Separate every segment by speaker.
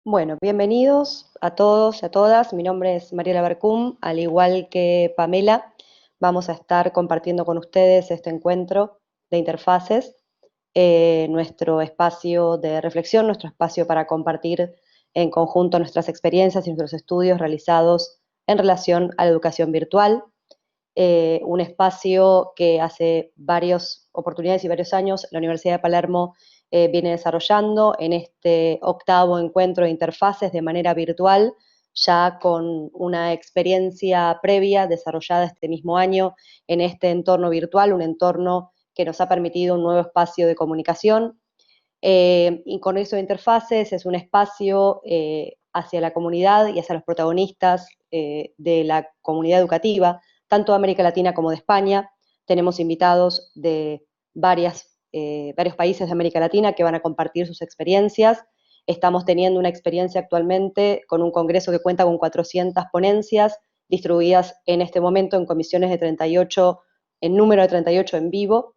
Speaker 1: Bueno, bienvenidos a todos y a todas. Mi nombre es Mariela Bercum, al igual que Pamela, vamos a estar compartiendo con ustedes este encuentro de interfaces, nuestro espacio de reflexión, nuestro espacio para compartir en conjunto nuestras experiencias y nuestros estudios realizados en relación a la educación virtual. Un espacio que hace varias oportunidades y varios años la Universidad de Palermo viene desarrollando en este octavo encuentro de interfaces de manera virtual, ya con una experiencia previa desarrollada este mismo año en este entorno virtual, un entorno que nos ha permitido un nuevo espacio de comunicación. Y con eso de interfaces es un espacio hacia la comunidad y hacia los protagonistas de la comunidad educativa, tanto de América Latina como de España. Tenemos invitados de varios países de América Latina que van a compartir sus experiencias. Estamos teniendo una experiencia actualmente con un congreso que cuenta con 400 ponencias distribuidas en este momento en comisiones de 38, en número de 38 en vivo,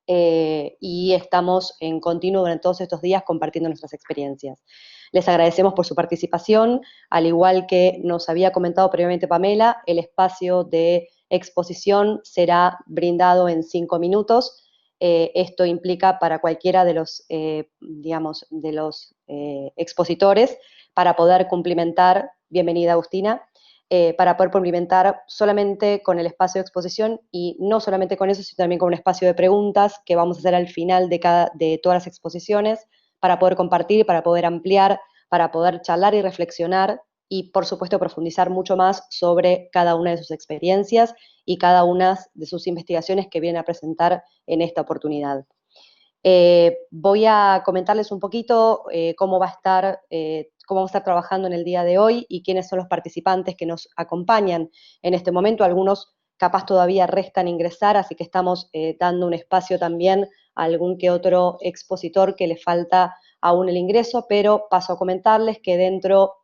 Speaker 1: y estamos en continuo durante todos estos días compartiendo nuestras experiencias. Les agradecemos por su participación, al igual que nos había comentado previamente Pamela, el espacio de exposición será brindado en 5 minutos. Esto implica para cualquiera de los, expositores, para poder cumplimentar, bienvenida Agustina, para poder complementar solamente con el espacio de exposición y no solamente con eso, sino también con un espacio de preguntas que vamos a hacer al final de todas las exposiciones para poder compartir, para poder ampliar, para poder charlar y reflexionar y, por supuesto, profundizar mucho más sobre cada una de sus experiencias y cada una de sus investigaciones que vienen a presentar en esta oportunidad. Voy a comentarles un poquito cómo vamos a estar trabajando en el día de hoy y quiénes son los participantes que nos acompañan en este momento. Algunos capaz todavía restan ingresar, así que estamos dando un espacio también a algún que otro expositor que le falta aún el ingreso, pero paso a comentarles que dentro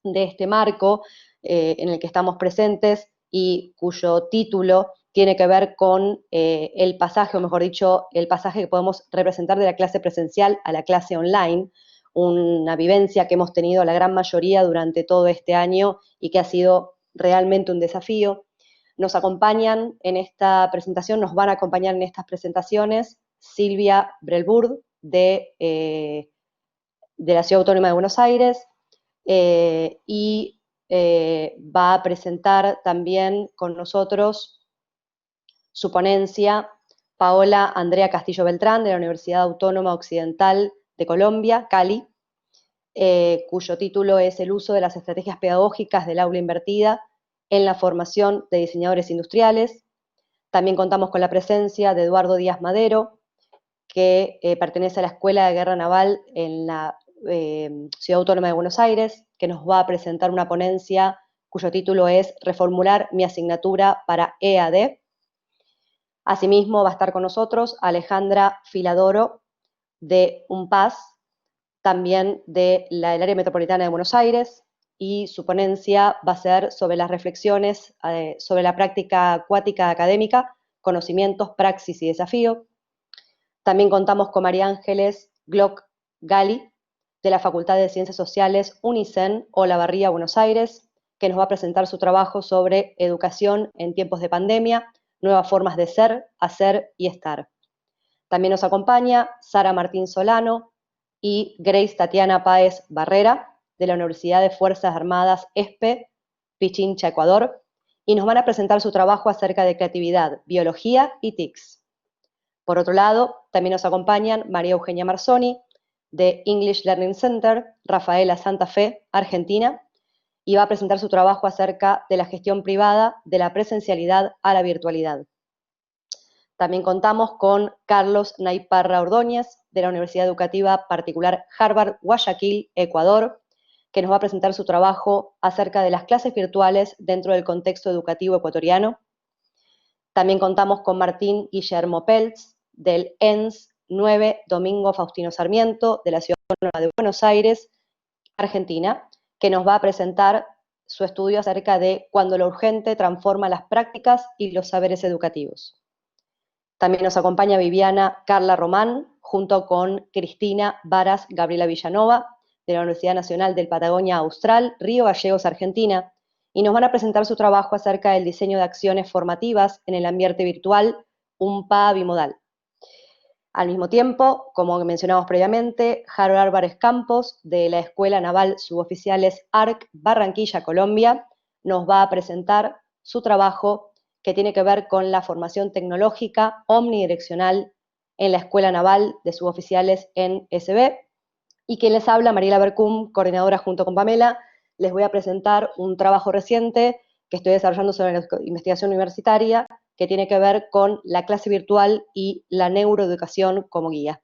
Speaker 1: de este marco en el que estamos presentes y cuyo título tiene que ver con el pasaje, o mejor dicho, el pasaje que podemos representar de la clase presencial a la clase online, una vivencia que hemos tenido la gran mayoría durante todo este año y que ha sido realmente un desafío. Nos acompañan en esta presentación, nos van a acompañar en estas presentaciones Silvia Brelburd de la Ciudad Autónoma de Buenos Aires, y va a presentar también con nosotros su ponencia Paola Andrea Castillo Beltrán, de la Universidad Autónoma Occidental de Colombia, Cali, cuyo título es El uso de las estrategias pedagógicas del aula invertida en la formación de diseñadores industriales. También contamos con la presencia de Eduardo Díaz Madero, que pertenece a la Escuela de Guerra Naval en la Ciudad Autónoma de Buenos Aires, que nos va a presentar una ponencia cuyo título es Reformular mi asignatura para EAD. Asimismo va a estar con nosotros Alejandra Filadoro de UNPAS, también del área metropolitana de Buenos Aires, y su ponencia va a ser sobre las reflexiones sobre la práctica acuática académica, conocimientos, praxis y desafío. También contamos con María Ángeles Glock Gali, de la Facultad de Ciencias Sociales UNICEN, Olavarría, Buenos Aires, que nos va a presentar su trabajo sobre educación en tiempos de pandemia, nuevas formas de ser, hacer y estar. También nos acompaña Sara Martín Solano y Grace Tatiana Páez Barrera, de la Universidad de Fuerzas Armadas ESPE, Pichincha, Ecuador, y nos van a presentar su trabajo acerca de creatividad, biología y TICs. Por otro lado, también nos acompañan María Eugenia Marzoni, de English Learning Center, Rafaela Santa Fe, Argentina, y va a presentar su trabajo acerca de la gestión privada de la presencialidad a la virtualidad. También contamos con Carlos Naiparra Ordóñez, de la Universidad Educativa Particular Harvard, Guayaquil, Ecuador, que nos va a presentar su trabajo acerca de las clases virtuales dentro del contexto educativo ecuatoriano. También contamos con Martín Guillermo Peltz, del ENS 9 Domingo Faustino Sarmiento, de la Ciudad Autónoma de Buenos Aires, Argentina, que nos va a presentar su estudio acerca de cuando lo urgente transforma las prácticas y los saberes educativos. También nos acompaña Viviana Carla Román, junto con Cristina Varas Gabriela Villanova, de la Universidad Nacional del Patagonia Austral, Río Gallegos, Argentina, y nos van a presentar su trabajo acerca del diseño de acciones formativas en el ambiente virtual, un PA bimodal. Al mismo tiempo, como mencionamos previamente, Harold Álvarez Campos, de la Escuela Naval Suboficiales ARC Barranquilla, Colombia, nos va a presentar su trabajo que tiene que ver con la formación tecnológica omnidireccional en la Escuela Naval de Suboficiales en SB. Y quien les habla, Mariela Bercum, coordinadora junto con Pamela. Les voy a presentar un trabajo reciente que estoy desarrollando sobre la investigación universitaria que tiene que ver con la clase virtual y la neuroeducación como guía.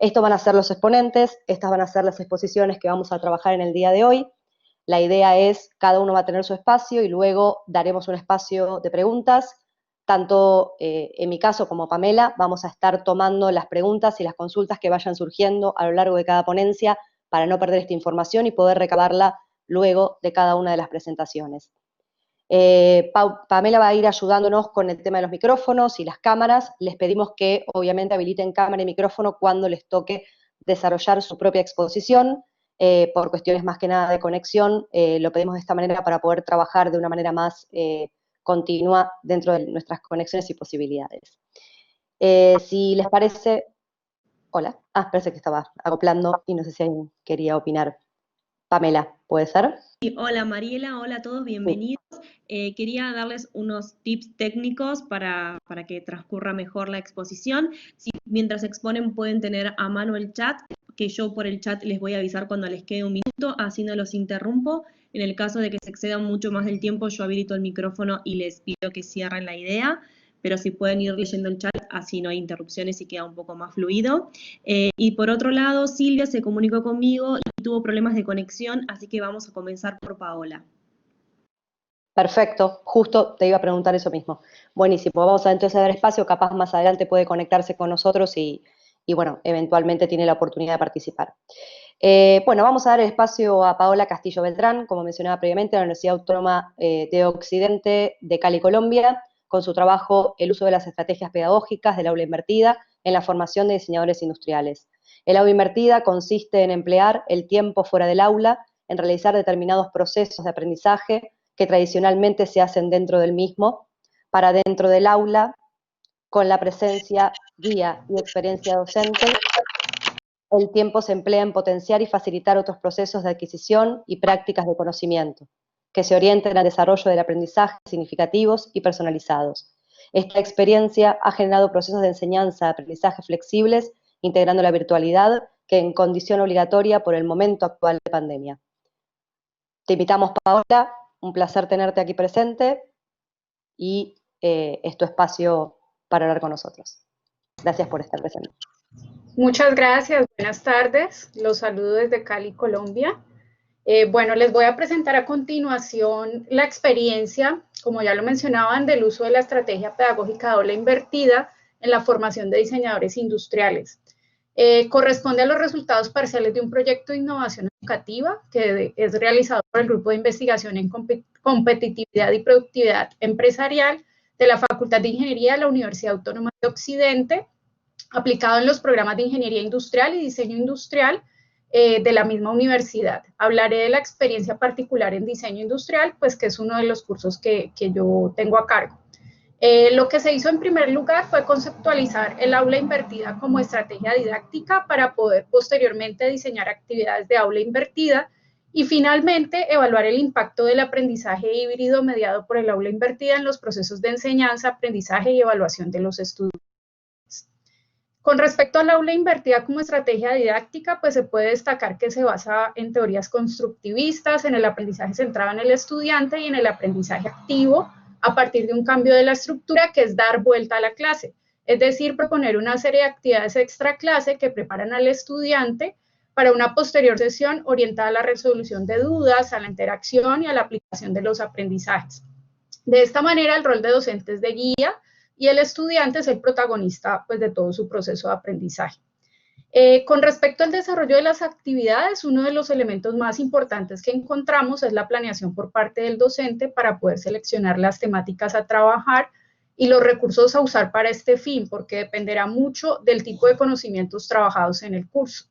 Speaker 1: Estos van a ser los exponentes, estas van a ser las exposiciones que vamos a trabajar en el día de hoy. La idea es, cada uno va a tener su espacio y luego daremos un espacio de preguntas. Tanto en mi caso como Pamela, vamos a estar tomando las preguntas y las consultas que vayan surgiendo a lo largo de cada ponencia para no perder esta información y poder recabarla luego de cada una de las presentaciones. Pamela va a ir ayudándonos con el tema de los micrófonos y las cámaras. Les pedimos que obviamente habiliten cámara y micrófono cuando les toque desarrollar su propia exposición. Por cuestiones más que nada de conexión, lo pedimos de esta manera para poder trabajar de una manera más continua dentro de nuestras conexiones y posibilidades. Si les parece... Hola. Parece que estaba acoplando y no sé si alguien quería opinar. Pamela, ¿puede ser?
Speaker 2: Sí, hola Mariela, hola a todos, bienvenidos. Quería darles unos tips técnicos para que transcurra mejor la exposición. Si mientras exponen pueden tener a mano el chat, que yo por el chat les voy a avisar cuando les quede un minuto, así no los interrumpo. En el caso de que se excedan mucho más del tiempo, yo habilito el micrófono y les pido que cierren la idea, pero si pueden ir leyendo el chat, así no hay interrupciones y queda un poco más fluido. Y por otro lado, Silvia se comunicó conmigo y tuvo problemas de conexión, así que vamos a comenzar por Paola.
Speaker 1: Perfecto, justo te iba a preguntar eso mismo. Buenísimo, vamos a entonces a dar espacio, capaz más adelante puede conectarse con nosotros y bueno, eventualmente tiene la oportunidad de participar. Bueno, vamos a dar el espacio a Paola Castillo Beltrán, como mencionaba previamente, de la Universidad Autónoma de Occidente de Cali, Colombia, con su trabajo El uso de las estrategias pedagógicas del aula invertida en la formación de diseñadores industriales. El aula invertida consiste en emplear el tiempo fuera del aula en realizar determinados procesos de aprendizaje que tradicionalmente se hacen dentro del mismo, para dentro del aula, con la presencia, guía y experiencia docente, el tiempo se emplea en potenciar y facilitar otros procesos de adquisición y prácticas de conocimiento, que se orienten al desarrollo del aprendizaje significativos y personalizados. Esta experiencia ha generado procesos de enseñanza-aprendizaje flexibles, integrando la virtualidad, que en condición obligatoria por el momento actual de pandemia. Te invitamos, Paola, un placer tenerte aquí presente y es tu espacio para hablar con nosotros. Gracias por estar presente.
Speaker 3: Muchas gracias, buenas tardes. Los saludo desde Cali, Colombia. Bueno, les voy a presentar a continuación la experiencia, como ya lo mencionaban, del uso de la estrategia pedagógica de aula invertida en la formación de diseñadores industriales. Corresponde a los resultados parciales de un proyecto de innovación educativa que es realizado por el Grupo de Investigación en Competitividad y Productividad Empresarial de la Facultad de Ingeniería de la Universidad Autónoma de Occidente, aplicado en los programas de Ingeniería Industrial y Diseño Industrial de la misma universidad. Hablaré de la experiencia particular en diseño industrial, pues que es uno de los cursos que yo tengo a cargo. Lo que se hizo en primer lugar fue conceptualizar el aula invertida como estrategia didáctica para poder posteriormente diseñar actividades de aula invertida y finalmente evaluar el impacto del aprendizaje híbrido mediado por el aula invertida en los procesos de enseñanza, aprendizaje y evaluación de los estudiantes. Con respecto al aula invertida como estrategia didáctica, pues se puede destacar que se basa en teorías constructivistas, en el aprendizaje centrado en el estudiante y en el aprendizaje activo, a partir de un cambio de la estructura que es dar vuelta a la clase, es decir, proponer una serie de actividades extra clase que preparan al estudiante para una posterior sesión orientada a la resolución de dudas, a la interacción y a la aplicación de los aprendizajes. De esta manera, el rol de docente es de guía y el estudiante es el protagonista pues, de todo su proceso de aprendizaje. Con respecto al desarrollo de las actividades, uno de los elementos más importantes que encontramos es la planeación por parte del docente para poder seleccionar las temáticas a trabajar y los recursos a usar para este fin, porque dependerá mucho del tipo de conocimientos trabajados en el curso.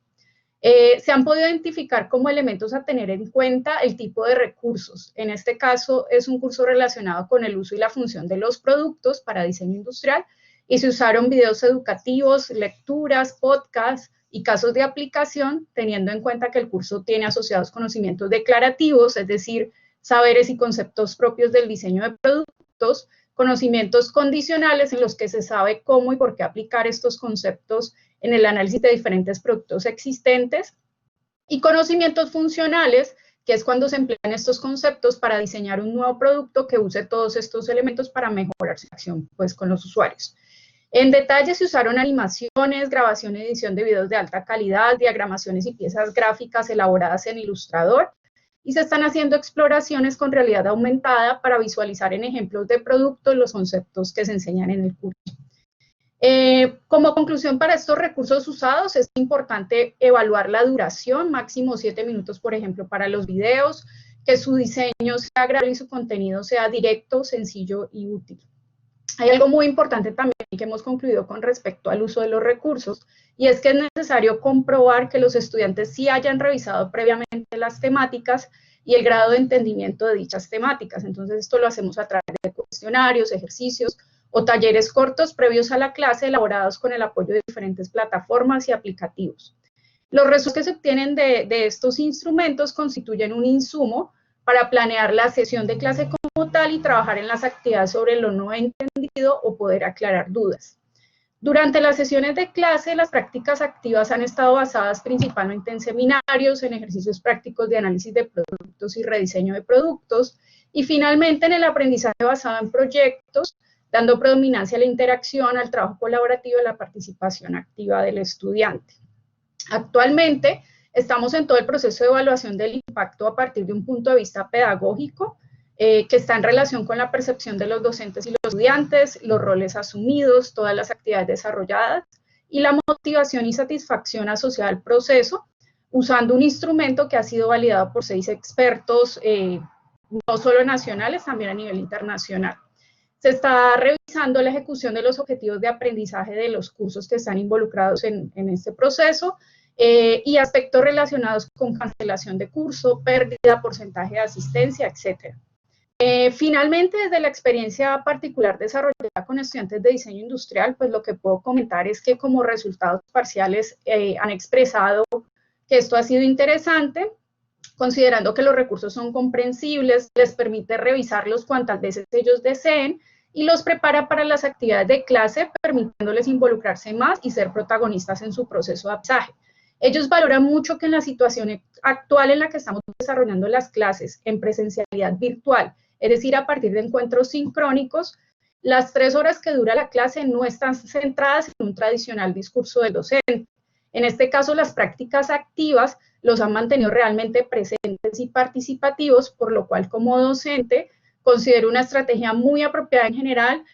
Speaker 3: Se han podido identificar como elementos a tener en cuenta el tipo de recursos. En este caso es un curso relacionado con el uso y la función de los productos para diseño industrial, y se usaron videos educativos, lecturas, podcasts y casos de aplicación, teniendo en cuenta que el curso tiene asociados conocimientos declarativos, es decir, saberes y conceptos propios del diseño de productos, conocimientos condicionales en los que se sabe cómo y por qué aplicar estos conceptos en el análisis de diferentes productos existentes, y conocimientos funcionales, que es cuando se emplean estos conceptos para diseñar un nuevo producto que use todos estos elementos para mejorar su acción pues, con los usuarios. En detalle se usaron animaciones, grabación y edición de videos de alta calidad, diagramaciones y piezas gráficas elaboradas en Illustrator, y se están haciendo exploraciones con realidad aumentada para visualizar en ejemplos de productos los conceptos que se enseñan en el curso. Como conclusión para estos recursos usados, es importante evaluar la duración, máximo 7 minutos, por ejemplo, para los videos, que su diseño sea agradable y su contenido sea directo, sencillo y útil. Hay algo muy importante también que hemos concluido con respecto al uso de los recursos, y es que es necesario comprobar que los estudiantes sí hayan revisado previamente las temáticas y el grado de entendimiento de dichas temáticas. Entonces, esto lo hacemos a través de cuestionarios, ejercicios o talleres cortos previos a la clase, elaborados con el apoyo de diferentes plataformas y aplicativos. Los resultados que se obtienen de estos instrumentos constituyen un insumo para planear la sesión de clase como tal y trabajar en las actividades sobre lo no entendido o poder aclarar dudas. Durante las sesiones de clase, las prácticas activas han estado basadas principalmente en seminarios, en ejercicios prácticos de análisis de productos y rediseño de productos, y finalmente en el aprendizaje basado en proyectos, dando predominancia a la interacción, al trabajo colaborativo y a la participación activa del estudiante. Actualmente estamos en todo el proceso de evaluación del impacto a partir de un punto de vista pedagógico, que está en relación con la percepción de los docentes y los estudiantes, los roles asumidos, todas las actividades desarrolladas y la motivación y satisfacción asociada al proceso, usando un instrumento que ha sido validado por 6 expertos, no solo nacionales, también a nivel internacional. Se está revisando la ejecución de los objetivos de aprendizaje de los cursos que están involucrados en este proceso, y aspectos relacionados con cancelación de curso, pérdida, porcentaje de asistencia, etc. Finalmente, desde la experiencia particular desarrollada con estudiantes de diseño industrial, pues lo que puedo comentar es que como resultados parciales han expresado que esto ha sido interesante, considerando que los recursos son comprensibles, les permite revisarlos cuantas veces ellos deseen y los prepara para las actividades de clase, permitiéndoles involucrarse más y ser protagonistas en su proceso de aprendizaje. Ellos valoran mucho que en la situación actual en la que estamos desarrollando las clases en presencialidad virtual, es decir, a partir de encuentros sincrónicos, las 3 horas que dura la clase no están centradas en un tradicional discurso del docente. En este caso, las prácticas activas los han mantenido realmente presentes y participativos, por lo cual como docente considero una estrategia muy apropiada en general,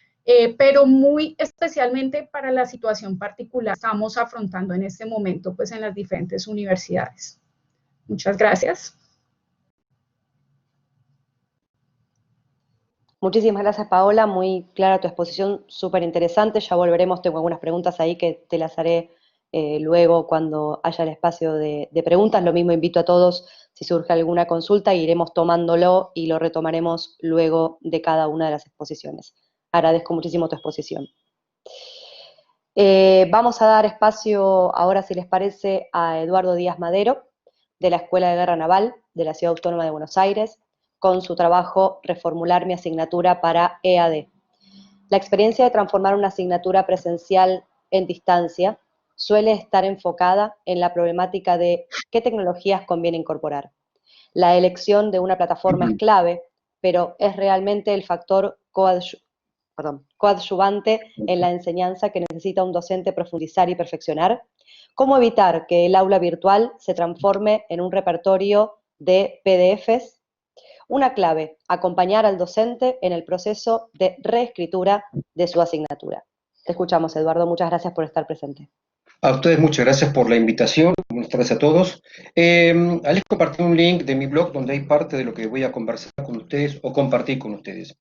Speaker 3: pero muy especialmente para la situación particular que estamos afrontando en este momento pues, en las diferentes universidades. Muchas gracias.
Speaker 1: Muchísimas gracias, Paola, muy clara tu exposición, súper interesante, ya volveremos, tengo algunas preguntas ahí que te las haré luego cuando haya el espacio de preguntas. Lo mismo invito a todos, si surge alguna consulta, iremos tomándolo y lo retomaremos luego de cada una de las exposiciones. Agradezco muchísimo tu exposición. Vamos a dar espacio ahora, si les parece, a Eduardo Díaz Madero, de la Escuela de Guerra Naval de la Ciudad Autónoma de Buenos Aires, con su trabajo Reformular mi asignatura para EAD. La experiencia de transformar una asignatura presencial en distancia suele estar enfocada en la problemática de qué tecnologías conviene incorporar. La elección de una plataforma es clave, pero es realmente el factor coadyuvante en la enseñanza que necesita un docente profundizar y perfeccionar. ¿Cómo evitar que el aula virtual se transforme en un repertorio de PDFs? Una clave, acompañar al docente en el proceso de reescritura de su asignatura. Te escuchamos, Eduardo, muchas gracias por estar presente.
Speaker 4: A ustedes muchas gracias por la invitación, buenas tardes a todos. Les compartí un link de mi blog donde hay parte de lo que voy a conversar con ustedes o compartir con ustedes.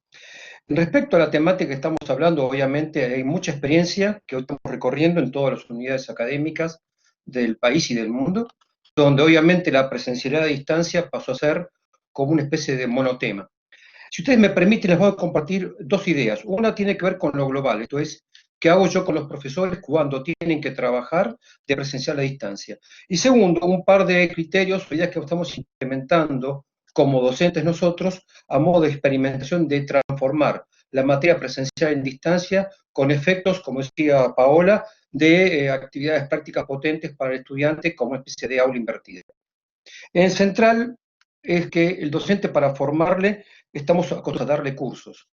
Speaker 4: Respecto a la temática que estamos hablando, obviamente hay mucha experiencia que hoy estamos recorriendo en todas las unidades académicas del país y del mundo, donde obviamente la presencialidad a distancia pasó a ser como una especie de monotema. Si ustedes me permiten, les voy a compartir dos ideas. Una tiene que ver con lo global, esto es, ¿qué hago yo con los profesores cuando tienen que trabajar de presencial a distancia? Y segundo, un par de criterios, ideas que estamos implementando como docentes nosotros a modo de experimentación de transformar la materia presencial en distancia con efectos, como decía Paola, de actividades prácticas potentes para el estudiante como especie de aula invertida. En central es que el docente, para formarle, estamos acostumbrados a darle cursos.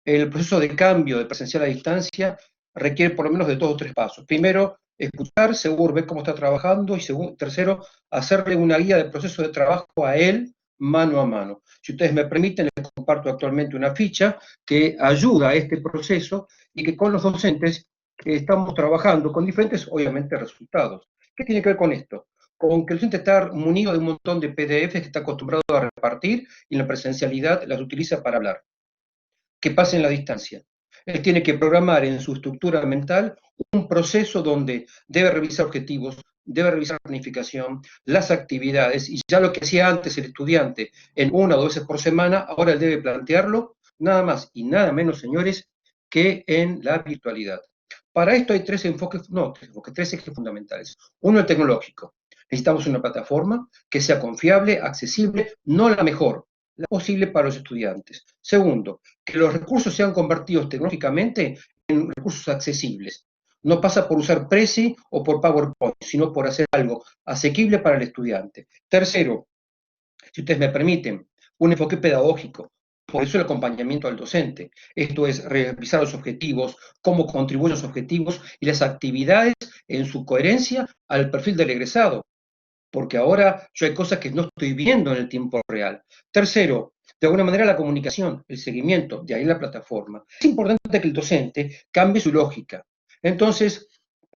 Speaker 4: El proceso de cambio de presencial a distancia requiere por lo menos de 2 o 3 pasos. Primero, escuchar, segundo, ver cómo está trabajando, y tercero, hacerle una guía del proceso de trabajo a él mano a mano. Si ustedes me permiten, les comparto actualmente una ficha que ayuda a este proceso y que con los docentes estamos trabajando con diferentes, obviamente, resultados. ¿Qué tiene que ver con esto? Con que el docente está munido de un montón de PDFs que está acostumbrado a repartir y en la presencialidad las utiliza para hablar. Que pase en la distancia. Él tiene que programar en su estructura mental un proceso donde debe revisar objetivos, debe revisar planificación, las actividades, y ya lo que hacía antes el estudiante en 1 o 2 veces por semana, ahora él debe plantearlo nada más y nada menos, señores, que en la virtualidad. Para esto hay tres ejes fundamentales. Uno, el tecnológico. Necesitamos una plataforma que sea confiable, accesible, no la mejor, la posible para los estudiantes. Segundo, que los recursos sean convertidos tecnológicamente en recursos accesibles. No pasa por usar Prezi o por PowerPoint, sino por hacer algo asequible para el estudiante. Tercero, si ustedes me permiten, un enfoque pedagógico. Por eso el acompañamiento al docente. Esto es revisar los objetivos, cómo contribuyen los objetivos y las actividades en su coherencia al perfil del egresado. Porque ahora yo hay cosas que no estoy viendo en el tiempo real. Tercero, de alguna manera la comunicación, el seguimiento, de ahí la plataforma. Es importante que el docente cambie su lógica. Entonces,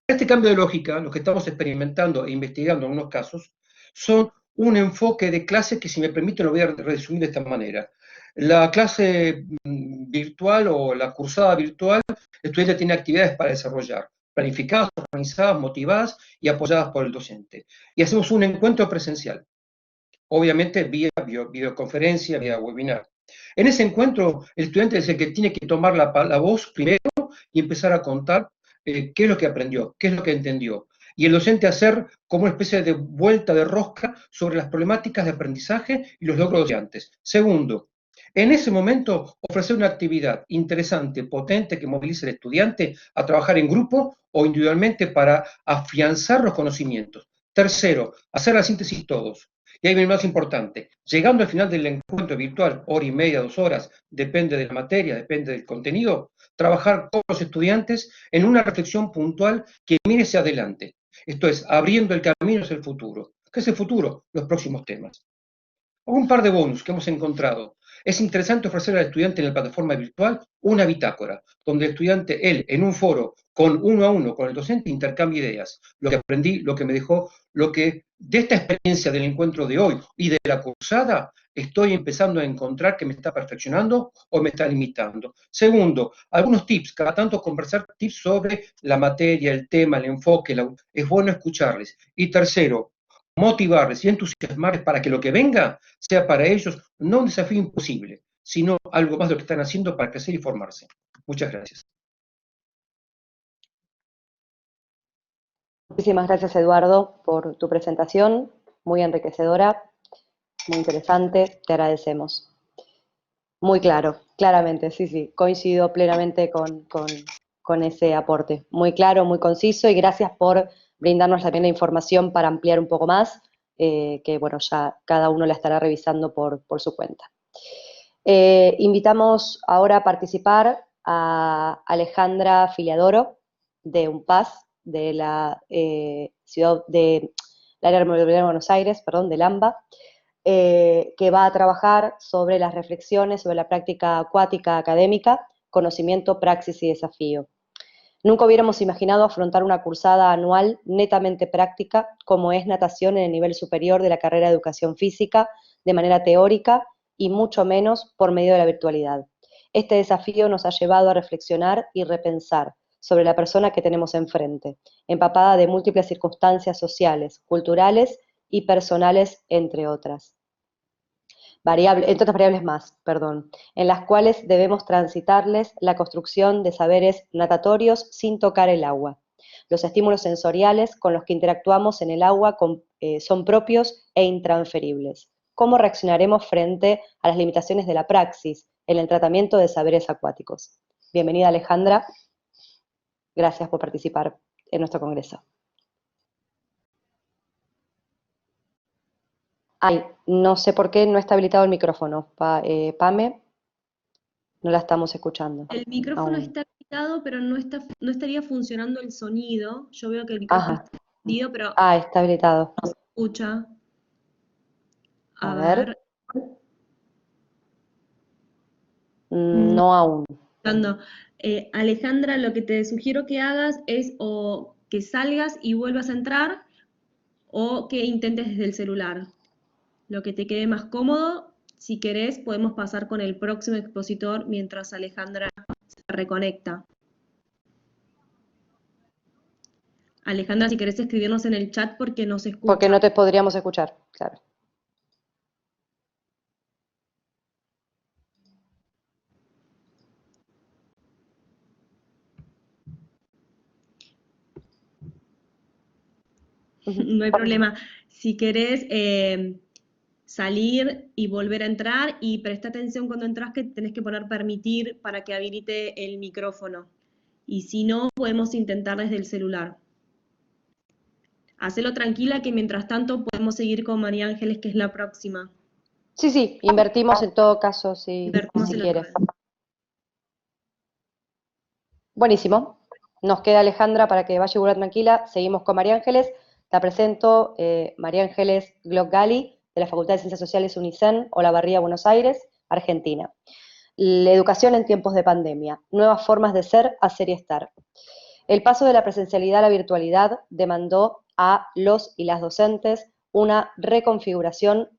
Speaker 4: este cambio de lógica, lo que estamos experimentando e investigando en algunos casos, son un enfoque de clase que, si me permite, lo voy a resumir de esta manera. La clase virtual o la cursada virtual, el estudiante tiene actividades para desarrollar, planificadas, organizadas, motivadas y apoyadas por el docente. Y hacemos un encuentro presencial, obviamente vía videoconferencia, vía webinar. En ese encuentro, el estudiante es el que tiene que tomar la voz primero y empezar a contar qué es lo que aprendió, qué es lo que entendió. Y el docente hacer como una especie de vuelta de rosca sobre las problemáticas de aprendizaje y los logros de antes. Segundo, en ese momento ofrecer una actividad interesante, potente, que movilice al estudiante a trabajar en grupo o individualmente para afianzar los conocimientos. Tercero, hacer la síntesis todos. Y ahí viene lo más importante, llegando al final del encuentro virtual, 1 hora y media, 2 horas, depende de la materia, depende del contenido, trabajar con los estudiantes en una reflexión puntual que mire hacia adelante. Esto es, abriendo el camino hacia el futuro. ¿Qué es el futuro? Los próximos temas. Un par de bonus que hemos encontrado. Es interesante ofrecer al estudiante en la plataforma virtual una bitácora, donde el estudiante, él, en un foro, con 1 a 1 con el docente, intercambia ideas. Lo que aprendí, lo que me dejó, lo que de esta experiencia del encuentro de hoy y de la cursada, estoy empezando a encontrar que me está perfeccionando o me está limitando. Segundo, algunos tips, cada tanto conversar tips sobre la materia, el tema, el enfoque, es bueno escucharles. Y tercero, motivarles y entusiasmarles para que lo que venga sea para ellos no un desafío imposible, sino algo más de lo que están haciendo para crecer y formarse. Muchas gracias.
Speaker 1: Muchísimas gracias, Eduardo, por tu presentación, muy enriquecedora, muy interesante, te agradecemos. Muy claro, claramente, sí, coincido plenamente con ese aporte. Muy claro, muy conciso, y gracias por brindarnos también la información para ampliar un poco más, que bueno, ya cada uno la estará revisando por su cuenta. Invitamos ahora a participar a Alejandra Filiadoro, de UNPAS, de la ciudad de la área metropolitana de Buenos Aires, perdón, del AMBA, que va a trabajar sobre las reflexiones sobre la práctica acuática académica, conocimiento, praxis y desafío. Nunca hubiéramos imaginado afrontar una cursada anual netamente práctica, como es natación en el nivel superior de la carrera de Educación Física, de manera teórica y mucho menos por medio de la virtualidad. Este desafío nos ha llevado a reflexionar y repensar sobre la persona que tenemos enfrente, empapada de múltiples circunstancias sociales, culturales y personales, entre otras. Entre otras variables más, perdón, en las cuales debemos transitarles la construcción de saberes natatorios sin tocar el agua. Los estímulos sensoriales con los que interactuamos en el agua son propios e intransferibles. ¿Cómo reaccionaremos frente a las limitaciones de la praxis en el tratamiento de saberes acuáticos? Bienvenida, Alejandra. Gracias por participar en nuestro congreso. Ay, no sé por qué no está habilitado el micrófono. Pame, no la estamos escuchando.
Speaker 2: El micrófono
Speaker 1: aún.
Speaker 2: está habilitado, pero no estaría funcionando el sonido. Yo veo que el micrófono está encendido, pero
Speaker 1: Está habilitado.
Speaker 2: no se escucha.
Speaker 1: A ver. No aún.
Speaker 2: Alejandra, lo que te sugiero que hagas es o que salgas y vuelvas a entrar o que intentes desde el celular. Lo que te quede más cómodo, si querés, podemos pasar con el próximo expositor mientras Alejandra se reconecta. Alejandra, si querés escribirnos en el chat porque no se escucha.
Speaker 1: Porque no te podríamos escuchar, claro.
Speaker 2: No hay problema. Si querés salir y volver a entrar, y presta atención cuando entras que tenés que poner permitir para que habilite el micrófono. Y si no, podemos intentar desde el celular. Hacelo tranquila que mientras tanto podemos seguir con María Ángeles, que es la próxima.
Speaker 1: Sí, invertimos en todo caso, si
Speaker 2: Invertimos
Speaker 1: quiere.
Speaker 2: otra vez.
Speaker 1: Buenísimo. Nos queda Alejandra para que vaya y vuelva tranquila. Seguimos con María Ángeles. La presento, María Ángeles Glock-Gali, de la Facultad de Ciencias Sociales UNICEN, Olavarría, Buenos Aires, Argentina. La educación en tiempos de pandemia. Nuevas formas de ser, hacer y estar. El paso de la presencialidad a la virtualidad demandó a los y las docentes una reconfiguración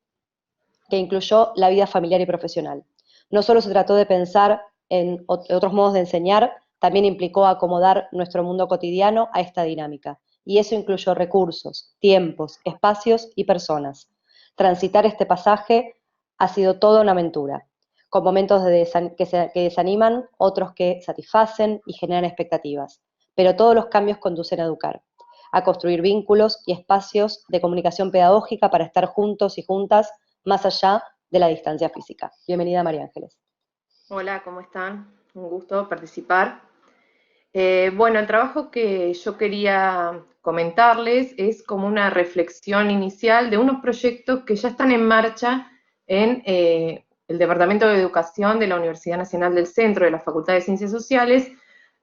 Speaker 1: que incluyó la vida familiar y profesional. No solo se trató de pensar en otros modos de enseñar, también implicó acomodar nuestro mundo cotidiano a esta dinámica. Y eso incluyó recursos, tiempos, espacios y personas. Transitar este pasaje ha sido toda una aventura, con momentos que desaniman, otros que satisfacen y generan expectativas. Pero todos los cambios conducen a educar, a construir vínculos y espacios de comunicación pedagógica para estar juntos y juntas más allá de la distancia física. Bienvenida, María Ángeles.
Speaker 5: Hola, ¿cómo están? Un gusto participar. Bueno, el trabajo que yo quería comentarles es como una reflexión inicial de unos proyectos que ya están en marcha en el Departamento de Educación de la Universidad Nacional del Centro de la Facultad de Ciencias Sociales,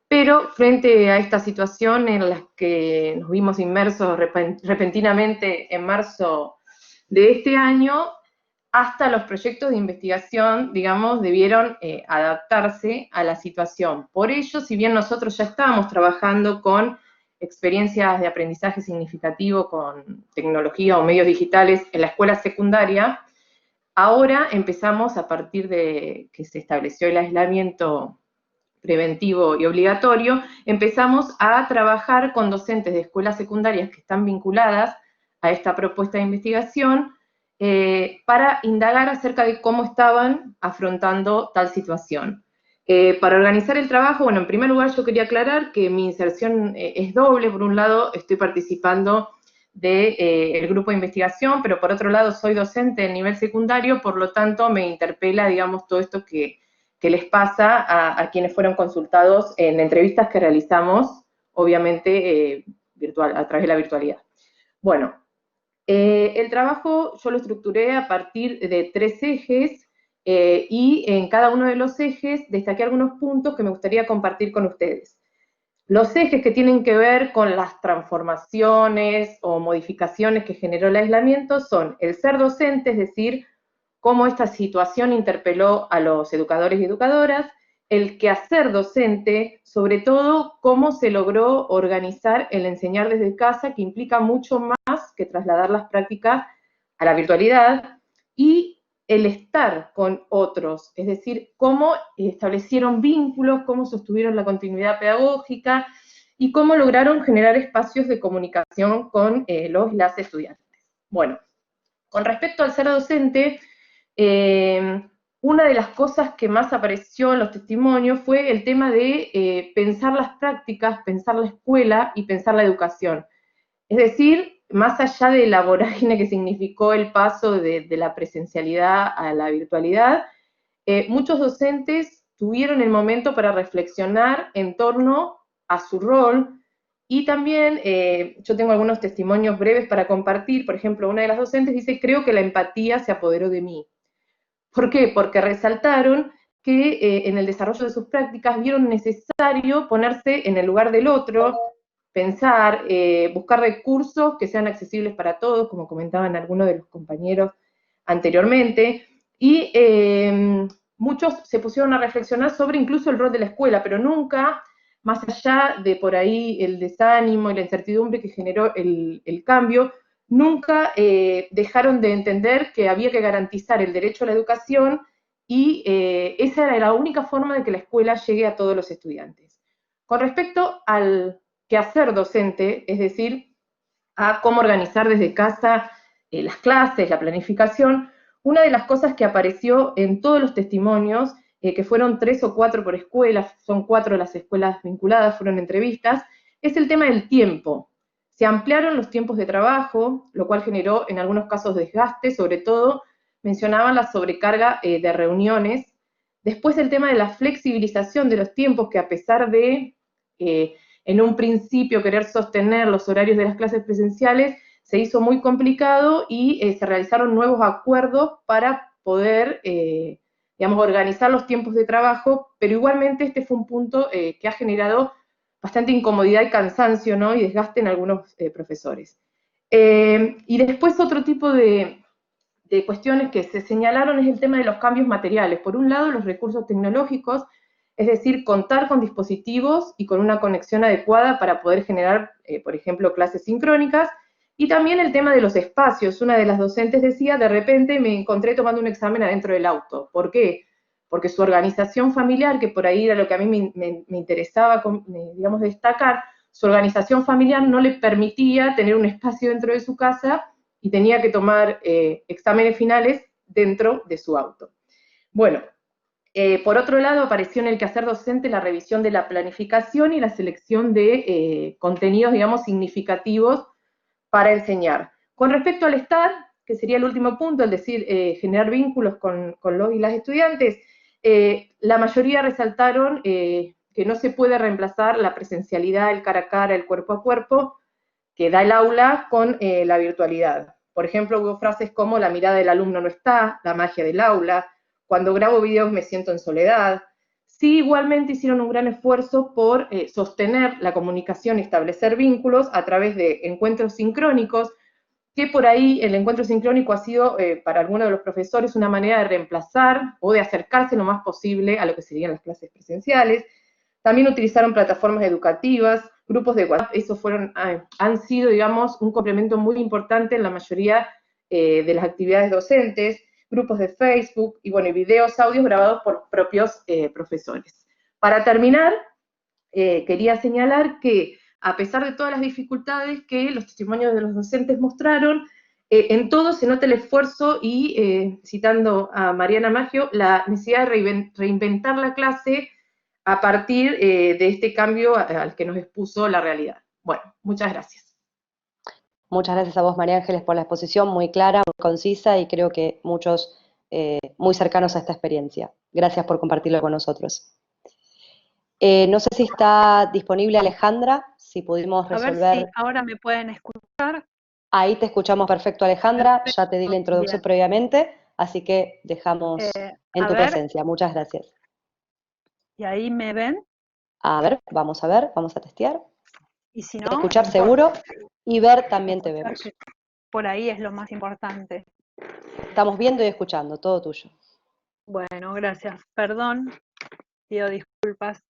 Speaker 5: pero frente a esta situación en la que nos vimos inmersos repentinamente en marzo de este año, hasta los proyectos de investigación, digamos, debieron adaptarse a la situación. Por ello, si bien nosotros ya estábamos trabajando con experiencias de aprendizaje significativo con tecnología o medios digitales en la escuela secundaria, ahora empezamos, a partir de que se estableció el aislamiento preventivo y obligatorio, empezamos a trabajar con docentes de escuelas secundarias que están vinculadas a esta propuesta de investigación, para indagar acerca de cómo estaban afrontando tal situación. Para organizar el trabajo, bueno, en primer lugar yo quería aclarar que mi inserción es doble. Por un lado estoy participando del grupo de investigación, pero por otro lado soy docente de nivel secundario, por lo tanto me interpela, digamos, todo esto que les pasa a quienes fueron consultados en entrevistas que realizamos, obviamente a través de la virtualidad. Bueno, el trabajo yo lo estructuré a partir de 3 ejes, y en cada uno de los ejes destaqué algunos puntos que me gustaría compartir con ustedes. Los ejes que tienen que ver con las transformaciones o modificaciones que generó el aislamiento son el ser docente, es decir, cómo esta situación interpeló a los educadores y educadoras, el quehacer docente, sobre todo cómo se logró organizar el enseñar desde casa, que implica mucho más que trasladar las prácticas a la virtualidad, y el estar con otros, es decir, cómo establecieron vínculos, cómo sostuvieron la continuidad pedagógica y cómo lograron generar espacios de comunicación con los y las estudiantes. Bueno, con respecto al ser docente, una de las cosas que más apareció en los testimonios fue el tema de pensar las prácticas, pensar la escuela y pensar la educación. Es decir, más allá de la vorágine que significó el paso de la presencialidad a la virtualidad, muchos docentes tuvieron el momento para reflexionar en torno a su rol y también yo tengo algunos testimonios breves para compartir. Por ejemplo, una de las docentes dice: creo que la empatía se apoderó de mí. ¿Por qué? Porque resaltaron que en el desarrollo de sus prácticas vieron necesario ponerse en el lugar del otro, pensar, buscar recursos que sean accesibles para todos, como comentaban algunos de los compañeros anteriormente, y muchos se pusieron a reflexionar sobre incluso el rol de la escuela, pero nunca, más allá de por ahí el desánimo y la incertidumbre que generó el cambio, nunca dejaron de entender que había que garantizar el derecho a la educación y esa era la única forma de que la escuela llegue a todos los estudiantes. Con respecto al quehacer docente, es decir, a cómo organizar desde casa las clases, la planificación, una de las cosas que apareció en todos los testimonios, que fueron 3 o 4 por escuela, son 4 las escuelas vinculadas, fueron entrevistas, es el tema del tiempo. Se ampliaron los tiempos de trabajo, lo cual generó en algunos casos desgaste, sobre todo mencionaban la sobrecarga de reuniones. Después el tema de la flexibilización de los tiempos, que a pesar de en un principio querer sostener los horarios de las clases presenciales, se hizo muy complicado y se realizaron nuevos acuerdos para poder, digamos, organizar los tiempos de trabajo, pero igualmente este fue un punto que ha generado bastante incomodidad y cansancio, ¿no? Y desgaste en algunos profesores. Y después otro tipo de cuestiones que se señalaron es el tema de los cambios materiales. Por un lado, los recursos tecnológicos, es decir, contar con dispositivos y con una conexión adecuada para poder generar, por ejemplo, clases sincrónicas, y también el tema de los espacios. Una de las docentes decía: de repente me encontré tomando un examen adentro del auto. ¿Por qué? Porque su organización familiar, que por ahí era lo que a mí me interesaba, digamos, destacar, su organización familiar no le permitía tener un espacio dentro de su casa y tenía que tomar exámenes finales dentro de su auto. Bueno, por otro lado, apareció en el quehacer docente la revisión de la planificación y la selección de contenidos, digamos, significativos para enseñar. Con respecto al estar, que sería el último punto, es decir, generar vínculos con los y las estudiantes, la mayoría resaltaron que no se puede reemplazar la presencialidad, el cara a cara, el cuerpo a cuerpo, que da el aula con la virtualidad. Por ejemplo, hubo frases como: la mirada del alumno no está, la magia del aula, cuando grabo videos me siento en soledad. Sí, igualmente hicieron un gran esfuerzo por sostener la comunicación y establecer vínculos a través de encuentros sincrónicos, que por ahí el encuentro sincrónico ha sido para algunos de los profesores una manera de reemplazar o de acercarse lo más posible a lo que serían las clases presenciales. También utilizaron plataformas educativas, grupos de WhatsApp. Esos han sido, digamos, un complemento muy importante en la mayoría de las actividades docentes, grupos de Facebook y, bueno, videos, audios grabados por propios profesores. Para terminar, quería señalar que, a pesar de todas las dificultades que los testimonios de los docentes mostraron, en todo se nota el esfuerzo y, citando a Mariana Maggio, la necesidad de reinventar la clase a partir de este cambio al que nos expuso la realidad. Bueno, muchas gracias.
Speaker 1: Muchas gracias a vos, María Ángeles, por la exposición muy clara, muy concisa y creo que muchos muy cercanos a esta experiencia. Gracias por compartirlo con nosotros. No sé si está disponible Alejandra, si pudimos resolver.
Speaker 6: A ver si ahora me pueden escuchar.
Speaker 1: Ahí te escuchamos perfecto, Alejandra.
Speaker 6: Perfecto.
Speaker 1: Ya te di la introducción previamente, así que dejamos en tu presencia. Muchas gracias.
Speaker 6: ¿Y ahí me ven?
Speaker 1: A ver, vamos a testear.
Speaker 6: Y si no,
Speaker 1: escuchar seguro y ver también te vemos.
Speaker 6: Por ahí es lo más importante.
Speaker 1: Estamos viendo y escuchando, todo tuyo.
Speaker 6: Bueno, gracias. Perdón, pido disculpas.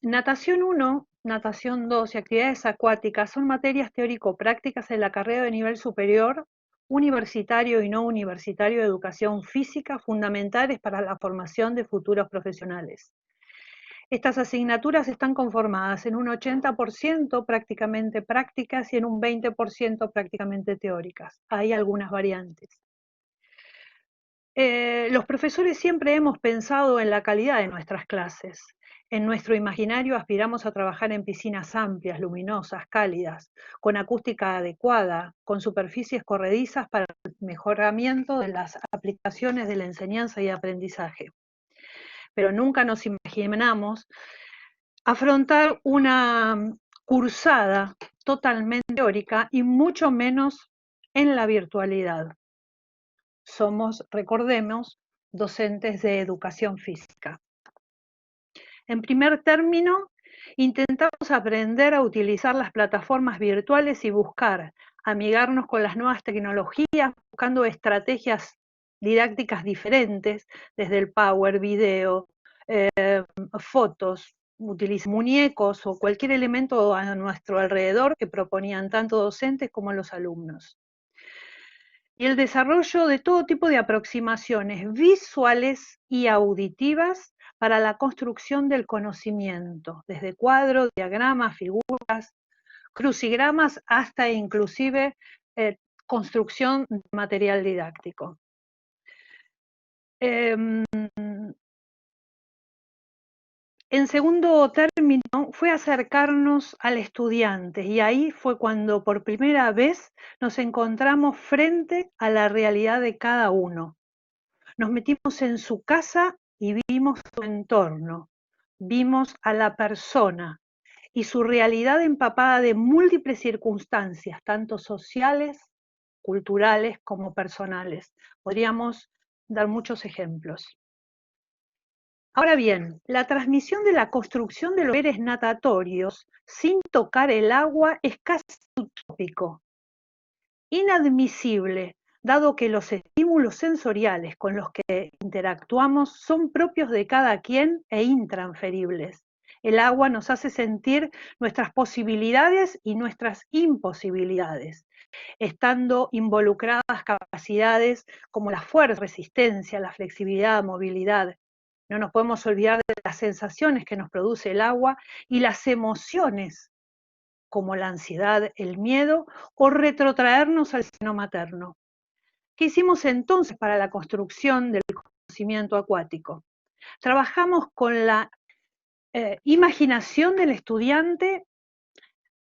Speaker 6: Natación 1, natación 2 y actividades acuáticas son materias teórico-prácticas en la carrera de nivel superior, universitario y no universitario de educación física fundamentales para la formación de futuros profesionales. Estas asignaturas están conformadas en un 80% prácticamente prácticas y en un 20% prácticamente teóricas. Hay algunas variantes. Los profesores siempre hemos pensado en la calidad de nuestras clases. En nuestro imaginario aspiramos a trabajar en piscinas amplias, luminosas, cálidas, con acústica adecuada, con superficies corredizas para el mejoramiento de las aplicaciones de la enseñanza y aprendizaje. Pero nunca nos imaginamos afrontar una cursada totalmente teórica y mucho menos en la virtualidad. Somos, recordemos, docentes de educación física. En primer término, intentamos aprender a utilizar las plataformas virtuales y buscar amigarnos con las nuevas tecnologías, buscando estrategias didácticas diferentes, desde el power, video, fotos, utilizar muñecos o cualquier elemento a nuestro alrededor que proponían tanto docentes como los alumnos. Y el desarrollo de todo tipo de aproximaciones visuales y auditivas para la construcción del conocimiento, desde cuadros, diagramas, figuras, crucigramas, hasta inclusive construcción de material didáctico. En segundo término, fue acercarnos al estudiante y ahí fue cuando por primera vez nos encontramos frente a la realidad de cada uno. Nos metimos en su casa y vimos su entorno, vimos a la persona y su realidad empapada de múltiples circunstancias, tanto sociales, culturales como personales. Podríamos dar muchos ejemplos. Ahora bien, la transmisión de la construcción de los saberes natatorios sin tocar el agua es casi utópico, inadmisible, dado que los estímulos sensoriales con los que interactuamos son propios de cada quien e intransferibles. El agua nos hace sentir nuestras posibilidades y nuestras imposibilidades, estando involucradas capacidades como la fuerza, resistencia, la flexibilidad, movilidad. No nos podemos olvidar de las sensaciones que nos produce el agua y las emociones, como la ansiedad, el miedo o retrotraernos al seno materno. ¿Qué hicimos entonces para la construcción del conocimiento acuático? Trabajamos con la imaginación del estudiante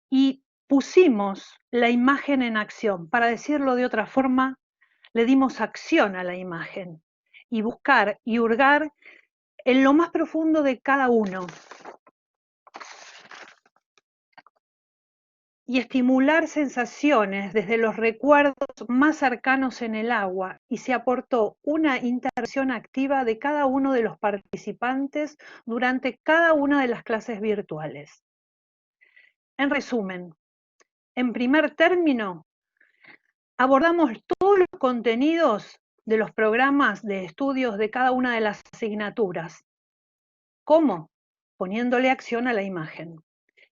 Speaker 6: y pusimos la imagen en acción. Para decirlo de otra forma, le dimos acción a la imagen y buscar y hurgar en lo más profundo de cada uno y estimular sensaciones desde los recuerdos más cercanos en el agua, y se aportó una interacción activa de cada uno de los participantes durante cada una de las clases virtuales. En resumen, en primer término, abordamos todos los contenidos de los programas de estudios de cada una de las asignaturas. ¿Cómo? Poniéndole acción a la imagen.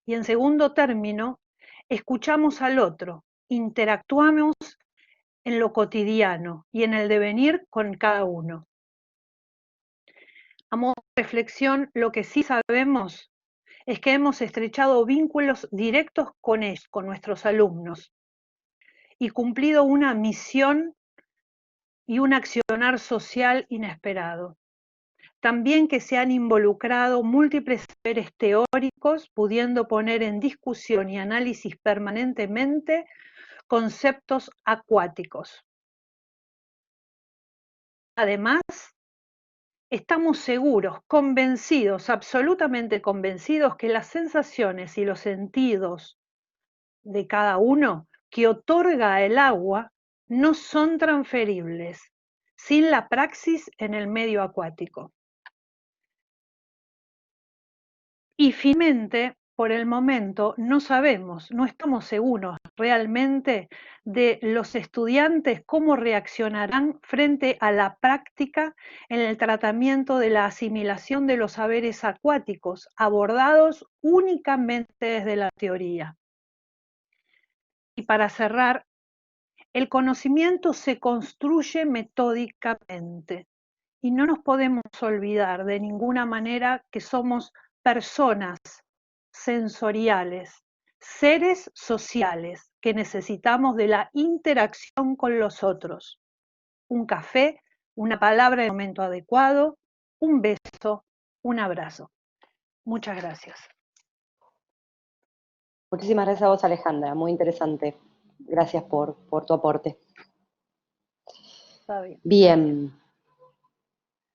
Speaker 6: Y en segundo término, escuchamos al otro, interactuamos en lo cotidiano y en el devenir con cada uno. A modo de reflexión, lo que sí sabemos es que hemos estrechado vínculos directos con ellos, con nuestros alumnos, y cumplido una misión y un accionar social inesperado. También que se han involucrado múltiples saberes teóricos, pudiendo poner en discusión y análisis permanentemente conceptos acuáticos. Además, estamos seguros, convencidos, absolutamente convencidos, que las sensaciones y los sentidos de cada uno que otorga el agua no son transferibles sin la praxis en el medio acuático. Y finalmente, por el momento, no sabemos, no estamos seguros realmente de los estudiantes cómo reaccionarán frente a la práctica en el tratamiento de la asimilación de los saberes acuáticos, abordados únicamente desde la teoría. Y para cerrar, el conocimiento se construye metódicamente y no nos podemos olvidar de ninguna manera que somos personas sensoriales, seres sociales que necesitamos de la interacción con los otros. Un café, una palabra en el momento adecuado, un beso, un abrazo. Muchas gracias.
Speaker 1: Muchísimas gracias a vos, Alejandra, muy interesante. Gracias por tu aporte.
Speaker 6: Está bien.
Speaker 1: Bien.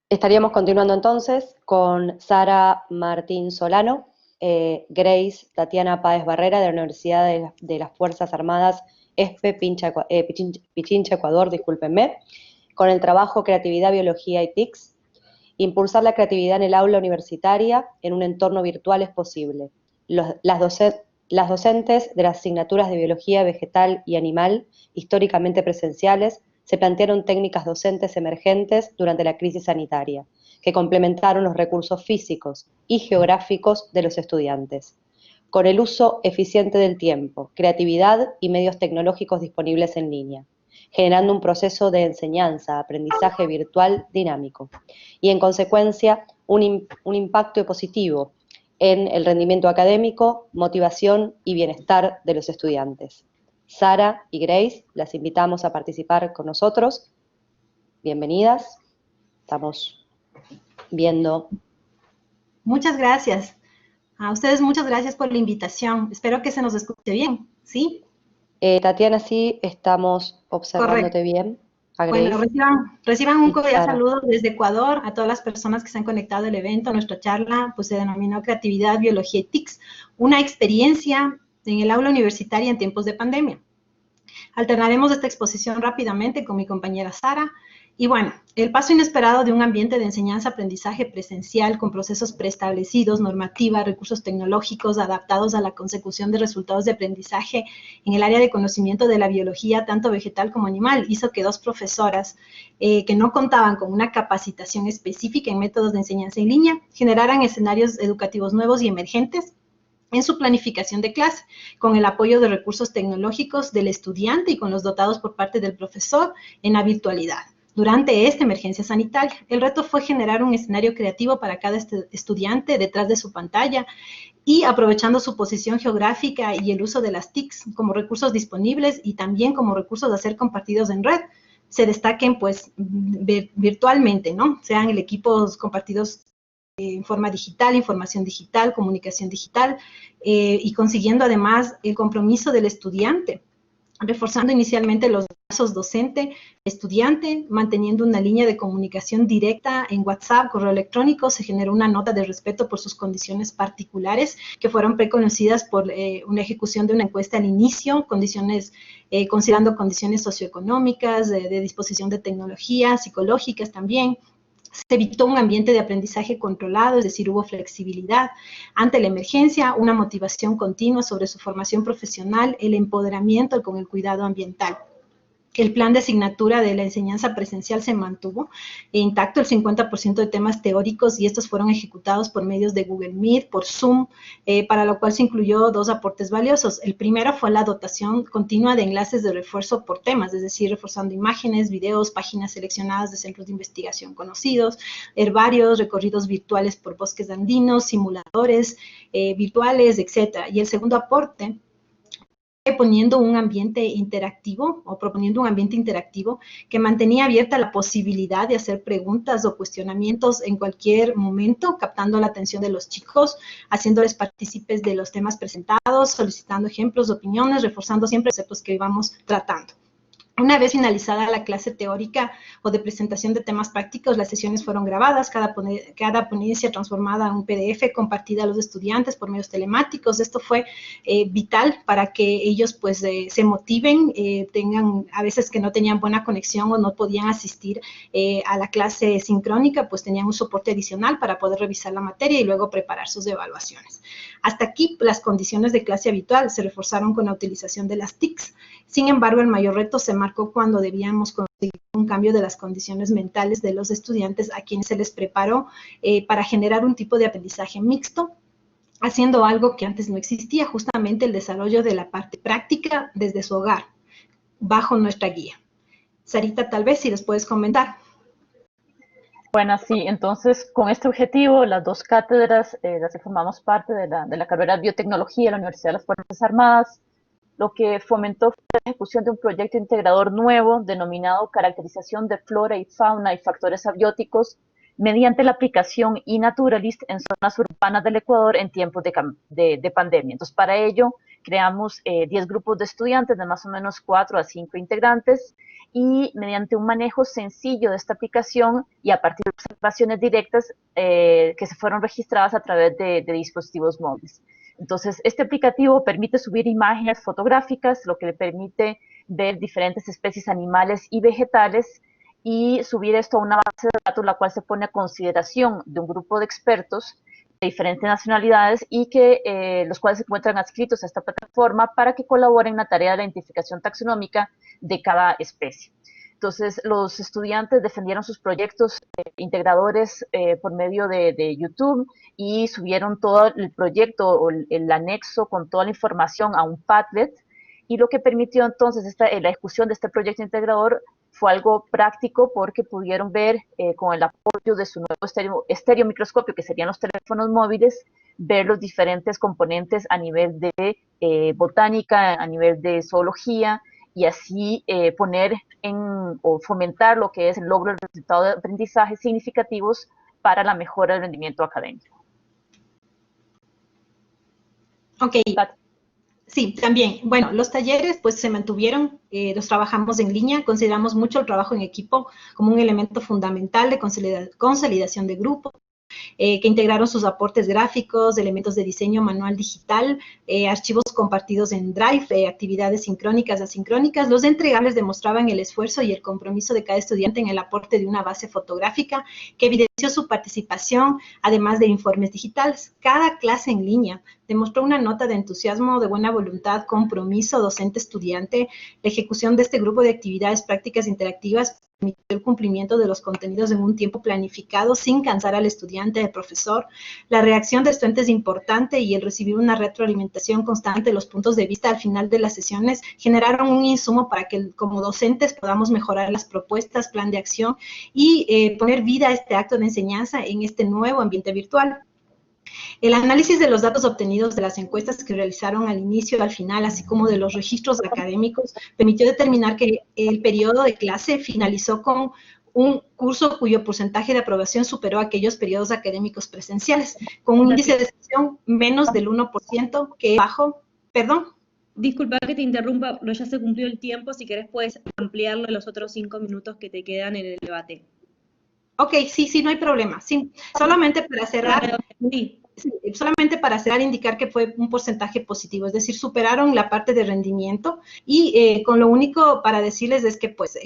Speaker 1: Estaríamos continuando entonces con Sara Martín Solano, Grace Tatiana Páez Barrera de la Universidad de las Fuerzas Armadas ESPE Pichincha, Ecuador, discúlpenme, con el trabajo Creatividad, Biología y TICS. Impulsar la creatividad en el aula universitaria en un entorno virtual es posible. Las docentes de las asignaturas de Biología Vegetal y Animal, históricamente presenciales, se plantearon técnicas docentes emergentes durante la crisis sanitaria, que complementaron los recursos físicos y geográficos de los estudiantes, con el uso eficiente del tiempo, creatividad y medios tecnológicos disponibles en línea, generando un proceso de enseñanza, aprendizaje virtual dinámico, y en consecuencia un impacto positivo en el rendimiento académico, motivación y bienestar de los estudiantes. Sara y Grace, las invitamos a participar con nosotros. Bienvenidas. Estamos viendo.
Speaker 7: Muchas gracias. A ustedes muchas gracias por la invitación. Espero que se nos escuche bien, ¿sí?
Speaker 1: Tatiana, sí, estamos observándote bien.
Speaker 7: Bueno, reciban un cordial
Speaker 1: Sara.
Speaker 7: saludo desde Ecuador a todas las personas que se han conectado al evento. Nuestra charla pues, se denominó Creatividad, Biología y TICS, una experiencia en el aula universitaria en tiempos de pandemia. Alternaremos esta exposición rápidamente con mi compañera Sara. Y bueno, el paso inesperado de un ambiente de enseñanza-aprendizaje presencial con procesos preestablecidos, normativa, recursos tecnológicos adaptados a la consecución de resultados de aprendizaje en el área de conocimiento de la biología, tanto vegetal como animal, hizo que dos profesoras que no contaban con una capacitación específica en métodos de enseñanza en línea generaran escenarios educativos nuevos y emergentes en su planificación de clase, con el apoyo de recursos tecnológicos del estudiante y con los dotados por parte del profesor en la virtualidad. Durante esta emergencia sanitaria, el reto fue generar un escenario creativo para cada estudiante detrás de su pantalla y aprovechando su posición geográfica y el uso de las TICs como recursos disponibles y también como recursos a ser compartidos en red, se destaquen pues virtualmente, ¿no? Sean equipos compartidos en forma digital, información digital, comunicación digital, y consiguiendo además el compromiso del estudiante, reforzando inicialmente los lazos docente-estudiante, manteniendo una línea de comunicación directa en WhatsApp, correo electrónico. Se generó una nota de respeto por sus condiciones particulares que fueron preconocidas por una ejecución de una encuesta al inicio, considerando condiciones socioeconómicas, de disposición de tecnología, psicológicas también. Se evitó un ambiente de aprendizaje controlado, es decir, hubo flexibilidad. Ante la emergencia, una motivación continua sobre su formación profesional, el empoderamiento con el cuidado ambiental. El plan de asignatura de la enseñanza presencial se mantuvo intacto, el 50% de temas teóricos, y estos fueron ejecutados por medios de Google Meet, por Zoom, para lo cual se incluyó dos aportes valiosos. El primero fue la dotación continua de enlaces de refuerzo por temas, es decir, reforzando imágenes, videos, páginas seleccionadas de centros de investigación conocidos, herbarios, recorridos virtuales por bosques andinos, simuladores virtuales, etc. Y el segundo aporte, proponiendo un ambiente interactivo que mantenía abierta la posibilidad de hacer preguntas o cuestionamientos en cualquier momento, captando la atención de los chicos, haciéndoles partícipes de los temas presentados, solicitando ejemplos, opiniones, reforzando siempre los conceptos que íbamos tratando. Una vez finalizada la clase teórica o de presentación de temas prácticos, las sesiones fueron grabadas, cada ponencia transformada en un PDF compartida a los estudiantes por medios telemáticos. Esto fue vital para que ellos pues se motiven, tengan a veces que no tenían buena conexión o no podían asistir a la clase sincrónica, pues tenían un soporte adicional para poder revisar la materia y luego preparar sus evaluaciones. Hasta aquí las condiciones de clase habitual se reforzaron con la utilización de las TICs. Sin embargo, el mayor reto se marcó cuando debíamos conseguir un cambio de las condiciones mentales de los estudiantes a quienes se les preparó para generar un tipo de aprendizaje mixto, haciendo algo que antes no existía, justamente el desarrollo de la parte práctica desde su hogar, bajo nuestra guía. Sarita, tal vez si les puedes comentar.
Speaker 8: Bueno, sí, entonces con este objetivo, las dos cátedras, las que formamos parte de la carrera de biotecnología de la Universidad de las Fuerzas Armadas, lo que fomentó fue la ejecución de un proyecto integrador nuevo denominado Caracterización de Flora y Fauna y Factores Abióticos mediante la aplicación eNaturalist en zonas urbanas del Ecuador en tiempos de pandemia. Entonces, para ello, creamos 10 grupos de estudiantes de más o menos 4 a 5 integrantes y mediante un manejo sencillo de esta aplicación y a partir de observaciones directas que se fueron registradas a través de dispositivos móviles. Entonces, este aplicativo permite subir imágenes fotográficas, lo que le permite ver diferentes especies animales y vegetales y subir esto a una base de datos, la cual se pone a consideración de un grupo de expertos de diferentes nacionalidades y que los cuales se encuentran adscritos a esta plataforma para que colaboren en la tarea de la identificación taxonómica de cada especie. Entonces, los estudiantes defendieron sus proyectos integradores por medio de YouTube y subieron todo el proyecto o el anexo con toda la información a un Padlet, y lo que permitió entonces la ejecución de este proyecto integrador fue algo práctico porque pudieron ver con el apoyo de su nuevo estereomicroscopio, que serían los teléfonos móviles, ver los diferentes componentes a nivel de botánica, a nivel de zoología, y así poner o fomentar lo que es el logro de resultados de aprendizaje significativos para la mejora del rendimiento académico.
Speaker 7: Ok. Sí, también. Bueno, los talleres pues se mantuvieron, los trabajamos en línea, consideramos mucho el trabajo en equipo como un elemento fundamental de consolidación de grupo, que integraron sus aportes gráficos, elementos de diseño manual digital, archivos compartidos en Drive, actividades sincrónicas, asincrónicas. Los entregables demostraban el esfuerzo y el compromiso de cada estudiante en el aporte de una base fotográfica que evidenció su participación, además de informes digitales. Cada clase en línea demostró una nota de entusiasmo, de buena voluntad, compromiso docente-estudiante. La ejecución de este grupo de actividades prácticas interactivas permitió el cumplimiento de los contenidos en un tiempo planificado sin cansar al estudiante, al profesor. La reacción de estudiantes es importante y el recibir una retroalimentación constante de los puntos de vista al final de las sesiones generaron un insumo para que como docentes podamos mejorar las propuestas, plan de acción y poner vida a este acto de enseñanza en este nuevo ambiente virtual. El análisis de los datos obtenidos de las encuestas que realizaron al inicio y al final, así como de los registros académicos, permitió determinar que el periodo de clase finalizó con un curso cuyo porcentaje de aprobación superó aquellos periodos académicos presenciales, con un índice de excepción menos del 1%, que es bajo. ¿Perdón?
Speaker 2: Disculpa que te interrumpa, pero ya se cumplió el tiempo. Si querés puedes ampliarlo los otros 5 minutos que te quedan en el debate.
Speaker 7: Ok, sí, no hay problema. Sí, solamente para cerrar... Sí. Sí, solamente para cerrar, indicar que fue un porcentaje positivo, es decir, superaron la parte de rendimiento y con lo único para decirles es que pues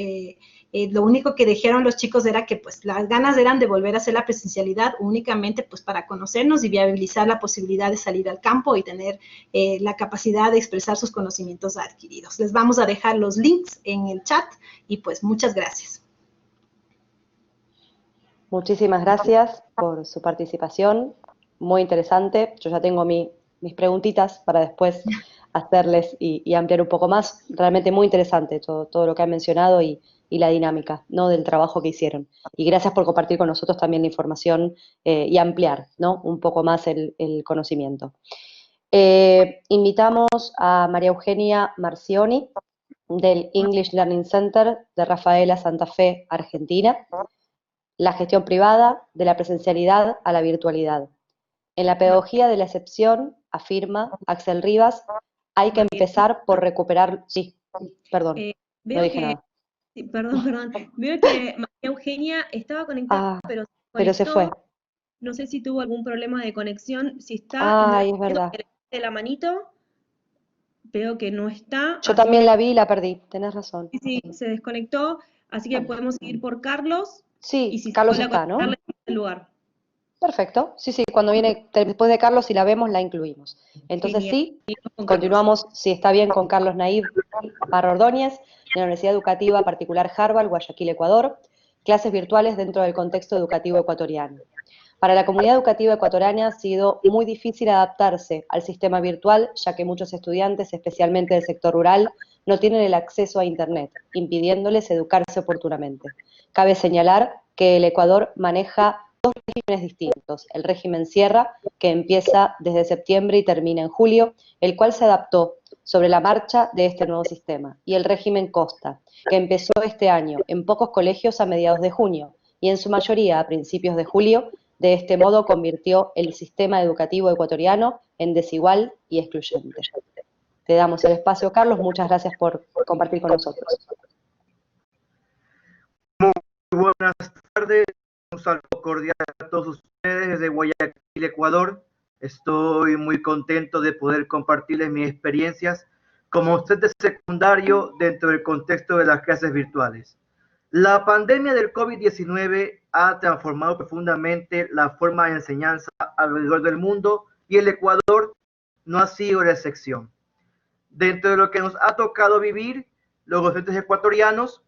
Speaker 7: lo único que dijeron los chicos era que pues las ganas eran de volver a hacer la presencialidad únicamente pues para conocernos y viabilizar la posibilidad de salir al campo y tener la capacidad de expresar sus conocimientos adquiridos. Les vamos a dejar los links en el chat y pues muchas gracias.
Speaker 1: Muchísimas gracias por su participación. Muy interesante. Yo ya tengo mis preguntitas para después hacerles y ampliar un poco más. Realmente muy interesante todo lo que han mencionado y la dinámica, ¿no?, del trabajo que hicieron. Y gracias por compartir con nosotros también la información y ampliar, ¿no?, un poco más el conocimiento. Invitamos a María Eugenia Marcioni del English Learning Center de Rafaela Santa Fe, Argentina. La gestión privada de la presencialidad a la virtualidad. En la pedagogía de la excepción, afirma Axel Rivas, hay que empezar por recuperar... Sí, perdón, no dije nada.
Speaker 2: Sí, perdón. Veo que María Eugenia estaba conectada, pero
Speaker 1: se fue.
Speaker 2: No sé si tuvo algún problema de conexión. Si está,
Speaker 1: es verdad.
Speaker 2: De la manito, veo que no está.
Speaker 1: Yo también la vi y la perdí, tenés razón.
Speaker 2: Sí, se desconectó, así que podemos seguir por Carlos.
Speaker 1: Sí,
Speaker 2: y si
Speaker 1: Carlos está, ¿no?
Speaker 2: El lugar.
Speaker 1: Perfecto, sí, cuando viene después de Carlos, si la vemos, la incluimos. Entonces sí, continuamos, si está bien, con Carlos Naib Parra Ordóñez, de la Universidad Educativa Particular Harvard, Guayaquil, Ecuador, clases virtuales dentro del contexto educativo ecuatoriano. Para la comunidad educativa ecuatoriana ha sido muy difícil adaptarse al sistema virtual, ya que muchos estudiantes, especialmente del sector rural, no tienen el acceso a Internet, impidiéndoles educarse oportunamente. Cabe señalar que el Ecuador maneja dos regímenes distintos. El régimen Sierra, que empieza desde septiembre y termina en julio, el cual se adaptó sobre la marcha de este nuevo sistema, y el régimen Costa, que empezó este año en pocos colegios a mediados de junio y en su mayoría a principios de julio. De este modo convirtió el sistema educativo ecuatoriano en desigual y excluyente. Te damos el espacio, Carlos. Muchas gracias por compartir con nosotros.
Speaker 9: Muy buenas tardes. Un saludo cordial a todos ustedes desde Guayaquil, Ecuador. Estoy muy contento de poder compartirles mis experiencias como docente secundario dentro del contexto de las clases virtuales. La pandemia del COVID-19 ha transformado profundamente la forma de enseñanza alrededor del mundo y el Ecuador no ha sido la excepción. Dentro de lo que nos ha tocado vivir, los docentes ecuatorianos,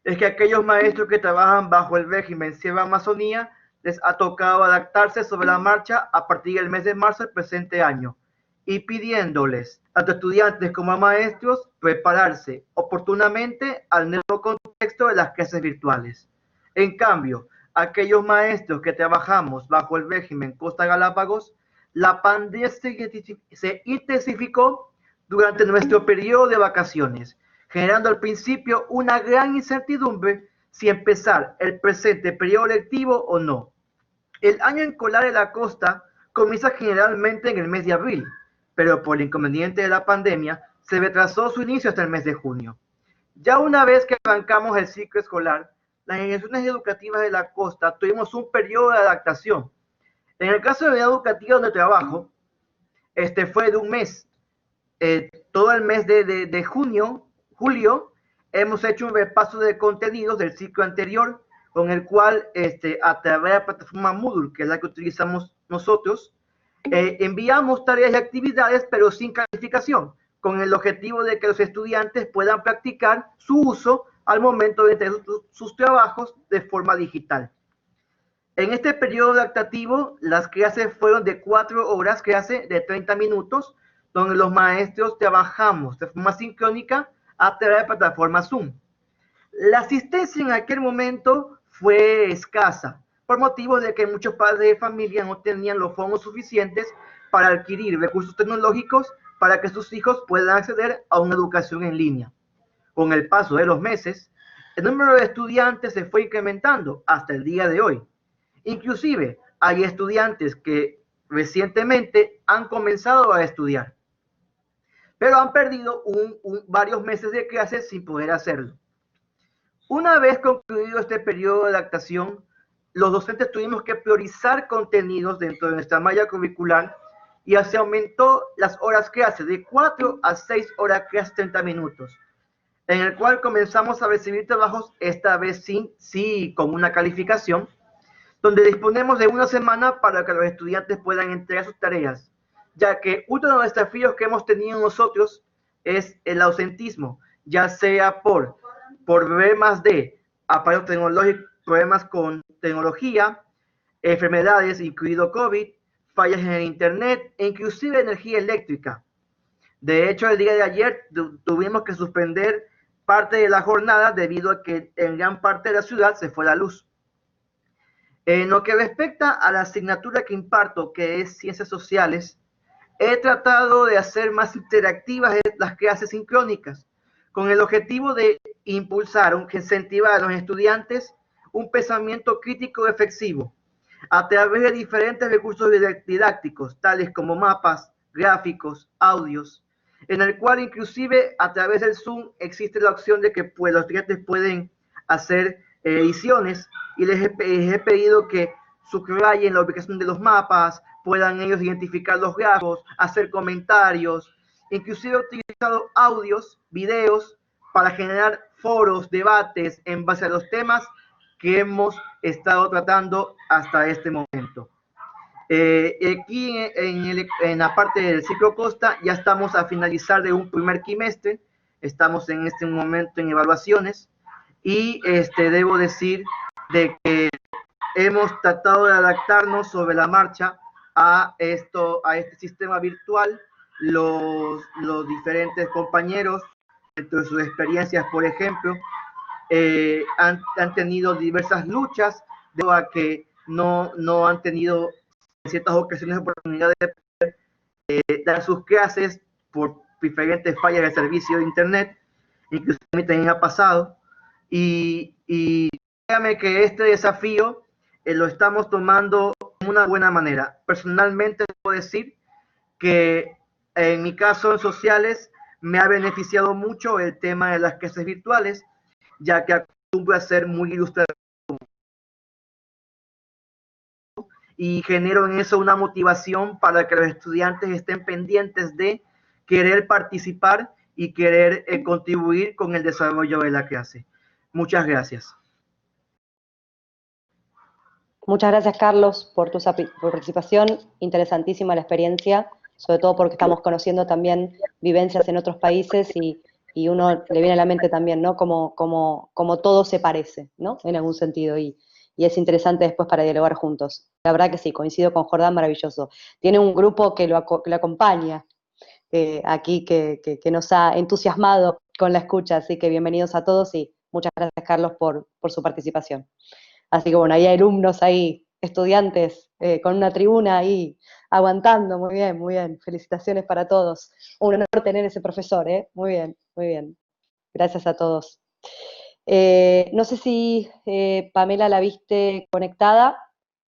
Speaker 9: es que aquellos maestros que trabajan bajo el régimen Sierra Amazonía les ha tocado adaptarse sobre la marcha a partir del mes de marzo del presente año y pidiéndoles, tanto a estudiantes como a maestros, prepararse oportunamente al nuevo contexto de las clases virtuales. En cambio, aquellos maestros que trabajamos bajo el régimen Costa Galápagos, la pandemia se intensificó durante nuestro periodo de vacaciones, generando al principio una gran incertidumbre si empezar el presente periodo lectivo o no. El año escolar de la costa comienza generalmente en el mes de abril, pero por el inconveniente de la pandemia se retrasó su inicio hasta el mes de junio. Ya una vez que arrancamos el ciclo escolar, las instituciones educativas de la costa tuvimos un periodo de adaptación. En el caso de la educativa donde trabajo, fue de un mes. Todo el mes de julio, hemos hecho un repaso de contenidos del ciclo anterior, con el cual, a través de la plataforma Moodle, que es la que utilizamos nosotros, enviamos tareas y actividades, pero sin calificación, con el objetivo de que los estudiantes puedan practicar su uso al momento de tener sus trabajos de forma digital. En este periodo adaptativo, las clases fueron de 4 horas, clase de 30 minutos, donde los maestros trabajamos de forma sincrónica a través de la plataforma Zoom. La asistencia en aquel momento fue escasa, por motivos de que muchos padres de familia no tenían los fondos suficientes para adquirir recursos tecnológicos para que sus hijos puedan acceder a una educación en línea. Con el paso de los meses, el número de estudiantes se fue incrementando hasta el día de hoy. Inclusive, hay estudiantes que recientemente han comenzado a estudiar, pero han perdido varios meses de clases sin poder hacerlo. Una vez concluido este periodo de adaptación, los docentes tuvimos que priorizar contenidos dentro de nuestra malla curricular y se aumentó las horas clase de 4 a 6 horas clase 30 minutos, en el cual comenzamos a recibir trabajos, esta vez sí con una calificación, donde disponemos de una semana para que los estudiantes puedan entregar sus tareas, ya que uno de los desafíos que hemos tenido nosotros es el ausentismo, ya sea por problemas de aparatos tecnológicos, problemas con tecnología, enfermedades, incluido COVID, fallas en el internet e inclusive energía eléctrica. De hecho, el día de ayer tuvimos que suspender parte de la jornada debido a que en gran parte de la ciudad se fue la luz. En lo que respecta a la asignatura que imparto, que es Ciencias Sociales, he tratado de hacer más interactivas las clases sincrónicas, con el objetivo de impulsar, incentivar a los estudiantes un pensamiento crítico reflexivo, a través de diferentes recursos didácticos, tales como mapas, gráficos, audios, en el cual inclusive a través del Zoom existe la opción de que los estudiantes pueden hacer ediciones, y les he pedido que subrayen la ubicación de los mapas, puedan ellos identificar los gráficos, hacer comentarios, inclusive he utilizado audios, videos, para generar foros, debates en base a los temas que hemos estado tratando hasta este momento. Aquí en la parte del ciclo Costa ya estamos a finalizar de un primer quimestre, estamos en este momento en evaluaciones y debo decir de que hemos tratado de adaptarnos sobre la marcha a este sistema virtual. Los diferentes compañeros, dentro de sus experiencias, por ejemplo, han tenido diversas luchas, debido a que no han tenido en ciertas ocasiones oportunidad de dar sus clases por diferentes fallas del servicio de internet, incluso a mí también ha pasado, y créame que este desafío lo estamos tomando de una buena manera. Personalmente puedo decir que en mi caso en sociales me ha beneficiado mucho el tema de las clases virtuales, ya que acostumbro a ser muy ilustrativo y genero en eso una motivación para que los estudiantes estén pendientes de querer participar y querer contribuir con el desarrollo de la clase. Muchas gracias.
Speaker 1: Muchas gracias, Carlos, por tu participación. Interesantísima la experiencia, sobre todo porque estamos conociendo también vivencias en otros países y uno le viene a la mente también, ¿no? Como todo se parece, ¿no? En algún sentido, y es interesante después para dialogar juntos. La verdad que sí, coincido con Jordán, maravilloso. Tiene un grupo que lo acompaña aquí, que nos ha entusiasmado con la escucha, así que bienvenidos a todos y muchas gracias, Carlos, por su participación. Así que bueno, ahí hay alumnos ahí, estudiantes, con una tribuna ahí aguantando, muy bien, felicitaciones para todos. Un honor tener ese profesor, muy bien, gracias a todos. No sé si Pamela la viste conectada,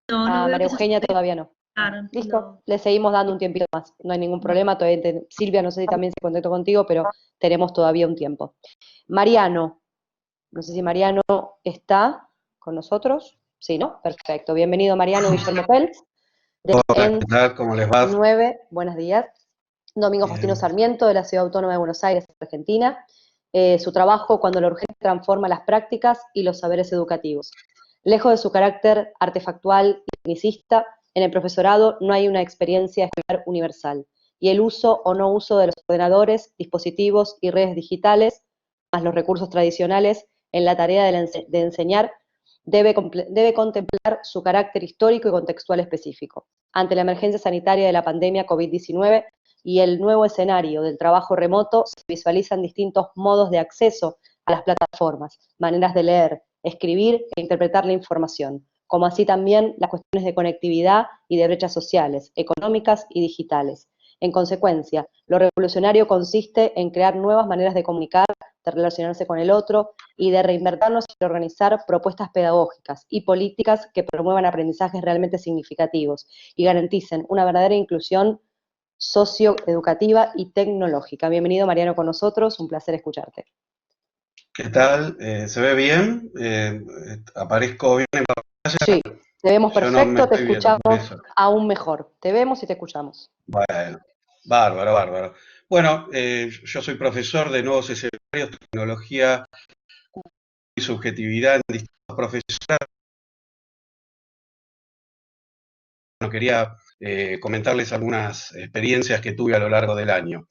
Speaker 2: No,
Speaker 1: a
Speaker 2: veo
Speaker 1: María
Speaker 2: que
Speaker 1: Eugenia todavía no.
Speaker 2: Claro,
Speaker 1: Listo,
Speaker 2: no.
Speaker 1: le seguimos dando un tiempito más, no hay ningún problema, todavía Silvia, no sé si también se contactó contigo, pero tenemos todavía un tiempo. Mariano, no sé si Mariano está con nosotros. Sí, ¿no? Perfecto. Bienvenido, Mariano Guillermo Pels.
Speaker 10: Hola, ¿qué tal? ¿Cómo les va?
Speaker 1: 9, buenos días. Domingo Faustino Sarmiento, de la Ciudad Autónoma de Buenos Aires, Argentina. Su trabajo, cuando la urgencia transforma las prácticas y los saberes educativos. Lejos de su carácter artefactual y tecnicista, en el profesorado no hay una experiencia escolar universal, y el uso o no uso de los ordenadores, dispositivos y redes digitales, más los recursos tradicionales, en la tarea de enseñar, debe contemplar su carácter histórico y contextual específico. Ante la emergencia sanitaria de la pandemia COVID-19 y el nuevo escenario del trabajo remoto, se visualizan distintos modos de acceso a las plataformas, maneras de leer, escribir e interpretar la información, como así también las cuestiones de conectividad y de brechas sociales, económicas y digitales. En consecuencia, lo revolucionario consiste en crear nuevas maneras de comunicar, de relacionarse con el otro y de reinventarnos y organizar propuestas pedagógicas y políticas que promuevan aprendizajes realmente significativos y garanticen una verdadera inclusión socioeducativa y tecnológica. Bienvenido, Mariano, con nosotros, un placer escucharte.
Speaker 10: ¿Qué tal? ¿Se ve bien? ¿Aparezco bien en pantalla?
Speaker 1: Sí, te vemos
Speaker 10: Yo no me
Speaker 1: perfecto, te
Speaker 10: estoy viendo, por
Speaker 1: escuchamos
Speaker 10: eso.
Speaker 1: aún mejor. Te vemos y te escuchamos.
Speaker 10: Bueno, bárbaro. Bueno, yo soy profesor de nuevos escenarios, tecnología y subjetividad en distintos profesorados. Bueno, quería comentarles algunas experiencias que tuve a lo largo del año.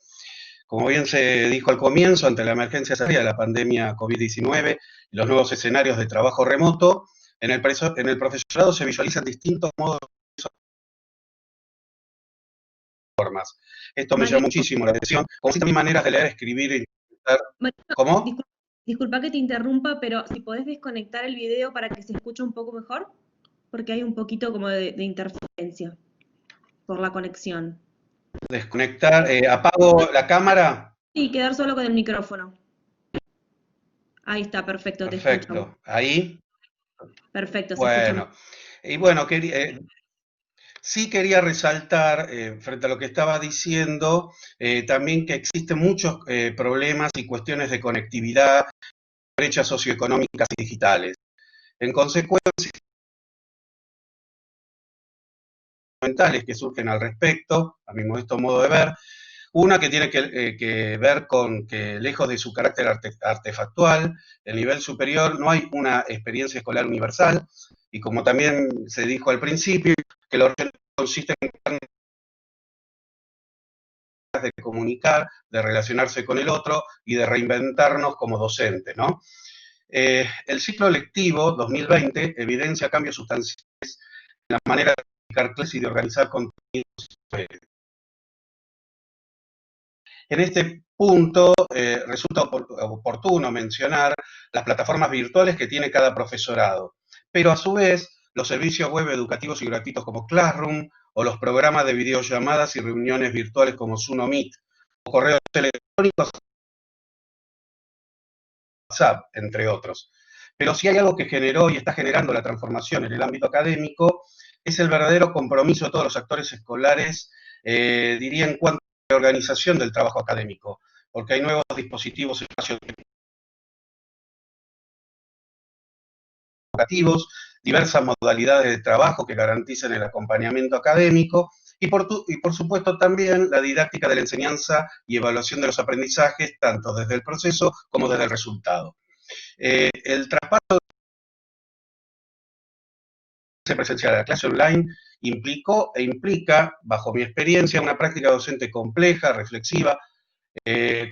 Speaker 10: Como bien se dijo al comienzo, ante la emergencia sanitaria de la pandemia COVID-19 y los nuevos escenarios de trabajo remoto, en el profesorado se visualizan distintos modos de formas. Esto me llamó muchísimo la atención, como también maneras de leer, escribir e interpretar. ¿Cómo?
Speaker 2: Disculpa que te interrumpa, pero si podés desconectar el video para que se escuche un poco mejor, porque hay un poquito como de interferencia por la conexión.
Speaker 10: Desconectar, apago la cámara.
Speaker 2: Sí, quedar solo con el micrófono. Ahí está, perfecto.
Speaker 10: Perfecto, ahí.
Speaker 2: Perfecto, se
Speaker 10: bueno,
Speaker 2: escucha.
Speaker 10: Y bueno, sí quería resaltar, frente a lo que estaba diciendo, también que existen muchos problemas y cuestiones de conectividad, brechas socioeconómicas y digitales. En consecuencia, fundamentales que surgen al respecto, a mi modesto modo de ver, una que tiene que ver con que, lejos de su carácter artefactual, el nivel superior no hay una experiencia escolar universal, y como también se dijo al principio, que lo consiste en de comunicar, de relacionarse con el otro y de reinventarnos como docentes, ¿no? El ciclo lectivo 2020 evidencia cambios sustanciales en la manera de aplicar clases y de organizar contenidos. En este punto resulta oportuno mencionar las plataformas virtuales que tiene cada profesorado, pero a su vez los servicios web educativos y gratuitos como Classroom o los programas de videollamadas y reuniones virtuales como Zoom o Meet, o correos electrónicos, WhatsApp, entre otros. Pero si hay algo que generó y está generando la transformación en el ámbito académico, es el verdadero compromiso de todos los actores escolares, diría en cuanto a la organización del trabajo académico, porque hay nuevos dispositivos espacios educativos, diversas modalidades de trabajo que garanticen el acompañamiento académico, y por supuesto también la didáctica de la enseñanza y evaluación de los aprendizajes, tanto desde el proceso como desde el resultado. El traspaso de presencial a la clase online implicó e implica, bajo mi experiencia, una práctica docente compleja, reflexiva,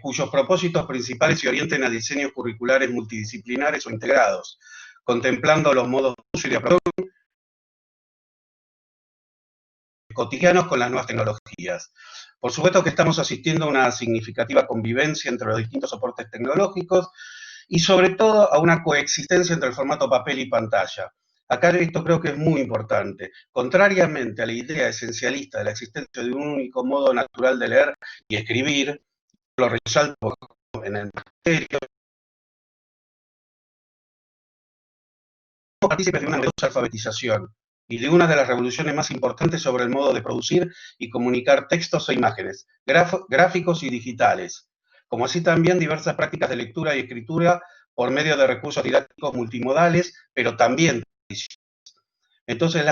Speaker 10: cuyos propósitos principales se orienten a diseños curriculares multidisciplinares o integrados, contemplando los modos de uso y de aproximación cotidianos con las nuevas tecnologías. Por supuesto que estamos asistiendo a una significativa convivencia entre los distintos soportes tecnológicos y sobre todo a una coexistencia entre el formato papel y pantalla. Acá esto creo que es muy importante. Contrariamente a la idea esencialista de la existencia de un único modo natural de leer y escribir, lo resalto en el magisterio, somos partícipes de una novedosa alfabetización y de una de las revoluciones más importantes sobre el modo de producir y comunicar textos e imágenes, gráficos y digitales, como así también diversas prácticas de lectura y escritura por medio de recursos didácticos multimodales, pero también entonces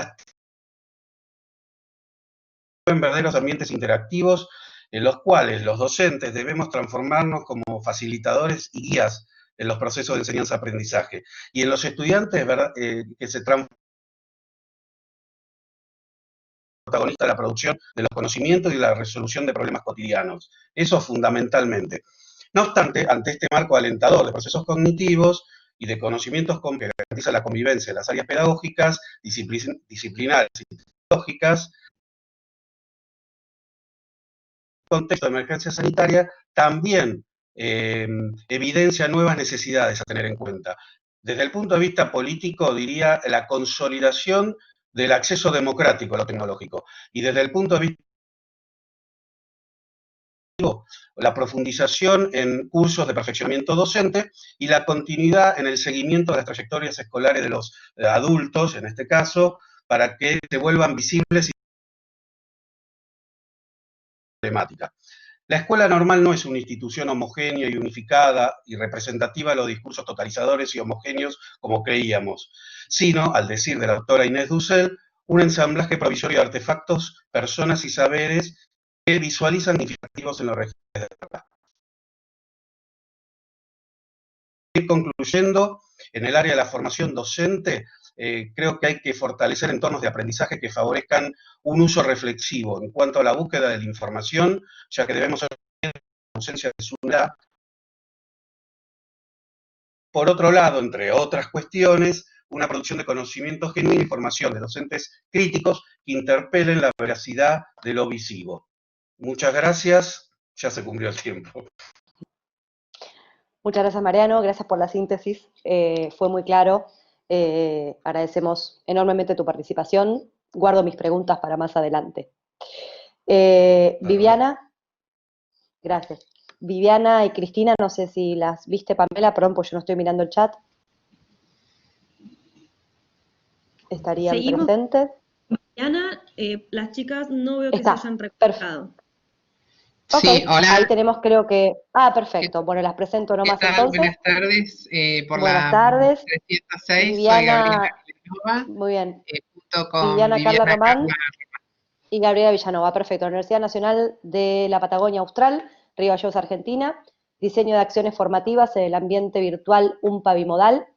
Speaker 10: en verdaderos ambientes interactivos en los cuales los docentes debemos transformarnos como facilitadores y guías en los procesos de enseñanza-aprendizaje, y en los estudiantes que se transforman protagonista de la producción de los conocimientos y la resolución de problemas cotidianos. Eso fundamentalmente. No obstante, ante este marco alentador de procesos cognitivos y de conocimientos que garantiza la convivencia en las áreas pedagógicas, disciplinares y tecnológicas, contexto de emergencia sanitaria, también evidencia nuevas necesidades a tener en cuenta. Desde el punto de vista político, diría la consolidación del acceso democrático a lo tecnológico, y desde el punto de vista la profundización en cursos de perfeccionamiento docente y la continuidad en el seguimiento de las trayectorias escolares de los adultos, en este caso, para que se vuelvan visibles y problemáticas. La escuela normal no es una institución homogénea y unificada y representativa de los discursos totalizadores y homogéneos como creíamos, sino, al decir de la doctora Inés Dussel, un ensamblaje provisorio de artefactos, personas y saberes que visualizan significativos en los regímenes de trabajo. Concluyendo, en el área de la formación docente, creo que hay que fortalecer entornos de aprendizaje que favorezcan un uso reflexivo en cuanto a la búsqueda de la información, ya que debemos hacer la ausencia de su unidad. Por otro lado, entre otras cuestiones, una producción de conocimiento genuino y formación de docentes críticos que interpelen la veracidad de lo visivo. Muchas gracias, ya se cumplió el tiempo.
Speaker 1: Muchas gracias, Mariano, gracias por la síntesis, fue muy claro. Agradecemos enormemente tu participación. Guardo mis preguntas para más adelante. Viviana, gracias. Viviana y Cristina, no sé si las viste, Pamela, perdón, pues yo no estoy mirando el chat. ¿Estarían
Speaker 2: Seguimos.
Speaker 1: presentes?
Speaker 2: Viviana, las chicas no veo que se hayan reportado.
Speaker 1: Okay,
Speaker 11: sí, hola.
Speaker 1: Ahí tenemos, creo que... Ah, perfecto. Bueno, las presento nomás entonces.
Speaker 11: Buenas tardes.
Speaker 1: Buenas tardes.
Speaker 11: 306,
Speaker 1: Viviana,
Speaker 11: soy Gabriela Villanova.
Speaker 1: Muy bien.
Speaker 11: Junto con
Speaker 1: Viviana Carla Román
Speaker 11: Carla.
Speaker 1: y Gabriela Villanova. Perfecto. Universidad Nacional de la Patagonia Austral, Río Gallegos, Argentina. Diseño de acciones formativas en el ambiente virtual UMPA bimodal.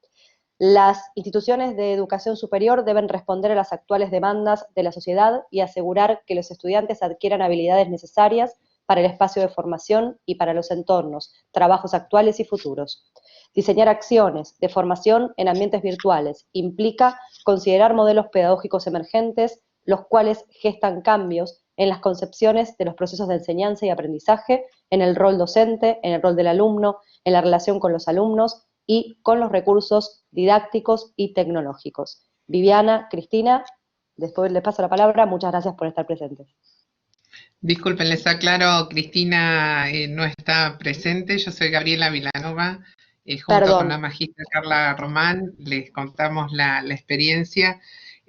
Speaker 1: Las instituciones de educación superior deben responder a las actuales demandas de la sociedad y asegurar que los estudiantes adquieran habilidades necesarias para el espacio de formación y para los entornos, trabajos actuales y futuros. Diseñar acciones de formación en ambientes virtuales implica considerar modelos pedagógicos emergentes, los cuales gestan cambios en las concepciones de los procesos de enseñanza y aprendizaje, en el rol docente, en el rol del alumno, en la relación con los alumnos y con los recursos didácticos y tecnológicos. Viviana, Cristina, después les paso la palabra, muchas gracias por estar presentes.
Speaker 11: Disculpen, les aclaro, Cristina no está presente, yo soy Gabriela Vilanova, junto con la magistra Carla Román, les contamos la experiencia.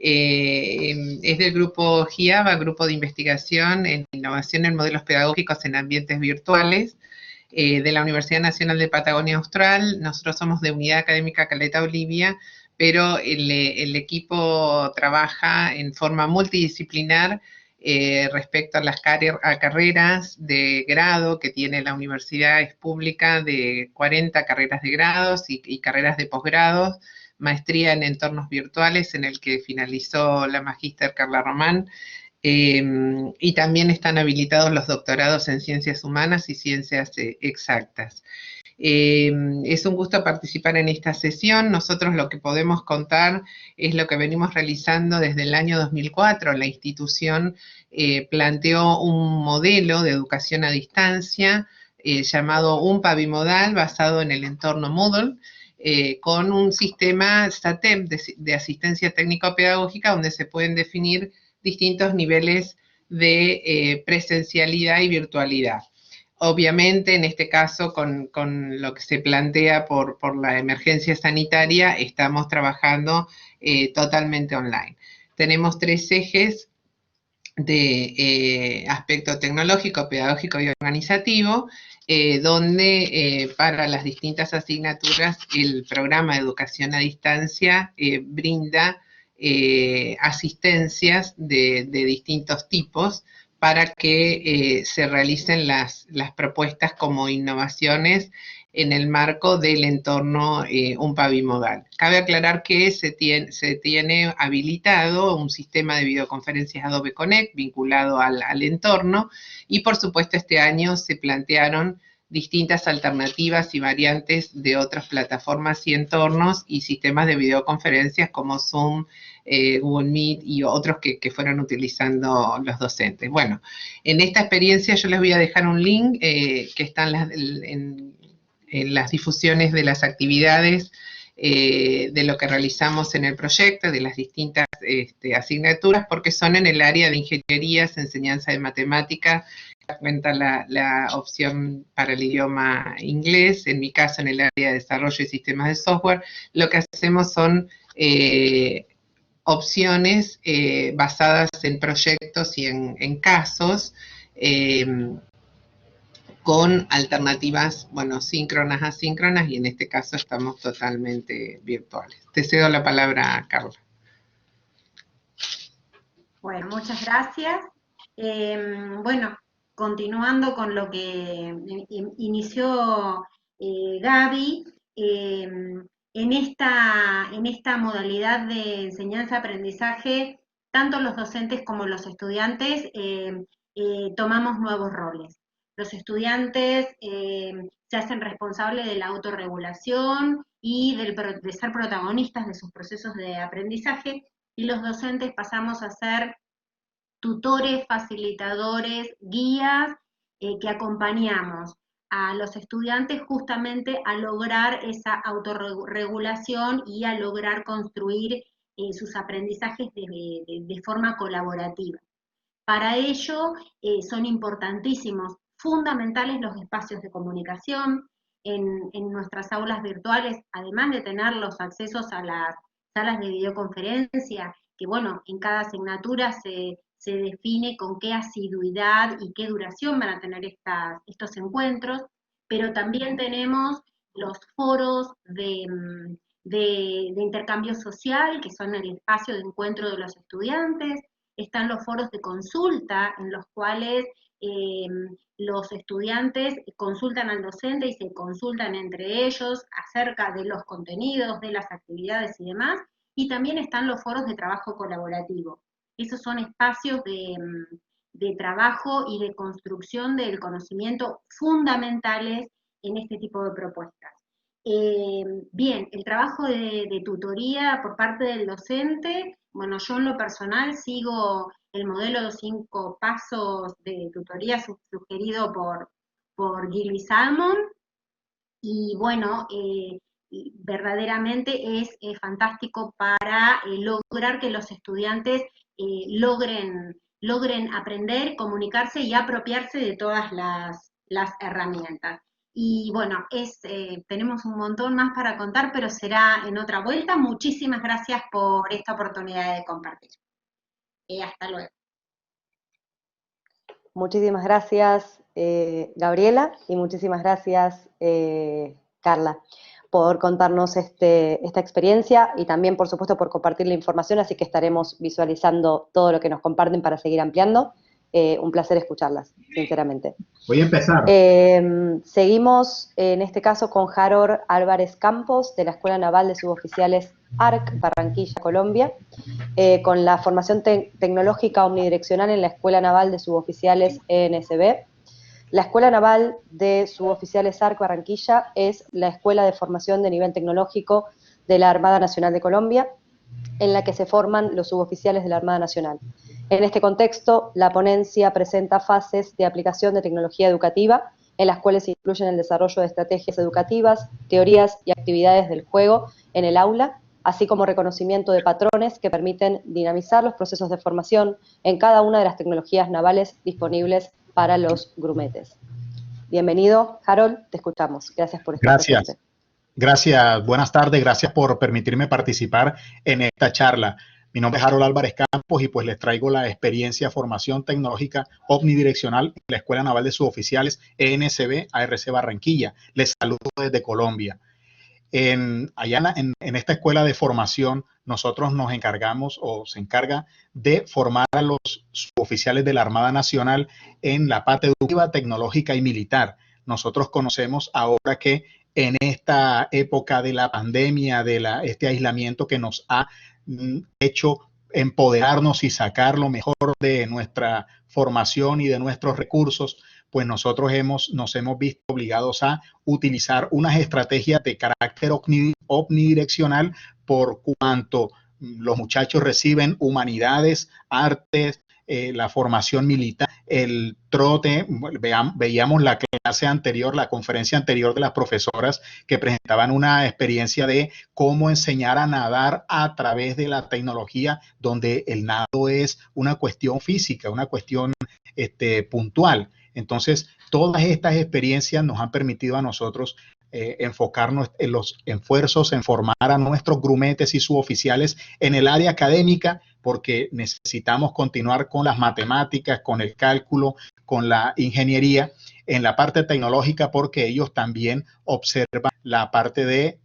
Speaker 11: Es del grupo GIABA, Grupo de Investigación en Innovación en Modelos Pedagógicos en Ambientes Virtuales, de la Universidad Nacional de Patagonia Austral. Nosotros somos de Unidad Académica Caleta Olivia, pero el equipo trabaja en forma multidisciplinar respecto a las carreras de grado que tiene la universidad. Es pública, de 40 carreras de grados y carreras de posgrados, maestría en entornos virtuales, en el que finalizó la magíster Carla Román, y también están habilitados los doctorados en ciencias humanas y ciencias exactas. Es un gusto participar en esta sesión. Nosotros lo que podemos contar es lo que venimos realizando desde el año 2004. La institución planteó un modelo de educación a distancia llamado UNPABimodal, basado en el entorno Moodle, con un sistema SATEM de asistencia técnico-pedagógica, donde se pueden definir distintos niveles de presencialidad y virtualidad. Obviamente, en este caso, con lo que se plantea por la emergencia sanitaria, estamos trabajando totalmente online. Tenemos 3 ejes de aspecto tecnológico, pedagógico y organizativo, donde para las distintas asignaturas el programa de educación a distancia brinda asistencias de distintos tipos para que se realicen las propuestas como innovaciones en el marco del entorno UNPABimodal. Cabe aclarar que se tiene habilitado un sistema de videoconferencias Adobe Connect vinculado al entorno, y por supuesto este año se plantearon distintas alternativas y variantes de otras plataformas y entornos y sistemas de videoconferencias como Zoom, Google Meet y otros que fueron utilizando los docentes. Bueno, en esta experiencia yo les voy a dejar un link que está en las difusiones de las actividades de lo que realizamos en el proyecto, de las distintas asignaturas, porque son en el área de ingenierías, enseñanza de matemáticas. Cuenta la opción para el idioma inglés, en mi caso en el área de desarrollo y sistemas de software. Lo que hacemos son opciones basadas en proyectos y en casos, con alternativas, bueno, síncronas, asíncronas, y en este caso estamos totalmente virtuales. Te cedo la palabra, Carla.
Speaker 7: Bueno, muchas gracias. Bueno, continuando con lo que inició Gaby, en esta modalidad de enseñanza-aprendizaje, tanto los docentes como los estudiantes tomamos nuevos roles. Los estudiantes se hacen responsables de la autorregulación y de ser protagonistas de sus procesos de aprendizaje, y los docentes pasamos a ser tutores, facilitadores, guías, que acompañamos a los estudiantes justamente a lograr esa autorregulación y a lograr construir sus aprendizajes de forma colaborativa. Para ello son importantísimos, fundamentales los espacios de comunicación. En nuestras aulas virtuales, además de tener los accesos a las salas de videoconferencia, que bueno, en cada asignatura se define con qué asiduidad y qué duración van a tener estos encuentros, pero también tenemos los foros de intercambio social, que son el espacio de encuentro de los estudiantes. Están los foros de consulta, en los cuales los estudiantes consultan al docente y se consultan entre ellos acerca de los contenidos, de las actividades y demás. Y también están los foros de trabajo colaborativo. Esos son espacios de trabajo y de construcción del conocimiento fundamentales en este tipo de propuestas.
Speaker 12: Bien, el trabajo de tutoría por parte del docente, bueno, yo en lo personal sigo el modelo de 5 pasos de tutoría sugerido por Gilby Salmon, y bueno, verdaderamente es fantástico para lograr que los estudiantes logren aprender, comunicarse y apropiarse de todas las herramientas. Y bueno, tenemos un montón más para contar, pero será en otra vuelta. Muchísimas gracias por esta oportunidad de compartir. Hasta luego.
Speaker 1: Muchísimas gracias, Gabriela, y muchísimas gracias, Carla, por contarnos esta experiencia y también, por supuesto, por compartir la información, así que estaremos visualizando todo lo que nos comparten para seguir ampliando. Un placer escucharlas, sinceramente.
Speaker 13: Voy a empezar.
Speaker 1: Seguimos, en este caso, con Harold Álvarez Campos, de la Escuela Naval de Suboficiales ARC, Barranquilla, Colombia, con la formación tecnológica omnidireccional en la Escuela Naval de Suboficiales ENSB. La Escuela Naval de Suboficiales ARC, Barranquilla, es la escuela de formación de nivel tecnológico de la Armada Nacional de Colombia, en la que se forman los suboficiales de la Armada Nacional. En este contexto, la ponencia presenta fases de aplicación de tecnología educativa, en las cuales se incluyen el desarrollo de estrategias educativas, teorías y actividades del juego en el aula, así como reconocimiento de patrones que permiten dinamizar los procesos de formación en cada una de las tecnologías navales disponibles para los grumetes. Bienvenido, Harold, te escuchamos. Gracias por estar presente.
Speaker 13: Gracias, buenas tardes, gracias por permitirme participar en esta charla. Mi nombre es Harold Álvarez Campos y pues les traigo la experiencia Formación Tecnológica Omnidireccional en la Escuela Naval de Suboficiales ENSB ARC Barranquilla. Les saludo desde Colombia. Allá en esta escuela de formación nosotros nos encargamos o se encarga de formar a los suboficiales de la Armada Nacional en la parte educativa, tecnológica y militar. Nosotros conocemos ahora que en esta época de la pandemia, este aislamiento que nos ha hecho empoderarnos y sacar lo mejor de nuestra formación y de nuestros recursos, pues nosotros nos hemos visto obligados a utilizar unas estrategias de carácter omnidireccional por cuanto los muchachos reciben humanidades, artes, la formación militar, el trote. Veíamos la clase anterior, la conferencia anterior de las profesoras que presentaban una experiencia de cómo enseñar a nadar a través de la tecnología, donde el nado es una cuestión física, una cuestión puntual. Entonces, todas estas experiencias nos han permitido a nosotros enfocarnos en los esfuerzos en formar a nuestros grumetes y suboficiales en el área académica, porque necesitamos continuar con las matemáticas, con el cálculo, con la ingeniería, en la parte tecnológica, porque ellos también observan la parte de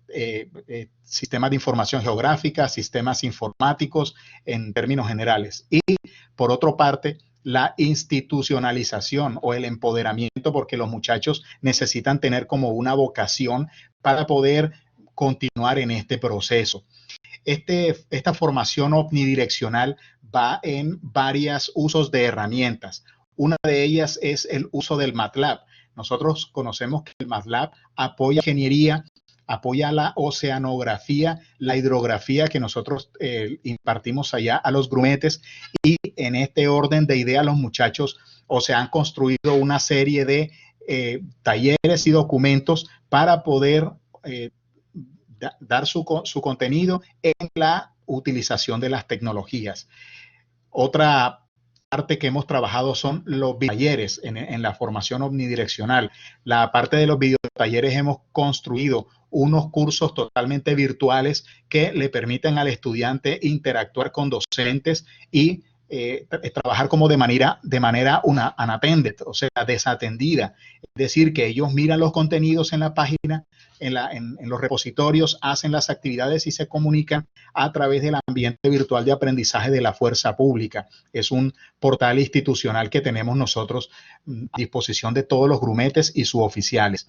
Speaker 13: sistemas de información geográfica, sistemas informáticos en términos generales. Y por otra parte, la institucionalización o el empoderamiento, porque los muchachos necesitan tener como una vocación para poder continuar en este proceso. Esta formación omnidireccional va en varios usos de herramientas. Una de ellas es el uso del MATLAB. Nosotros conocemos que el MATLAB apoya ingeniería, apoya la oceanografía, la hidrografía que nosotros impartimos allá a los grumetes, y en este orden de ideas los muchachos se han construido una serie de talleres y documentos para poder dar su contenido en la utilización de las tecnologías. Otra parte que hemos trabajado son los talleres en la formación omnidireccional. La parte de los videotalleres hemos construido unos cursos totalmente virtuales que le permiten al estudiante interactuar con docentes y trabajar como de manera unattended, o sea, desatendida. Es decir, que ellos miran los contenidos en la página, en los repositorios, hacen las actividades y se comunican a través del ambiente virtual de aprendizaje de la fuerza pública. Es un portal institucional que tenemos nosotros a disposición de todos los grumetes y suboficiales.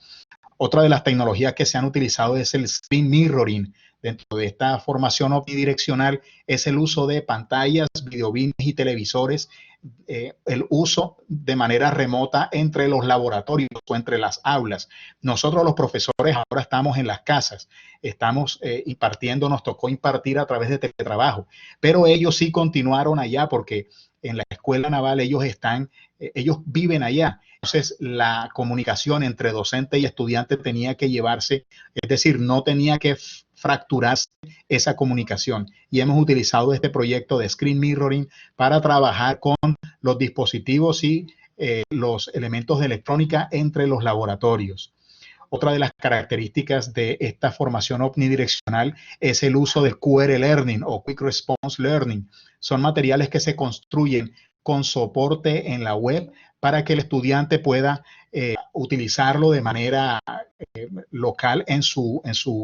Speaker 13: Otra de las tecnologías que se han utilizado es el screen mirroring, dentro de esta formación omnidireccional es el uso de pantallas, videobines y televisores, el uso de manera remota entre los laboratorios o entre las aulas. Nosotros los profesores ahora estamos en las casas, estamos impartiendo, nos tocó impartir a través de teletrabajo, pero ellos sí continuaron allá porque en la Escuela Naval ellos viven allá. Entonces, la comunicación entre docente y estudiante tenía que llevarse, es decir, no tenía que fracturarse esa comunicación. Y hemos utilizado este proyecto de Screen Mirroring para trabajar con los dispositivos y los elementos de electrónica entre los laboratorios. Otra de las características de esta formación omnidireccional es el uso del QR Learning o Quick Response Learning. Son materiales que se construyen con soporte en la web para que el estudiante pueda utilizarlo de manera local en su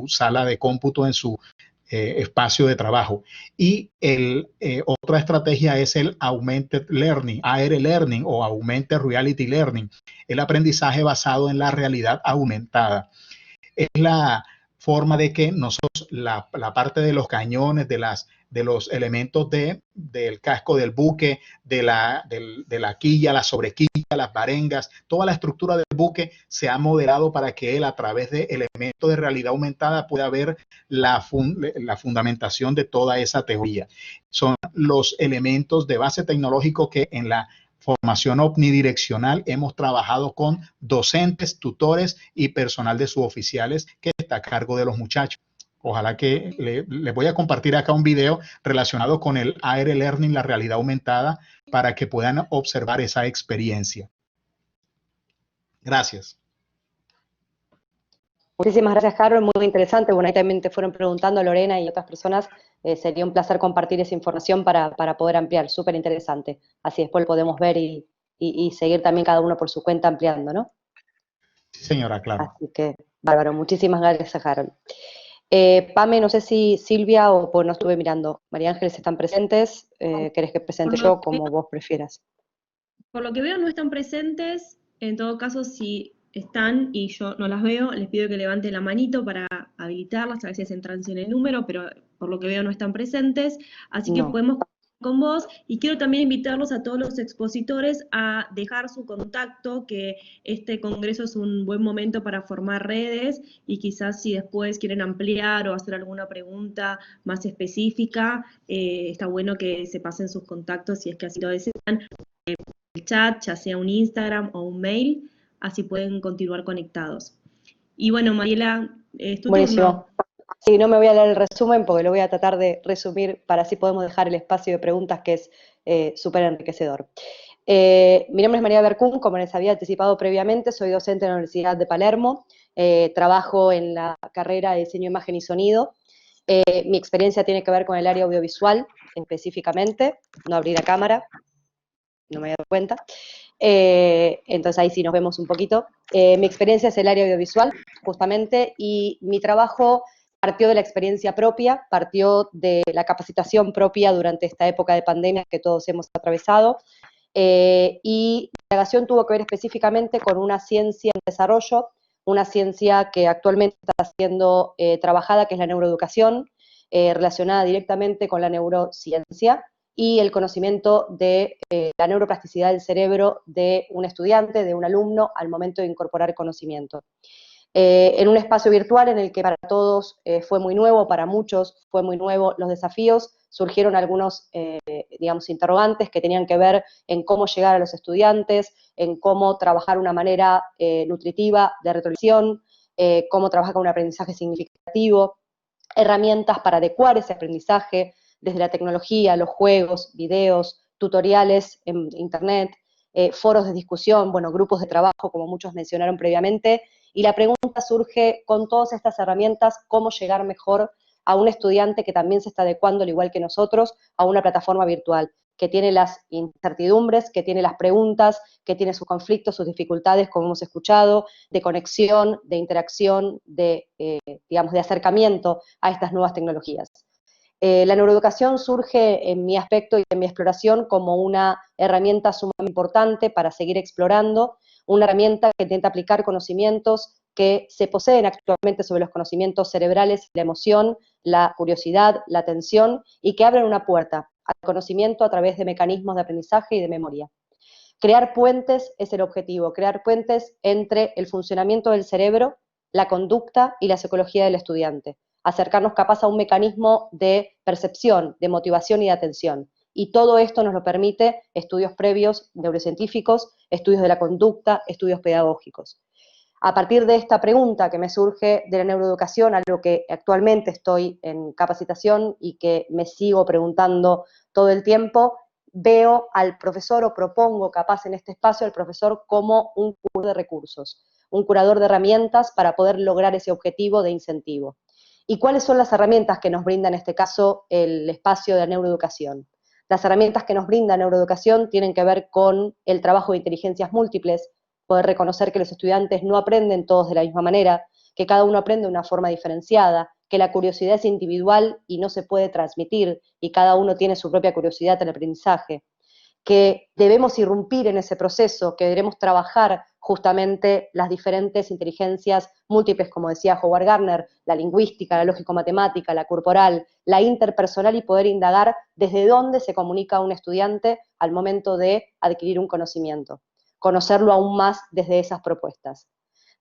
Speaker 13: sala de cómputo, en su espacio de trabajo. Y otra estrategia es el Augmented Learning, AR Learning o Augmented Reality Learning, el aprendizaje basado en la realidad aumentada. Es la forma de que nosotros, la parte de los cañones, de los elementos del casco del buque, de la quilla, la sobrequilla, las barengas, toda la estructura del buque se ha modelado para que él a través de elementos de realidad aumentada pueda ver la fundamentación de toda esa teoría. Son los elementos de base tecnológico que en la formación omnidireccional hemos trabajado con docentes, tutores y personal de suboficiales que está a cargo de los muchachos. Ojalá que les voy a compartir acá un video relacionado con el AR Learning, la realidad aumentada, para que puedan observar esa experiencia. Gracias.
Speaker 1: Muchísimas gracias, Harold. Muy interesante. Bueno, ahí también te fueron preguntando, Lorena y otras personas. Sería un placer compartir esa información para poder ampliar. Súper interesante. Así después lo podemos ver y seguir también cada uno por su cuenta ampliando, ¿no?
Speaker 13: Sí, señora, claro.
Speaker 1: Así que, bárbaro. Muchísimas gracias, Harold. Pame, no sé si Silvia o pues no estuve mirando. María Ángeles están presentes. ¿Querés que presente yo? Como vos prefieras.
Speaker 2: Por lo que veo no están presentes. En todo caso, si están y yo no las veo, les pido que levanten la manito para habilitarlas. A veces entran sin el número, pero por lo que veo no están presentes. Así que podemos con vos, y quiero también invitarlos a todos los expositores a dejar su contacto, que este congreso es un buen momento para formar redes, y quizás si después quieren ampliar o hacer alguna pregunta más específica, está bueno que se pasen sus contactos si es que así lo desean, el chat, ya sea un Instagram o un mail, así pueden continuar conectados. Y bueno, Mariela, es tu turno.
Speaker 1: Sí, no me voy a leer el resumen porque lo voy a tratar de resumir para así podemos dejar el espacio de preguntas que es súper enriquecedor. Mi nombre es María Bercún, como les había anticipado previamente, soy docente en la Universidad de Palermo, trabajo en la carrera de Diseño, Imagen y Sonido. Mi experiencia tiene que ver con el área audiovisual específicamente, no abrí la cámara, no me he dado cuenta. Entonces ahí sí nos vemos un poquito. Mi experiencia es el área audiovisual, justamente, y mi trabajo partió de la experiencia propia, partió de la capacitación propia durante esta época de pandemia que todos hemos atravesado, y la investigación tuvo que ver específicamente con una ciencia en desarrollo, una ciencia que actualmente está siendo trabajada, que es la neuroeducación, relacionada directamente con la neurociencia y el conocimiento de la neuroplasticidad del cerebro de un estudiante, de un alumno, al momento de incorporar conocimiento. En un espacio virtual en el que para todos fue muy nuevo, para muchos fue muy nuevo los desafíos, surgieron algunos, digamos, interrogantes que tenían que ver en cómo llegar a los estudiantes, en cómo trabajar una manera nutritiva de retroalimentación, cómo trabajar con un aprendizaje significativo, herramientas para adecuar ese aprendizaje desde la tecnología, los juegos, videos, tutoriales en internet, foros de discusión, bueno, grupos de trabajo, como muchos mencionaron previamente, y la pregunta surge con todas estas herramientas, ¿cómo llegar mejor a un estudiante que también se está adecuando, al igual que nosotros, a una plataforma virtual, que tiene las incertidumbres, que tiene las preguntas, que tiene sus conflictos, sus dificultades, como hemos escuchado, de conexión, de interacción, de, digamos, de acercamiento a estas nuevas tecnologías? La neuroeducación surge en mi aspecto y en mi exploración como una herramienta sumamente importante para seguir explorando, una herramienta que intenta aplicar conocimientos que se poseen actualmente sobre los conocimientos cerebrales, la emoción, la curiosidad, la atención, y que abren una puerta al conocimiento a través de mecanismos de aprendizaje y de memoria. Crear puentes es el objetivo, crear puentes entre el funcionamiento del cerebro, la conducta y la psicología del estudiante, acercarnos capaz a un mecanismo de percepción, de motivación y de atención. Y todo esto nos lo permite estudios previos neurocientíficos, estudios de la conducta, estudios pedagógicos. A partir de esta pregunta que me surge de la neuroeducación, algo que actualmente estoy en capacitación y que me sigo preguntando todo el tiempo, veo al profesor, o propongo capaz en este espacio al profesor como un curador de recursos, un curador de herramientas para poder lograr ese objetivo de incentivo. ¿Y cuáles son las herramientas que nos brinda en este caso el espacio de la neuroeducación? Las herramientas que nos brinda neuroeducación tienen que ver con el trabajo de inteligencias múltiples, poder reconocer que los estudiantes no aprenden todos de la misma manera, que cada uno aprende de una forma diferenciada, que la curiosidad es individual y no se puede transmitir, y cada uno tiene su propia curiosidad en el aprendizaje, que debemos irrumpir en ese proceso, que debemos trabajar justamente las diferentes inteligencias múltiples, como decía Howard Gardner, la lingüística, la lógico-matemática, la corporal, la interpersonal, y poder indagar desde dónde se comunica un estudiante al momento de adquirir un conocimiento, conocerlo aún más desde esas propuestas.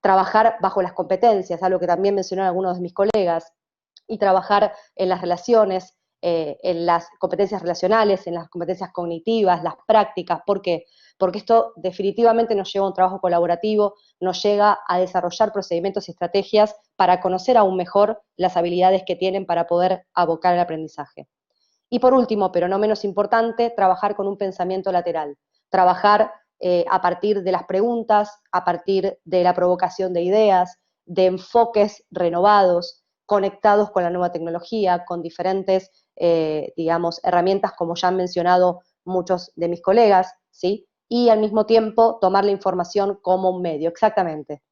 Speaker 1: Trabajar bajo las competencias, algo que también mencionaron algunos de mis colegas, y trabajar en las relaciones, en las competencias relacionales, en las competencias cognitivas, las prácticas. ¿Por qué? Porque esto definitivamente nos lleva a un trabajo colaborativo, nos llega a desarrollar procedimientos y estrategias para conocer aún mejor las habilidades que tienen para poder abocar el aprendizaje. Y por último, pero no menos importante, trabajar con un pensamiento lateral, trabajar a partir de las preguntas, a partir de la provocación de ideas, de enfoques renovados, conectados con la nueva tecnología, con diferentes, digamos, herramientas, como ya han mencionado muchos de mis colegas, ¿sí? Y al mismo tiempo tomar la información como un medio, exactamente.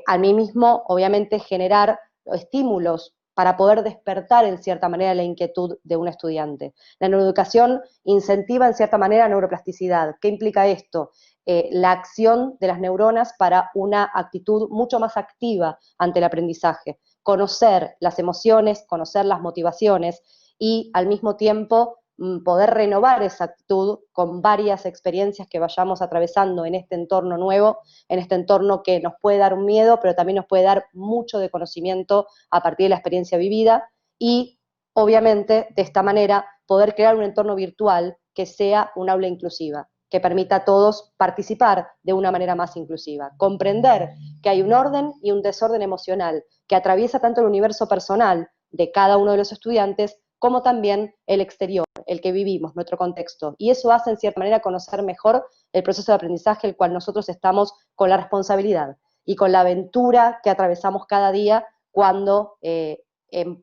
Speaker 1: A mí mismo, obviamente, generar estímulos para poder despertar en cierta manera la inquietud de un estudiante. La neuroeducación incentiva en cierta manera la neuroplasticidad. ¿Qué implica esto? La acción de las neuronas para una actitud mucho más activa ante el aprendizaje. Conocer las emociones, conocer las motivaciones y al mismo tiempo poder renovar esa actitud con varias experiencias que vayamos atravesando en este entorno nuevo, en este entorno que nos puede dar un miedo, pero también nos puede dar mucho de conocimiento a partir de la experiencia vivida, y obviamente de esta manera poder crear un entorno virtual que sea un aula inclusiva, que permita a todos participar de una manera más inclusiva, comprender que hay un orden y un desorden emocional que atraviesa tanto el universo personal de cada uno de los estudiantes como también el exterior, el que vivimos, nuestro contexto. Y eso hace, en cierta manera, conocer mejor el proceso de aprendizaje, el cual nosotros estamos con la responsabilidad y con la aventura que atravesamos cada día cuando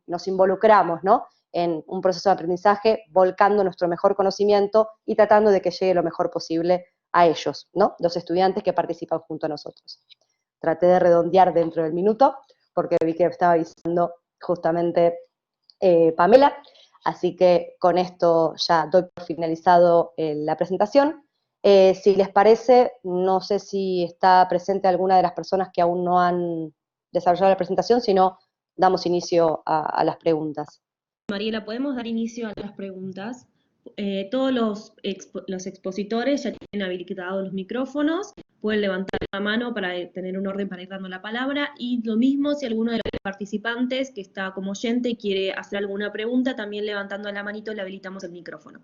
Speaker 1: nos involucramos, ¿no?, en un proceso de aprendizaje, volcando nuestro mejor conocimiento y tratando de que llegue lo mejor posible a ellos, ¿no?, los estudiantes que participan junto a nosotros. Traté de redondear dentro del minuto, porque vi que estaba avisando justamente Pamela, así que con esto ya doy por finalizado la presentación. Si les parece, no sé si está presente alguna de las personas que aún no han desarrollado la presentación, si no, damos inicio a las preguntas.
Speaker 2: Mariela, podemos dar inicio a las preguntas. Todos los expositores ya tienen habilitados los micrófonos, pueden levantar la mano para tener un orden para ir dando la palabra, y lo mismo si alguno de los participantes que está como oyente quiere hacer alguna pregunta, también levantando la manito le habilitamos el micrófono.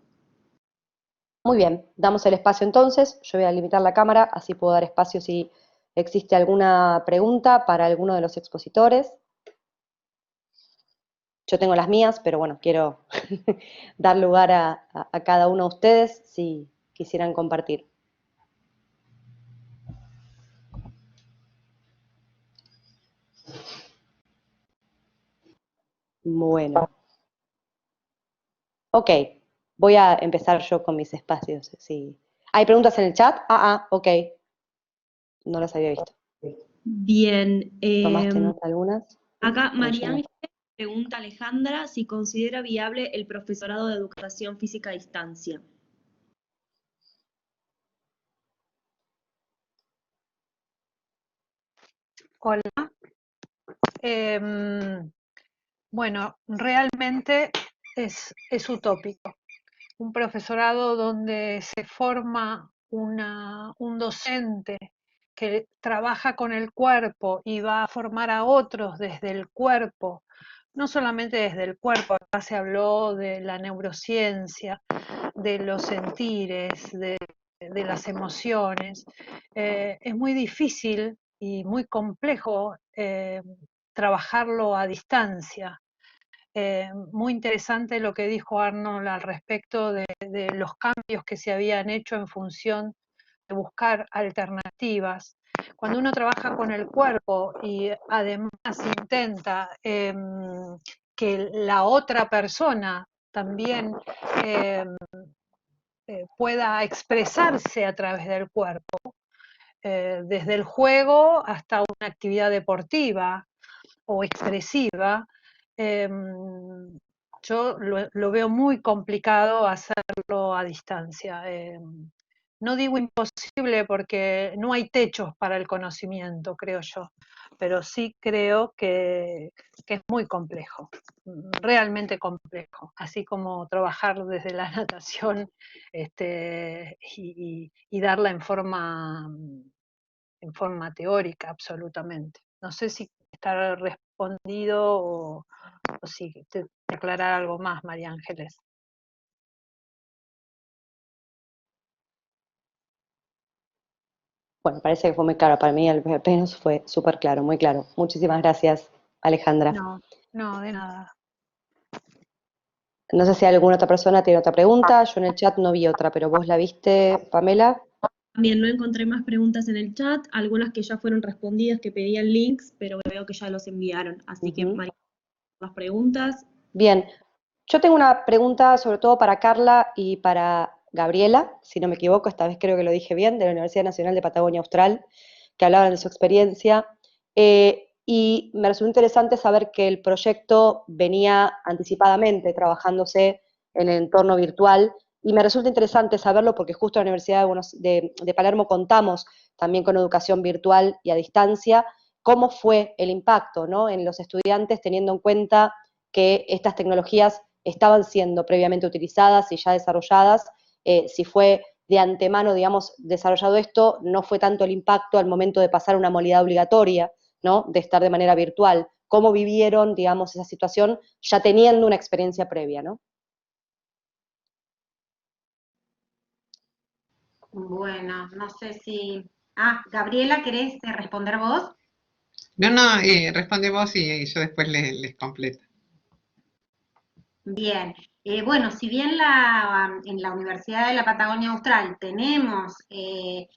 Speaker 1: Muy bien, damos el espacio entonces. Yo voy a limitar la cámara, así puedo dar espacio si existe alguna pregunta para alguno de los expositores. Yo tengo las mías, pero bueno, quiero dar lugar a cada uno de ustedes si quisieran compartir. Bueno. Ok, voy a empezar yo con mis espacios. Sí. ¿Hay preguntas en el chat? Ok. No las había visto.
Speaker 2: Bien.
Speaker 1: ¿Tomaste nota algunas?
Speaker 2: Acá María Ángel pregunta a Alejandra si considera viable el profesorado de educación física a distancia.
Speaker 6: Hola. Bueno, realmente es utópico. Un profesorado donde se forma un docente que trabaja con el cuerpo y va a formar a otros desde el cuerpo, no solamente desde el cuerpo, acá se habló de la neurociencia, de los sentires, de las emociones. Es muy difícil y muy complejo trabajarlo a distancia. Muy interesante lo que dijo Arnold al respecto de los cambios que se habían hecho en función de buscar alternativas. Cuando uno trabaja con el cuerpo y además intenta que la otra persona también pueda expresarse a través del cuerpo, desde el juego hasta una actividad deportiva o expresiva, yo lo veo muy complicado hacerlo a distancia. No digo imposible porque no hay techos para el conocimiento, creo yo, pero sí creo que es muy complejo, realmente complejo, así como trabajar desde la natación y darla en forma teórica, absolutamente. No sé si está respondido o si te aclarar algo más, María Ángeles.
Speaker 1: Bueno, parece que fue muy claro. Para mí al menos fue súper claro, muy claro. Muchísimas gracias, Alejandra.
Speaker 6: No, de nada.
Speaker 1: No sé si alguna otra persona tiene otra pregunta. Yo en el chat no vi otra, pero vos la viste, Pamela.
Speaker 2: También no encontré más preguntas en el chat, algunas que ya fueron respondidas, que pedían links, pero veo que ya los enviaron. Así que, María, las preguntas.
Speaker 1: Bien, yo tengo una pregunta sobre todo para Carla y para Gabriela, si no me equivoco, esta vez creo que lo dije bien, de la Universidad Nacional de Patagonia Austral, que hablaban de su experiencia. Y me resultó interesante saber que el proyecto venía anticipadamente trabajándose en el entorno virtual, y me resulta interesante saberlo porque justo en la Universidad de Palermo contamos también con educación virtual y a distancia. ¿Cómo fue el impacto, ¿no?, en los estudiantes, teniendo en cuenta que estas tecnologías estaban siendo previamente utilizadas y ya desarrolladas? Si fue de antemano, digamos, desarrollado esto, no fue tanto el impacto al momento de pasar una modalidad obligatoria, ¿no?, de estar de manera virtual. ¿Cómo vivieron, digamos, esa situación ya teniendo una experiencia previa, ¿no?
Speaker 12: Bueno, no sé si... Gabriela, ¿querés responder vos?
Speaker 11: No, responde vos y yo después les completo.
Speaker 12: Bien, bueno, si bien en la Universidad de la Patagonia Austral tenemos el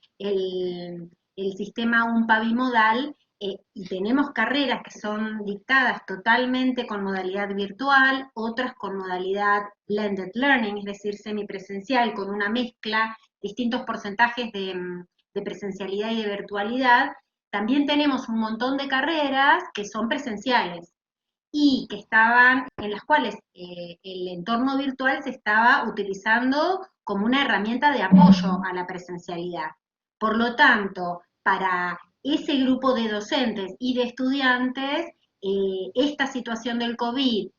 Speaker 12: sistema UNPA bimodal y tenemos carreras que son dictadas totalmente con modalidad virtual, otras con modalidad blended learning, es decir, semipresencial, con una mezcla, distintos porcentajes de presencialidad y de virtualidad, también tenemos un montón de carreras que son presenciales y que en las cuales el entorno virtual se estaba utilizando como una herramienta de apoyo a la presencialidad. Por lo tanto, para ese grupo de docentes y de estudiantes, esta situación del COVID,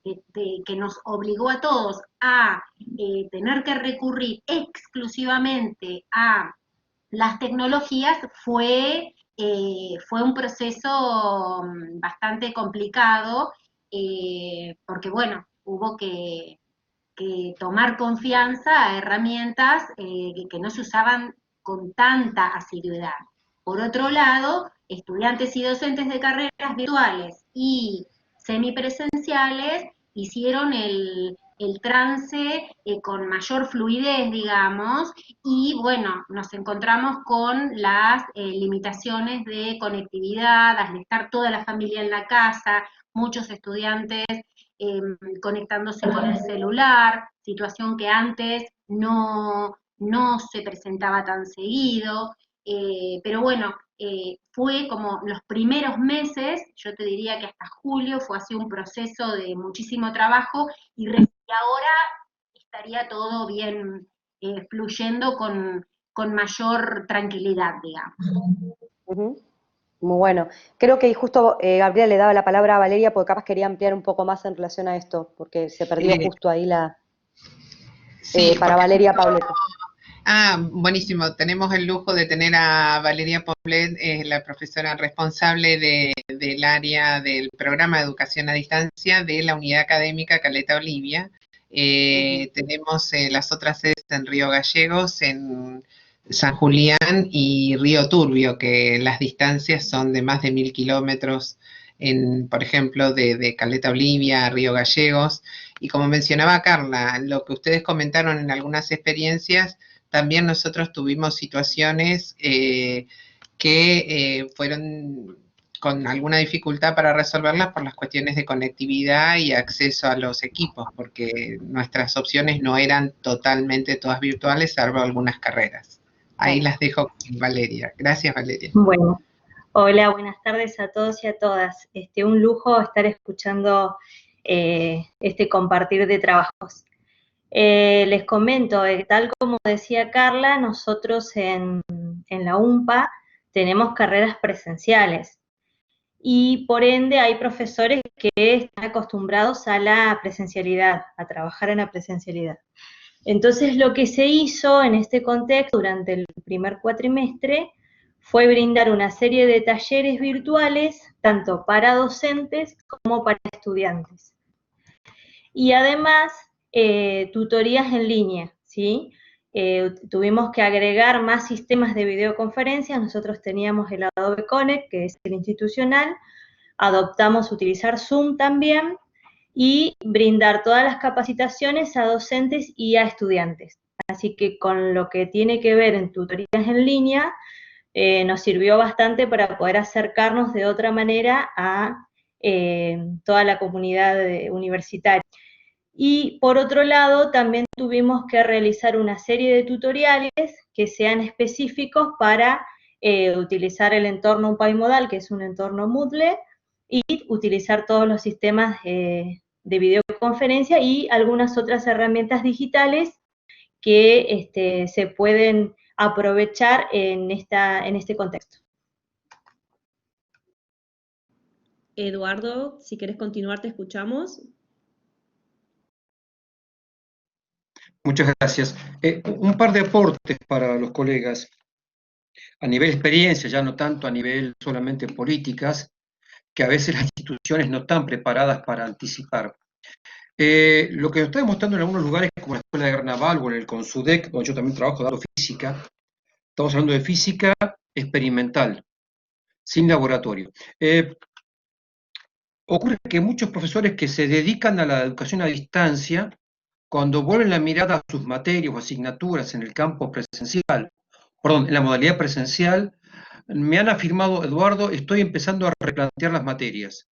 Speaker 12: que nos obligó a todos a tener que recurrir exclusivamente a las tecnologías, fue un proceso bastante complicado, porque bueno, hubo que tomar confianza a herramientas que no se usaban con tanta asiduidad. Por otro lado, estudiantes y docentes de carreras virtuales y semipresenciales hicieron el trance con mayor fluidez, digamos, y bueno, nos encontramos con las limitaciones de conectividad, al estar toda la familia en la casa, muchos estudiantes conectándose con el celular, situación que antes no se presentaba tan seguido, pero bueno, fue como los primeros meses, yo te diría que hasta julio fue así un proceso de muchísimo trabajo y ahora estaría todo bien fluyendo con mayor tranquilidad, digamos.
Speaker 1: Muy bueno. Creo que justo Gabriela le daba la palabra a Valeria porque capaz quería ampliar un poco más en relación a esto, porque se perdió justo ahí
Speaker 11: Sí,
Speaker 1: para Valeria Pauleto.
Speaker 11: Buenísimo. Tenemos el lujo de tener a Valeria Poblet, la profesora responsable del área del programa de educación a distancia de la unidad académica Caleta Olivia. Tenemos las otras sedes en Río Gallegos, en San Julián y Río Turbio, que las distancias son de más de 1000 kilómetros, por ejemplo, de Caleta Olivia a Río Gallegos. Y como mencionaba Carla, lo que ustedes comentaron en algunas experiencias, también nosotros tuvimos situaciones que fueron con alguna dificultad para resolverlas por las cuestiones de conectividad y acceso a los equipos, porque nuestras opciones no eran totalmente todas virtuales, salvo algunas carreras. Ahí las dejo con Valeria. Gracias, Valeria.
Speaker 14: Bueno, hola, buenas tardes a todos y a todas. Un lujo estar escuchando este compartir de trabajos. Les comento, tal como decía Carla, nosotros en la UMPA tenemos carreras presenciales y por ende hay profesores que están acostumbrados a la presencialidad, a trabajar en la presencialidad. Entonces lo que se hizo en este contexto durante el primer cuatrimestre fue brindar una serie de talleres virtuales, tanto para docentes como para estudiantes. Y además, tutorías en línea, ¿sí? Tuvimos que agregar más sistemas de videoconferencias. Nosotros teníamos el Adobe Connect, que es el institucional, adoptamos utilizar Zoom también y brindar todas las capacitaciones a docentes y a estudiantes. Así que con lo que tiene que ver en tutorías en línea, nos sirvió bastante para poder acercarnos de otra manera a toda la comunidad universitaria. Y por otro lado, también tuvimos que realizar una serie de tutoriales que sean específicos para utilizar el entorno UPAI-Modal, que es un entorno Moodle, y utilizar todos los sistemas de videoconferencia y algunas otras herramientas digitales que se pueden aprovechar en este contexto.
Speaker 2: Eduardo, si querés continuar, te escuchamos.
Speaker 4: Muchas gracias. Un par de aportes para los colegas. A nivel experiencia, ya no tanto a nivel solamente políticas, que a veces las instituciones no están preparadas para anticipar. Lo que nos está demostrando en algunos lugares, como la Escuela de Guerra Naval o en el CONSUDEC, donde yo también trabajo dando física, estamos hablando de física experimental, sin laboratorio. Ocurre que muchos profesores que se dedican a la educación a distancia, cuando vuelven la mirada a sus materias o asignaturas en el campo presencial, en la modalidad presencial, me han afirmado, Eduardo, estoy empezando a replantear las materias.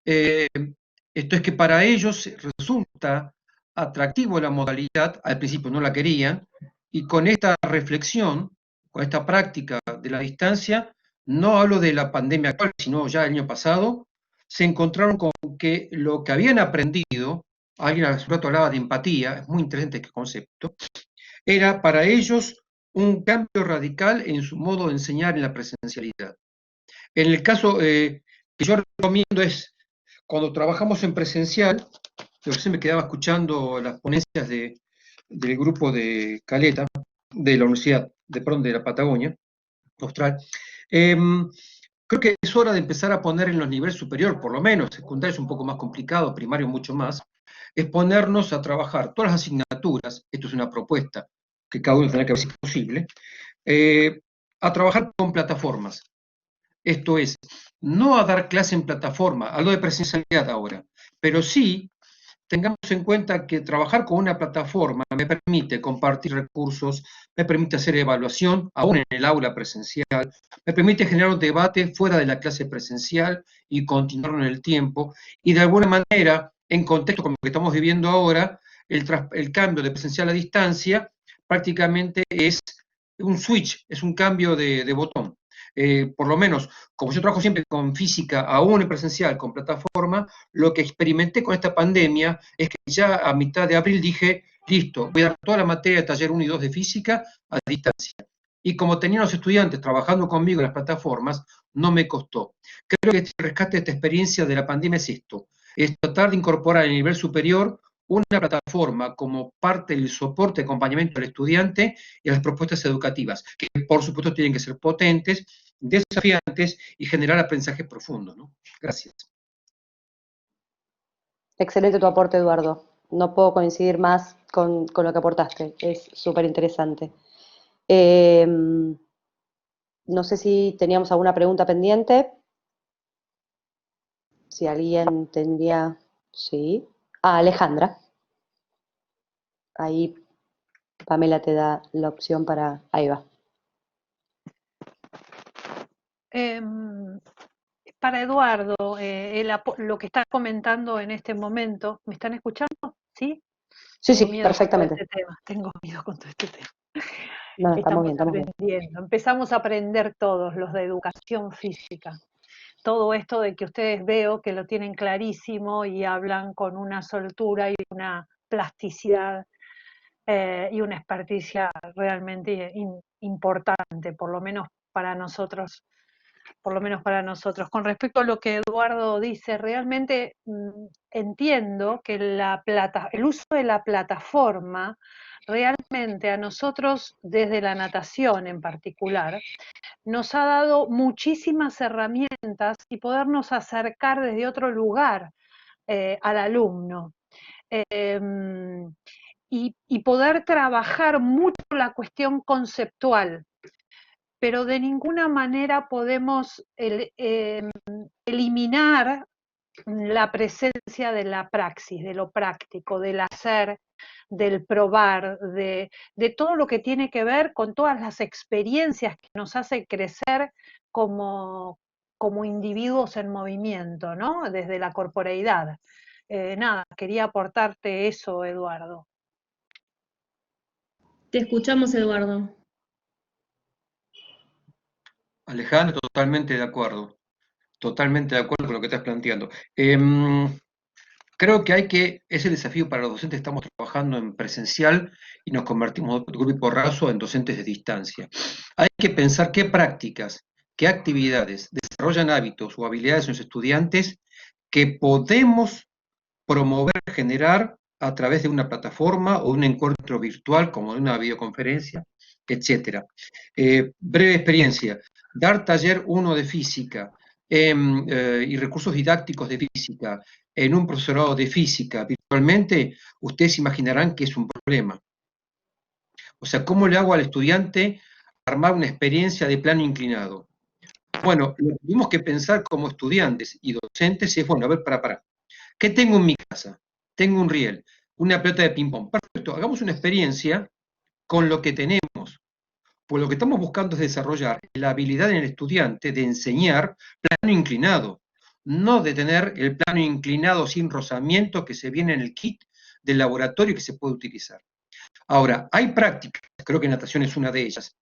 Speaker 4: Esto es que para ellos resulta atractivo la modalidad, al principio no la querían, y con esta reflexión, con esta práctica de la distancia, no hablo de la pandemia actual, sino ya el año pasado, se encontraron con que lo que habían aprendido, alguien hace un rato hablaba de empatía, es muy interesante este concepto, era para ellos un cambio radical en su modo de enseñar en la presencialidad. En el caso que yo recomiendo es, cuando trabajamos en presencial, yo se me quedaba escuchando las ponencias del grupo de Caleta, de la Universidad, de la Patagonia Austral, creo que es hora de empezar a poner en los niveles superiores, por lo menos, secundario es un poco más complicado, primario mucho más, es ponernos a trabajar todas las asignaturas, esto es una propuesta que cada uno tendrá que ver si es posible, a trabajar con plataformas. Esto es, no a dar clase en plataforma, hablo de presencialidad ahora, pero sí tengamos en cuenta que trabajar con una plataforma me permite compartir recursos, me permite hacer evaluación, aún en el aula presencial, me permite generar un debate fuera de la clase presencial y continuarlo en el tiempo, y de alguna manera, en contexto como el que estamos viviendo ahora, el cambio de presencial a distancia prácticamente es un switch, es un cambio de botón. Por lo menos, como yo trabajo siempre con física, aún en presencial, con plataforma, lo que experimenté con esta pandemia es que ya a mitad de abril dije, listo, voy a dar toda la materia de taller 1 y 2 de física a distancia. Y como tenían los estudiantes trabajando conmigo en las plataformas, no me costó. Creo que el rescate de esta experiencia de la pandemia es esto, es tratar de incorporar a nivel superior una plataforma como parte del soporte de acompañamiento al estudiante y a las propuestas educativas, que por supuesto tienen que ser potentes, desafiantes y generar aprendizaje profundo, ¿no? Gracias.
Speaker 1: Excelente tu aporte, Eduardo. No puedo coincidir más con lo que aportaste. Es súper interesante. No sé si teníamos alguna pregunta pendiente. Si alguien tendría... Sí. Ah, Alejandra. Ahí Pamela te da la opción para... Ahí va.
Speaker 6: Para Eduardo, lo que está comentando en este momento, ¿me están escuchando? ¿Sí?
Speaker 1: Sí,
Speaker 6: Tengo
Speaker 1: sí,
Speaker 6: miedo
Speaker 1: perfectamente.
Speaker 6: con todo este tema. Tengo miedo con todo este tema.
Speaker 1: No, estamos
Speaker 6: Estamos
Speaker 1: bien, estamos bien.
Speaker 6: aprendiendo, empezamos a aprender todos los de educación física. Todo esto de que ustedes veo que lo tienen clarísimo y hablan con una soltura y una plasticidad y una experticia realmente importante, por lo menos para nosotros. Con respecto a lo que Eduardo dice, realmente entiendo que el uso de la plataforma realmente a nosotros, desde la natación en particular, nos ha dado muchísimas herramientas y podernos acercar desde otro lugar al alumno. Y poder trabajar mucho la cuestión conceptual, pero de ninguna manera podemos eliminar la presencia de la praxis, de lo práctico, del hacer, del probar, de todo lo que tiene que ver con todas las experiencias que nos hace crecer como individuos en movimiento, ¿no? Desde la corporeidad. Nada, quería aportarte eso, Eduardo.
Speaker 2: Te escuchamos, Eduardo.
Speaker 4: Alejandro, totalmente de acuerdo con lo que estás planteando. Creo que es el desafío para los docentes, estamos trabajando en presencial y nos convertimos de grupo raso en docentes de distancia. Hay que pensar qué prácticas, qué actividades desarrollan hábitos o habilidades en los estudiantes que podemos promover, generar a través de una plataforma o un encuentro virtual como de una videoconferencia, etc. Breve experiencia, dar taller 1 de física y recursos didácticos de física en un profesorado de física virtualmente, ustedes imaginarán que es un problema. O sea, ¿cómo le hago al estudiante armar una experiencia de plano inclinado? Bueno, lo que tenemos que pensar como estudiantes y docentes es, bueno, a ver, para. ¿Qué tengo en mi casa? Tengo un riel, una pelota de ping-pong. Perfecto, hagamos una experiencia con lo que tenemos. Pues lo que estamos buscando es desarrollar la habilidad en el estudiante de enseñar plano inclinado, no de tener el plano inclinado sin rozamiento que se viene en el kit del laboratorio que se puede utilizar. Ahora, hay prácticas, creo que natación es una de ellas,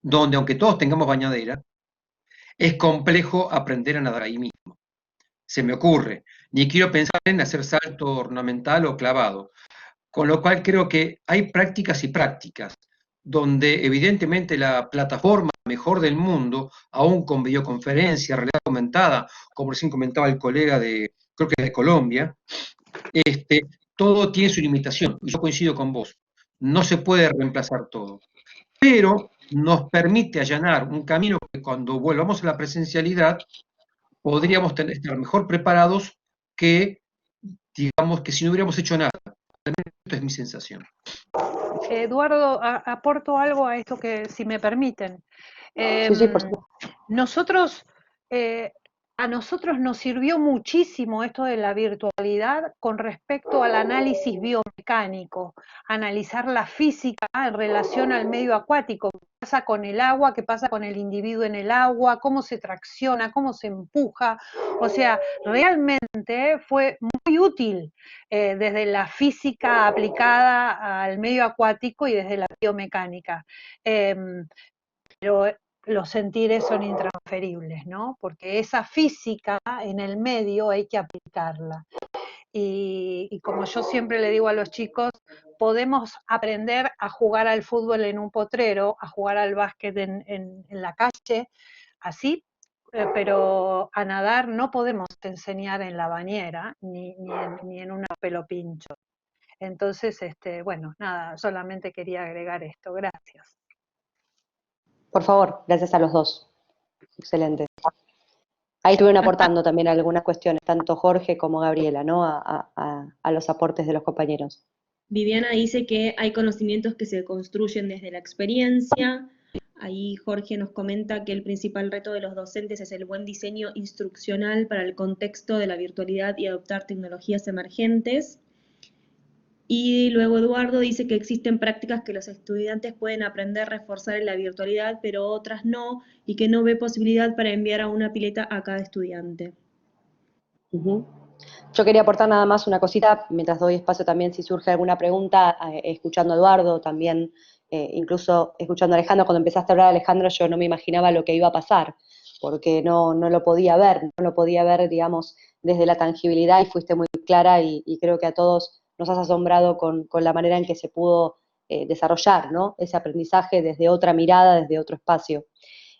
Speaker 4: donde aunque todos tengamos bañadera, es complejo aprender a nadar ahí mismo. Se me ocurre, ni quiero pensar en hacer salto ornamental o clavado, con lo cual creo que hay prácticas y prácticas, donde evidentemente la plataforma mejor del mundo, aún con videoconferencia, realidad aumentada, como recién comentaba el colega creo que de Colombia, todo tiene su limitación, y yo coincido con vos, no se puede reemplazar todo, pero nos permite allanar un camino que cuando volvamos a la presencialidad, podríamos estar mejor preparados que, digamos, que si no hubiéramos hecho nada. Esta es mi sensación.
Speaker 6: Eduardo, aporto algo a esto que, si me permiten.
Speaker 1: Sí, por supuesto.
Speaker 6: A nosotros nos sirvió muchísimo esto de la virtualidad con respecto al análisis biomecánico, analizar la física en relación al medio acuático, qué pasa con el agua, qué pasa con el individuo en el agua, cómo se tracciona, cómo se empuja. O sea, realmente fue muy útil desde la física aplicada al medio acuático y desde la biomecánica. Pero los sentires son intransferibles, ¿no? Porque esa física en el medio hay que aplicarla. Y como yo siempre le digo a los chicos, podemos aprender a jugar al fútbol en un potrero, a jugar al básquet en la calle, así pero a nadar no podemos enseñar en la bañera ni en un pelo pincho. Entonces, bueno, nada, solamente quería agregar esto. Gracias.
Speaker 1: Por favor, gracias a los dos. Excelente. Ahí estuvieron aportando también algunas cuestiones, tanto Jorge como Gabriela, ¿no? A los aportes de los compañeros.
Speaker 2: Viviana dice que hay conocimientos que se construyen desde la experiencia. Ahí Jorge nos comenta que el principal reto de los docentes es el buen diseño instruccional para el contexto de la virtualidad y adoptar tecnologías emergentes. Y luego Eduardo dice que existen prácticas que los estudiantes pueden aprender a reforzar en la virtualidad, pero otras no, y que no ve posibilidad para enviar a una pileta a cada estudiante.
Speaker 1: Yo quería aportar nada más una cosita, mientras doy espacio también si surge alguna pregunta, escuchando a Eduardo, también incluso escuchando a Alejandra. Cuando empezaste a hablar, Alejandra, yo no me imaginaba lo que iba a pasar, porque no lo podía ver, digamos, desde la tangibilidad, y fuiste muy clara, y creo que a todos nos has asombrado con la manera en que se pudo desarrollar, ¿no? Ese aprendizaje desde otra mirada, desde otro espacio.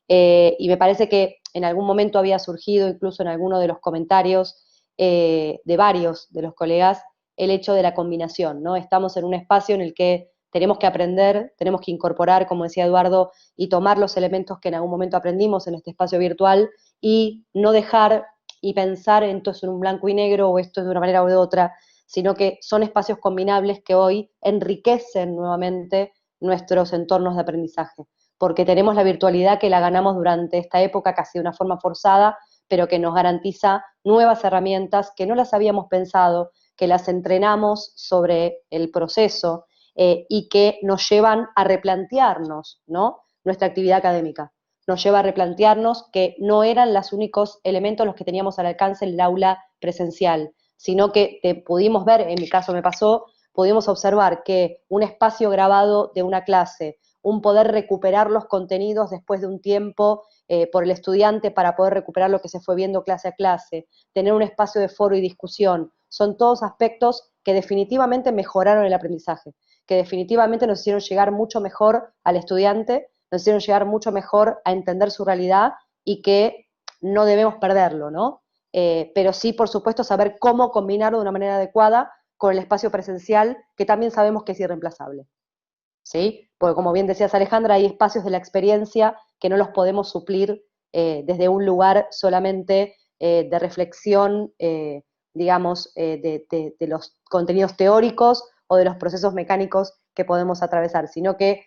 Speaker 1: Y me parece que en algún momento había surgido, incluso en alguno de los comentarios de varios de los colegas, el hecho de la combinación, ¿no? Estamos en un espacio en el que tenemos que aprender, tenemos que incorporar, como decía Eduardo, y tomar los elementos que en algún momento aprendimos en este espacio virtual, y no dejar y pensar en esto es en un blanco y negro, o esto es de una manera o de otra, sino que son espacios combinables que hoy enriquecen nuevamente nuestros entornos de aprendizaje, porque tenemos la virtualidad que la ganamos durante esta época casi de una forma forzada, pero que nos garantiza nuevas herramientas que no las habíamos pensado, que las entrenamos sobre el proceso, y que nos llevan a replantearnos, ¿no?, nuestra actividad académica. Nos lleva a replantearnos que no eran los únicos elementos los que teníamos al alcance en el aula presencial, sino que pudimos ver, en mi caso me pasó, pudimos observar que un espacio grabado de una clase, un poder recuperar los contenidos después de un tiempo por el estudiante para poder recuperar lo que se fue viendo clase a clase, tener un espacio de foro y discusión, son todos aspectos que definitivamente mejoraron el aprendizaje, que definitivamente nos hicieron llegar mucho mejor al estudiante, nos hicieron llegar mucho mejor a entender su realidad, y que no debemos perderlo, ¿no? Pero sí, por supuesto, saber cómo combinarlo de una manera adecuada con el espacio presencial, que también sabemos que es irreemplazable, ¿sí? Porque como bien decías, Alejandra, hay espacios de la experiencia que no los podemos suplir desde un lugar solamente de reflexión, digamos, de los contenidos teóricos o de los procesos mecánicos que podemos atravesar, sino que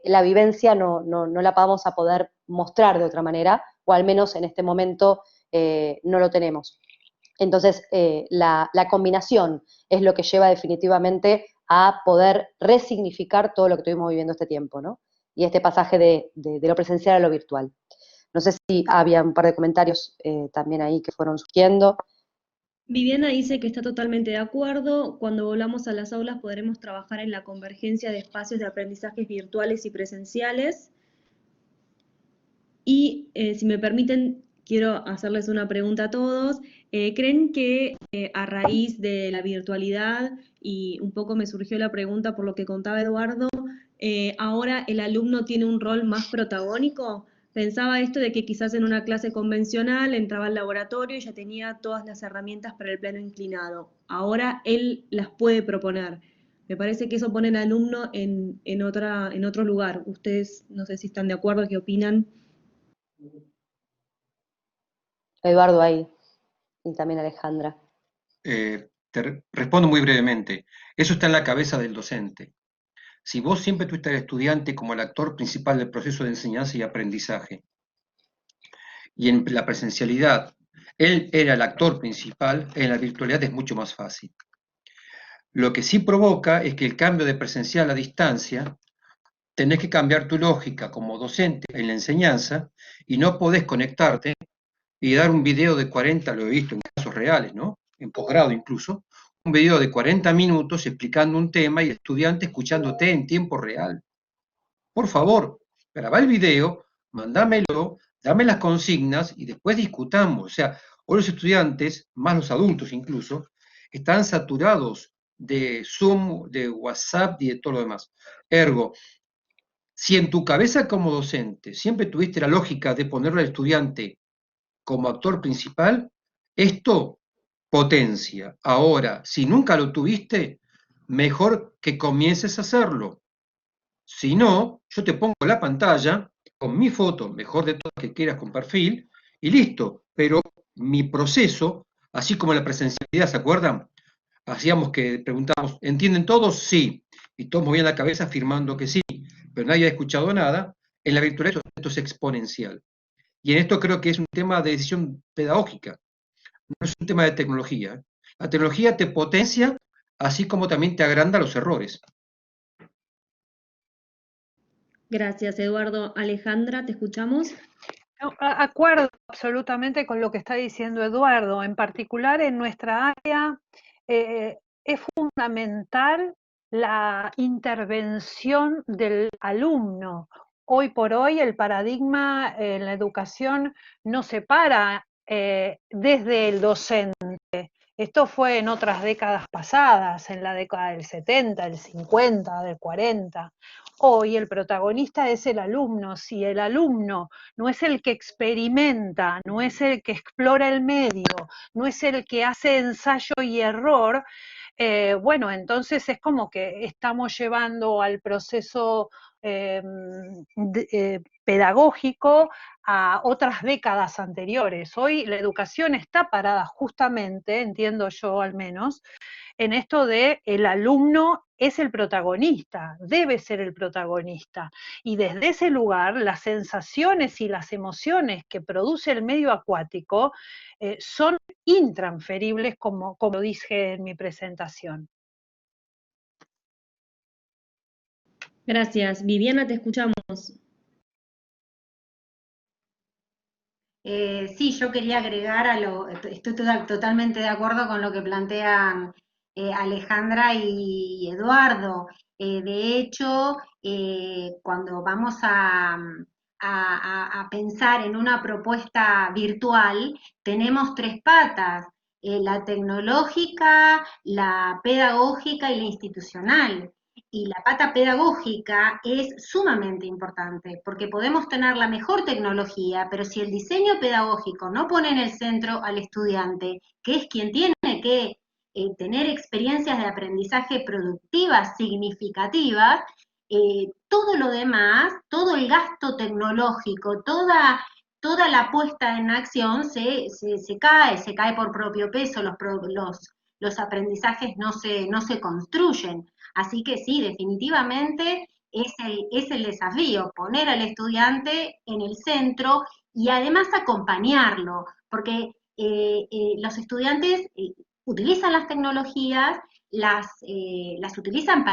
Speaker 1: la vivencia no la vamos a poder mostrar de otra manera, o al menos en este momento no lo tenemos. Entonces, la combinación es lo que lleva definitivamente a poder resignificar todo lo que estuvimos viviendo este tiempo, ¿no? Y este pasaje de lo presencial a lo virtual. No sé si había un par de comentarios también ahí que fueron surgiendo.
Speaker 2: Viviana dice que está totalmente de acuerdo. Cuando volvamos a las aulas podremos trabajar en la convergencia de espacios de aprendizajes virtuales y presenciales. Y si me permiten, quiero hacerles una pregunta a todos. ¿Creen que a raíz de la virtualidad, y un poco me surgió la pregunta por lo que contaba Eduardo, ahora el alumno tiene un rol más protagónico? Pensaba esto de que quizás en una clase convencional entraba al laboratorio y ya tenía todas las herramientas para el plano inclinado. Ahora él las puede proponer. Me parece que eso pone al alumno en otro lugar. Ustedes no sé si están de acuerdo, ¿qué opinan?
Speaker 1: Eduardo ahí, y también Alejandra.
Speaker 4: Te respondo muy brevemente. Eso está en la cabeza del docente. Si vos siempre tuviste al estudiante como el actor principal del proceso de enseñanza y aprendizaje, y en la presencialidad él era el actor principal, en la virtualidad es mucho más fácil. Lo que sí provoca es que el cambio de presencial a distancia, tenés que cambiar tu lógica como docente en la enseñanza, y no podés conectarte y dar un video de 40, lo he visto en casos reales, ¿no?, en posgrado incluso, un video de 40 minutos explicando un tema y el estudiante escuchándote en tiempo real. Por favor, grabá el video, mandámelo, dame las consignas y después discutamos. O sea, hoy los estudiantes, más los adultos incluso, están saturados de Zoom, de WhatsApp y de todo lo demás. Ergo, si en tu cabeza como docente siempre tuviste la lógica de ponerle al estudiante como actor principal, esto potencia. Ahora, si nunca lo tuviste, mejor que comiences a hacerlo. Si no, yo te pongo la pantalla con mi foto, mejor de todas que quieras con perfil, y listo. Pero mi proceso, así como la presencialidad, ¿se acuerdan? Hacíamos que preguntábamos, ¿entienden todos? Sí. Y todos movían la cabeza afirmando que sí, pero nadie ha escuchado nada. En la virtualidad esto es exponencial. Y en esto creo que es un tema de decisión pedagógica, no es un tema de tecnología. La tecnología te potencia, así como también te agranda los errores.
Speaker 2: Gracias, Eduardo. Alejandra, ¿te escuchamos?
Speaker 6: Acuerdo absolutamente con lo que está diciendo Eduardo. En particular, en nuestra área es fundamental la intervención del alumno. Hoy por hoy el paradigma en la educación no se para desde el docente. Esto fue en otras décadas pasadas, en la década del 70, del 50, del 40. Hoy el protagonista es el alumno. Si el alumno no es el que experimenta, no es el que explora el medio, no es el que hace ensayo y error, bueno, entonces es como que estamos llevando al proceso pedagógico a otras décadas anteriores. Hoy la educación está parada justamente, entiendo yo al menos, en esto de el alumno es el protagonista, debe ser el protagonista. Y desde ese lugar, las sensaciones y las emociones que produce el medio acuático son intransferibles, como dije en mi presentación.
Speaker 2: Gracias. Viviana, te escuchamos.
Speaker 12: Sí, yo quería agregar estoy totalmente de acuerdo con lo que plantean Alejandra y Eduardo. De hecho, cuando vamos a pensar en una propuesta virtual, tenemos tres patas, la tecnológica, la pedagógica y la institucional. Y la pata pedagógica es sumamente importante, porque podemos tener la mejor tecnología, pero si el diseño pedagógico no pone en el centro al estudiante, que es quien tiene que tener experiencias de aprendizaje productivas, significativas, todo lo demás, todo el gasto tecnológico, toda la puesta en acción se cae por propio peso, los aprendizajes no se construyen. Así que sí, definitivamente es el desafío, poner al estudiante en el centro y además acompañarlo, porque los estudiantes utilizan las tecnologías, las utilizan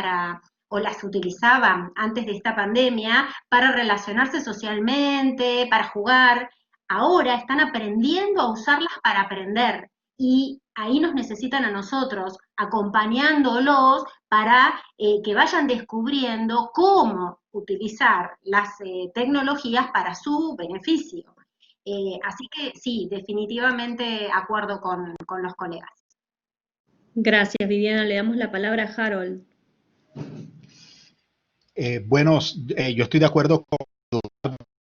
Speaker 12: o las utilizaban antes de esta pandemia para relacionarse socialmente, para jugar. Ahora están aprendiendo a usarlas para aprender y ahí nos necesitan a nosotros, acompañándolos para que vayan descubriendo cómo utilizar las tecnologías para su beneficio. Así que sí, definitivamente acuerdo con los colegas.
Speaker 2: Gracias, Viviana. Le damos la palabra a Harold.
Speaker 13: Bueno, yo estoy de acuerdo con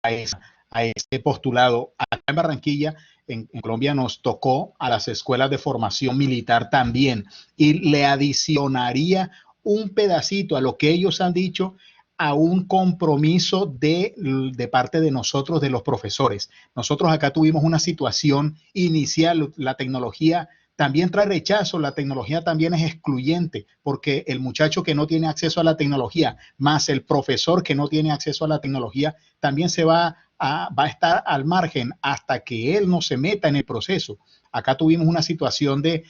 Speaker 13: a ese postulado. Acá en Barranquilla, en Colombia, nos tocó a las escuelas de formación militar también, y le adicionaría un pedacito a lo que ellos han dicho, a un compromiso de parte de nosotros, de los profesores. Nosotros acá tuvimos una situación inicial, la tecnología también trae rechazo, la tecnología también es excluyente, porque el muchacho que no tiene acceso a la tecnología, más el profesor que no tiene acceso a la tecnología, también se va a estar al margen hasta que él no se meta en el proceso. Acá tuvimos una situación de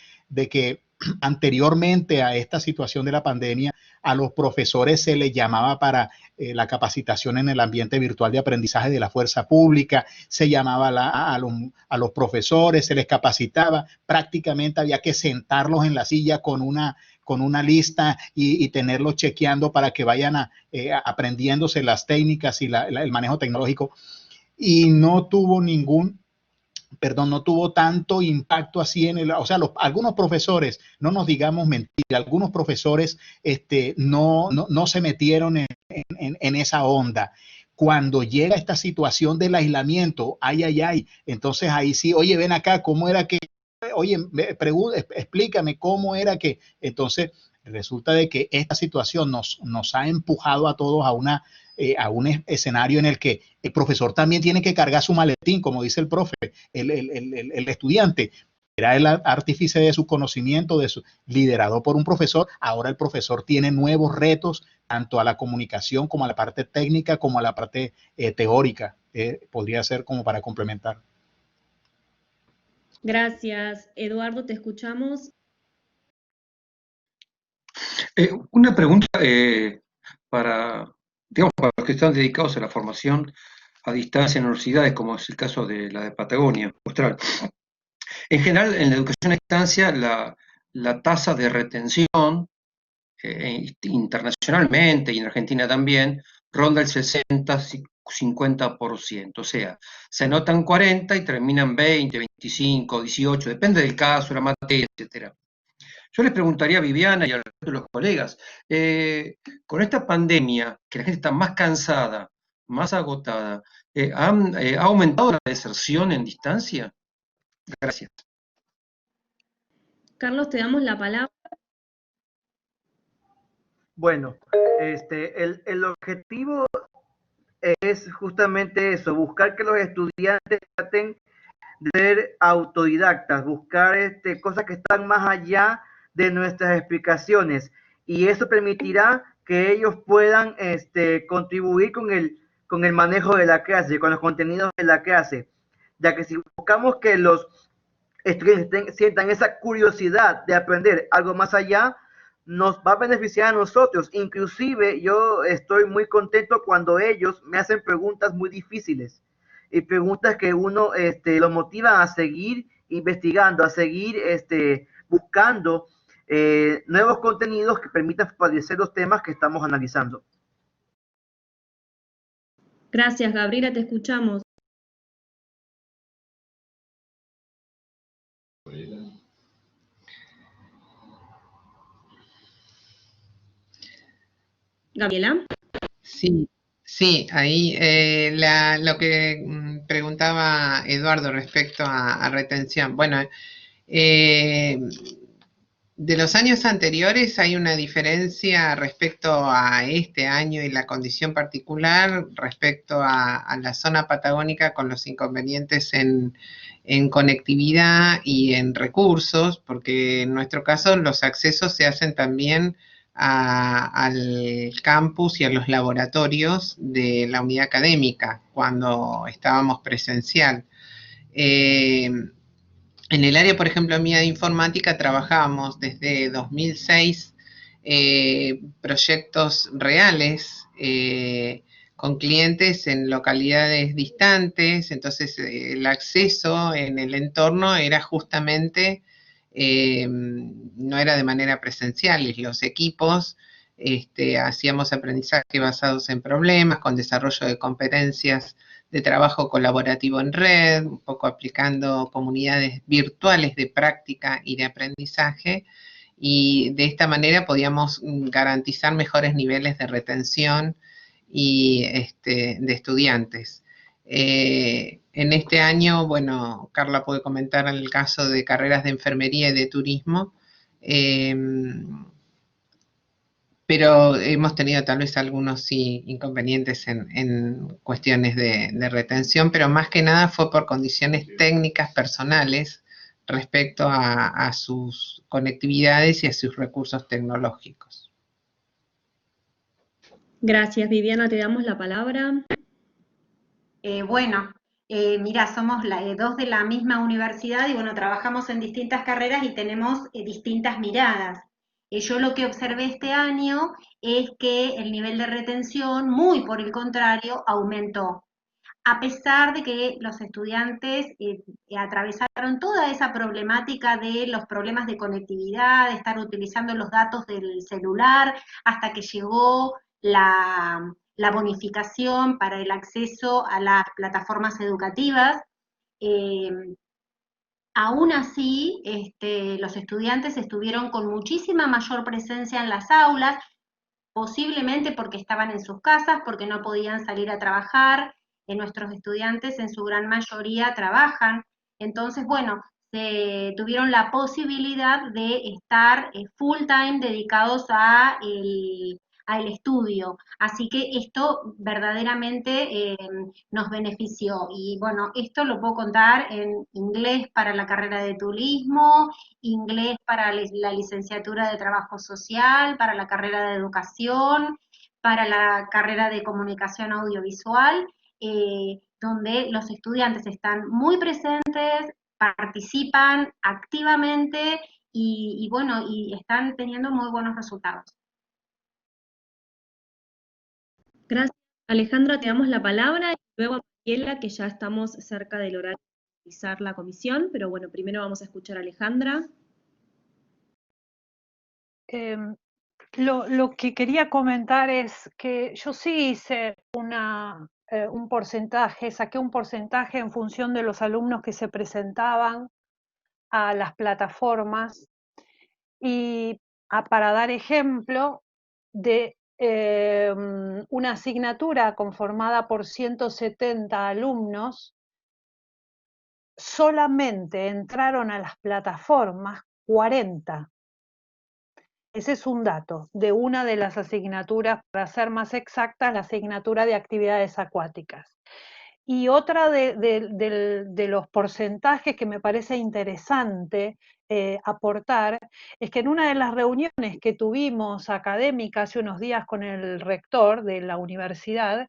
Speaker 13: que anteriormente a esta situación de la pandemia, a los profesores se les llamaba para la capacitación en el ambiente virtual de aprendizaje de la fuerza pública, se llamaba a los profesores, se les capacitaba, prácticamente había que sentarlos en la silla con una lista y tenerlos chequeando para que vayan aprendiéndose las técnicas y el manejo tecnológico, y no tuvo no tuvo tanto impacto así o sea, algunos profesores, no nos digamos mentira, algunos profesores no se metieron en esa onda, Cuando llega esta situación del aislamiento, ay, entonces ahí sí, oye, ven acá, ¿cómo era que? Oye, explícame cómo era que. Entonces, resulta de que esta situación nos ha empujado a todos a un escenario en el que el profesor también tiene que cargar su maletín, como dice el profe, el estudiante era el artífice de su conocimiento, liderado por un profesor. Ahora el profesor tiene nuevos retos, tanto a la comunicación como a la parte técnica, como a la parte teórica. Podría ser como para complementar.
Speaker 2: Gracias. Eduardo, te escuchamos.
Speaker 4: Una pregunta para los que están dedicados a la formación a distancia en universidades, como es el caso de la de Patagonia Austral. En general, en la educación a distancia, la tasa de retención internacionalmente y en Argentina también ronda el 60-50%, o sea, se anotan 40 y terminan 20, 25, 18, depende del caso, la materia, etcétera. Yo les preguntaría a Viviana y a los colegas, con esta pandemia, que la gente está más cansada, más agotada, ¿ha aumentado la deserción en distancia? Gracias.
Speaker 2: Carlos, te damos la palabra.
Speaker 9: Bueno, el objetivo es justamente eso, buscar que los estudiantes traten de ser autodidactas, buscar cosas que están más allá de nuestras explicaciones, y eso permitirá que ellos puedan contribuir con el manejo de la clase, con los contenidos de la clase, ya que si buscamos que los estudiantes sientan esa curiosidad de aprender algo más allá, nos va a beneficiar a nosotros. Inclusive yo estoy muy contento cuando ellos me hacen preguntas muy difíciles y preguntas que uno lo motiva a seguir investigando, a seguir buscando nuevos contenidos que permitan fortalecer los temas que estamos analizando.
Speaker 2: Gracias, Gabriela, te escuchamos. Gabriela.
Speaker 11: Sí, ahí lo que preguntaba Eduardo respecto a retención. Bueno, de los años anteriores hay una diferencia respecto a este año y la condición particular respecto a la zona patagónica, con los inconvenientes en conectividad y en recursos, porque en nuestro caso los accesos se hacen también al campus y a los laboratorios de la unidad académica cuando estábamos presencial. En el área, por ejemplo, mía de informática, trabajábamos desde 2006 proyectos reales con clientes en localidades distantes, entonces el acceso en el entorno era justamente, no era de manera presencial, y los equipos hacíamos aprendizaje basados en problemas, con desarrollo de competencias de trabajo colaborativo en red, un poco aplicando comunidades virtuales de práctica y de aprendizaje, y de esta manera podíamos garantizar mejores niveles de retención y de estudiantes. En este año, bueno, Carla puede comentar el caso de carreras de enfermería y de turismo, pero hemos tenido tal vez algunos inconvenientes en cuestiones de retención, pero más que nada fue por condiciones técnicas personales respecto a sus conectividades y a sus recursos tecnológicos.
Speaker 2: Gracias, Viviana, te damos la palabra.
Speaker 12: Mira, somos dos de la misma universidad y bueno, trabajamos en distintas carreras y tenemos distintas miradas. Yo lo que observé este año es que el nivel de retención, muy por el contrario, aumentó. A pesar de que los estudiantes atravesaron toda esa problemática de los problemas de conectividad, de estar utilizando los datos del celular, hasta que llegó la bonificación para el acceso a las plataformas educativas. Aún así, los estudiantes estuvieron con muchísima mayor presencia en las aulas, posiblemente porque estaban en sus casas, porque no podían salir a trabajar. Nuestros estudiantes en su gran mayoría trabajan, entonces, bueno, tuvieron la posibilidad de estar full time dedicados al estudio. Así que esto verdaderamente nos benefició. Y bueno, esto lo puedo contar en inglés para la carrera de turismo, inglés para la licenciatura de trabajo social, para la carrera de educación, para la carrera de comunicación audiovisual, donde los estudiantes están muy presentes, participan activamente y bueno, y están teniendo muy buenos resultados.
Speaker 2: Gracias, Alejandra, te damos la palabra y luego a Mariela, que ya estamos cerca del horario de realizar la comisión, pero bueno, primero vamos a escuchar a Alejandra.
Speaker 6: Lo que quería comentar es que yo sí hice un porcentaje, saqué un porcentaje en función de los alumnos que se presentaban a las plataformas y para dar ejemplo de una asignatura conformada por 170 alumnos, solamente entraron a las plataformas 40. Ese es un dato de una de las asignaturas, para ser más exacta, la asignatura de actividades acuáticas. Y otra de los porcentajes que me parece interesante aportar es que en una de las reuniones que tuvimos académicas hace unos días con el rector de la universidad,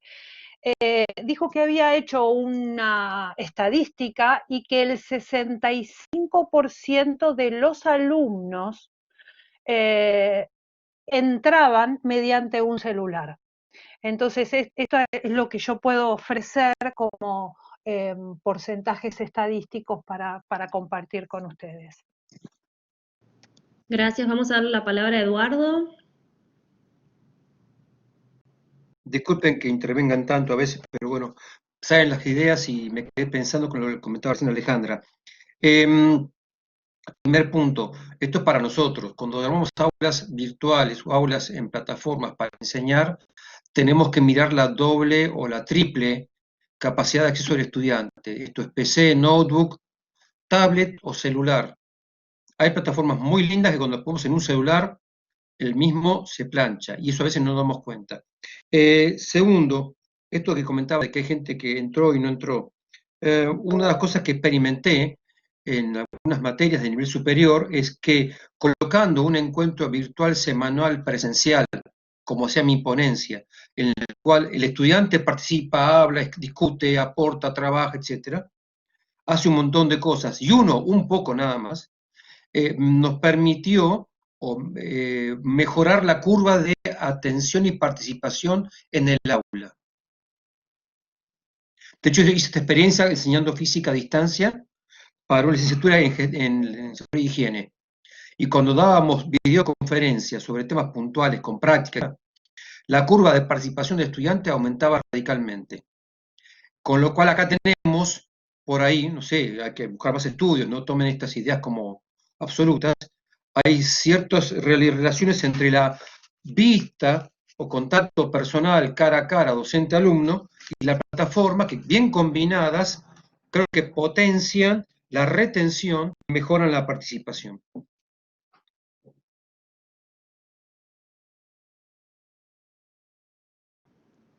Speaker 6: dijo que había hecho una estadística y que el 65% de los alumnos entraban mediante un celular. Entonces, esto es lo que yo puedo ofrecer como porcentajes estadísticos para compartir con ustedes.
Speaker 2: Gracias, vamos a darle la palabra a Eduardo.
Speaker 4: Disculpen que intervengan tanto a veces, pero bueno, salen las ideas y me quedé pensando con lo que comentaba recién Alejandra. Primer punto, esto es para nosotros. Cuando armamos aulas virtuales o aulas en plataformas para enseñar, tenemos que mirar la doble o la triple capacidad de acceso del estudiante. Esto es PC, notebook, tablet o celular. Hay plataformas muy lindas que cuando ponemos en un celular, el mismo se plancha, y eso a veces no nos damos cuenta. Segundo, esto que comentaba de que hay gente que entró y no entró. Una de las cosas que experimenté en algunas materias de nivel superior es que colocando un encuentro virtual semanal presencial, como sea mi ponencia, en el cual el estudiante participa, habla, discute, aporta, trabaja, etc., hace un montón de cosas, y uno, un poco nada más, nos permitió mejorar la curva de atención y participación en el aula. De hecho, yo hice esta experiencia enseñando física a distancia para una licenciatura en seguridad y higiene. Y cuando dábamos videoconferencias sobre temas puntuales con práctica, la curva de participación de estudiantes aumentaba radicalmente. Con lo cual acá tenemos, por ahí, no sé, hay que buscar más estudios, no tomen estas ideas como absolutas, hay ciertas relaciones entre la vista o contacto personal cara a cara docente-alumno y la plataforma que, bien combinadas, creo que potencian la retención y mejoran la participación.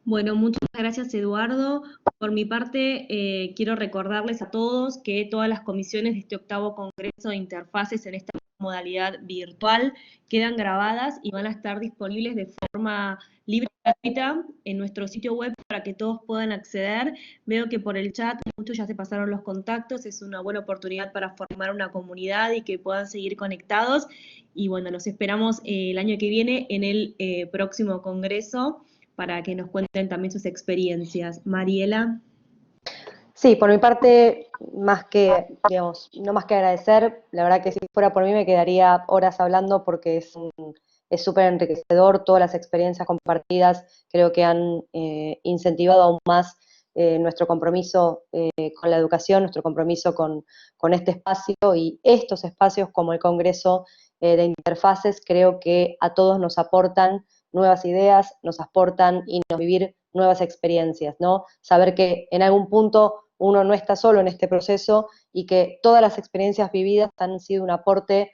Speaker 2: Bueno, muchas gracias, Eduardo. Por mi parte, quiero recordarles a todos que todas las comisiones de este octavo Congreso de Interfaces en esta modalidad virtual quedan grabadas y van a estar disponibles de forma libre y gratuita en nuestro sitio web para que todos puedan acceder. Veo que por el chat muchos ya se pasaron los contactos, es una buena oportunidad para formar una comunidad y que puedan seguir conectados. Y bueno, los esperamos el año que viene en el próximo Congreso, para que nos cuenten también sus experiencias. Mariela.
Speaker 1: Sí, por mi parte, más que, digamos, no más que agradecer, la verdad que si fuera por mí me quedaría horas hablando porque es súper enriquecedor, todas las experiencias compartidas creo que han incentivado aún más nuestro compromiso con la educación, nuestro compromiso con este espacio, y estos espacios como el Congreso de Interfaces creo que a todos nos aportan nuevas ideas, nos aportan y nos vivir nuevas experiencias, ¿no? Saber que en algún punto uno no está solo en este proceso y que todas las experiencias vividas han sido un aporte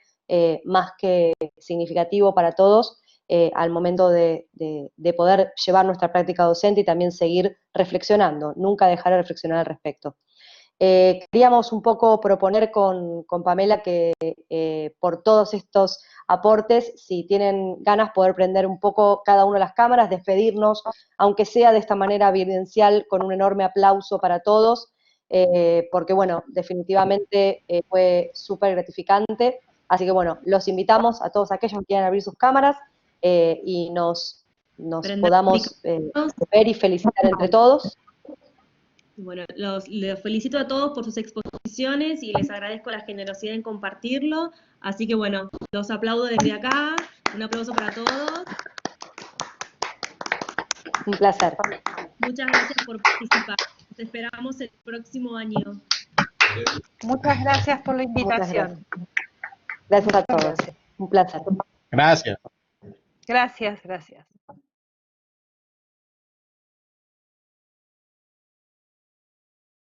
Speaker 1: más que significativo para todos al momento de poder llevar nuestra práctica docente y también seguir reflexionando, nunca dejar de reflexionar al respecto. Queríamos un poco proponer con Pamela que por todos estos aportes, si tienen ganas, poder prender un poco cada una de las cámaras, despedirnos, aunque sea de esta manera evidencial, con un enorme aplauso para todos, porque bueno, definitivamente fue súper gratificante. Así que bueno, los invitamos a todos aquellos que quieran abrir sus cámaras y nos podamos ver y felicitar entre todos.
Speaker 2: Bueno, los felicito a todos por sus exposiciones y les agradezco la generosidad en compartirlo. Así que bueno, los aplaudo desde acá. Un aplauso para todos.
Speaker 1: Un placer.
Speaker 2: Muchas gracias por participar. Nos esperamos el próximo año.
Speaker 6: Muchas gracias por la invitación.
Speaker 1: Gracias a todos. Un placer.
Speaker 13: Gracias.
Speaker 6: Gracias, gracias.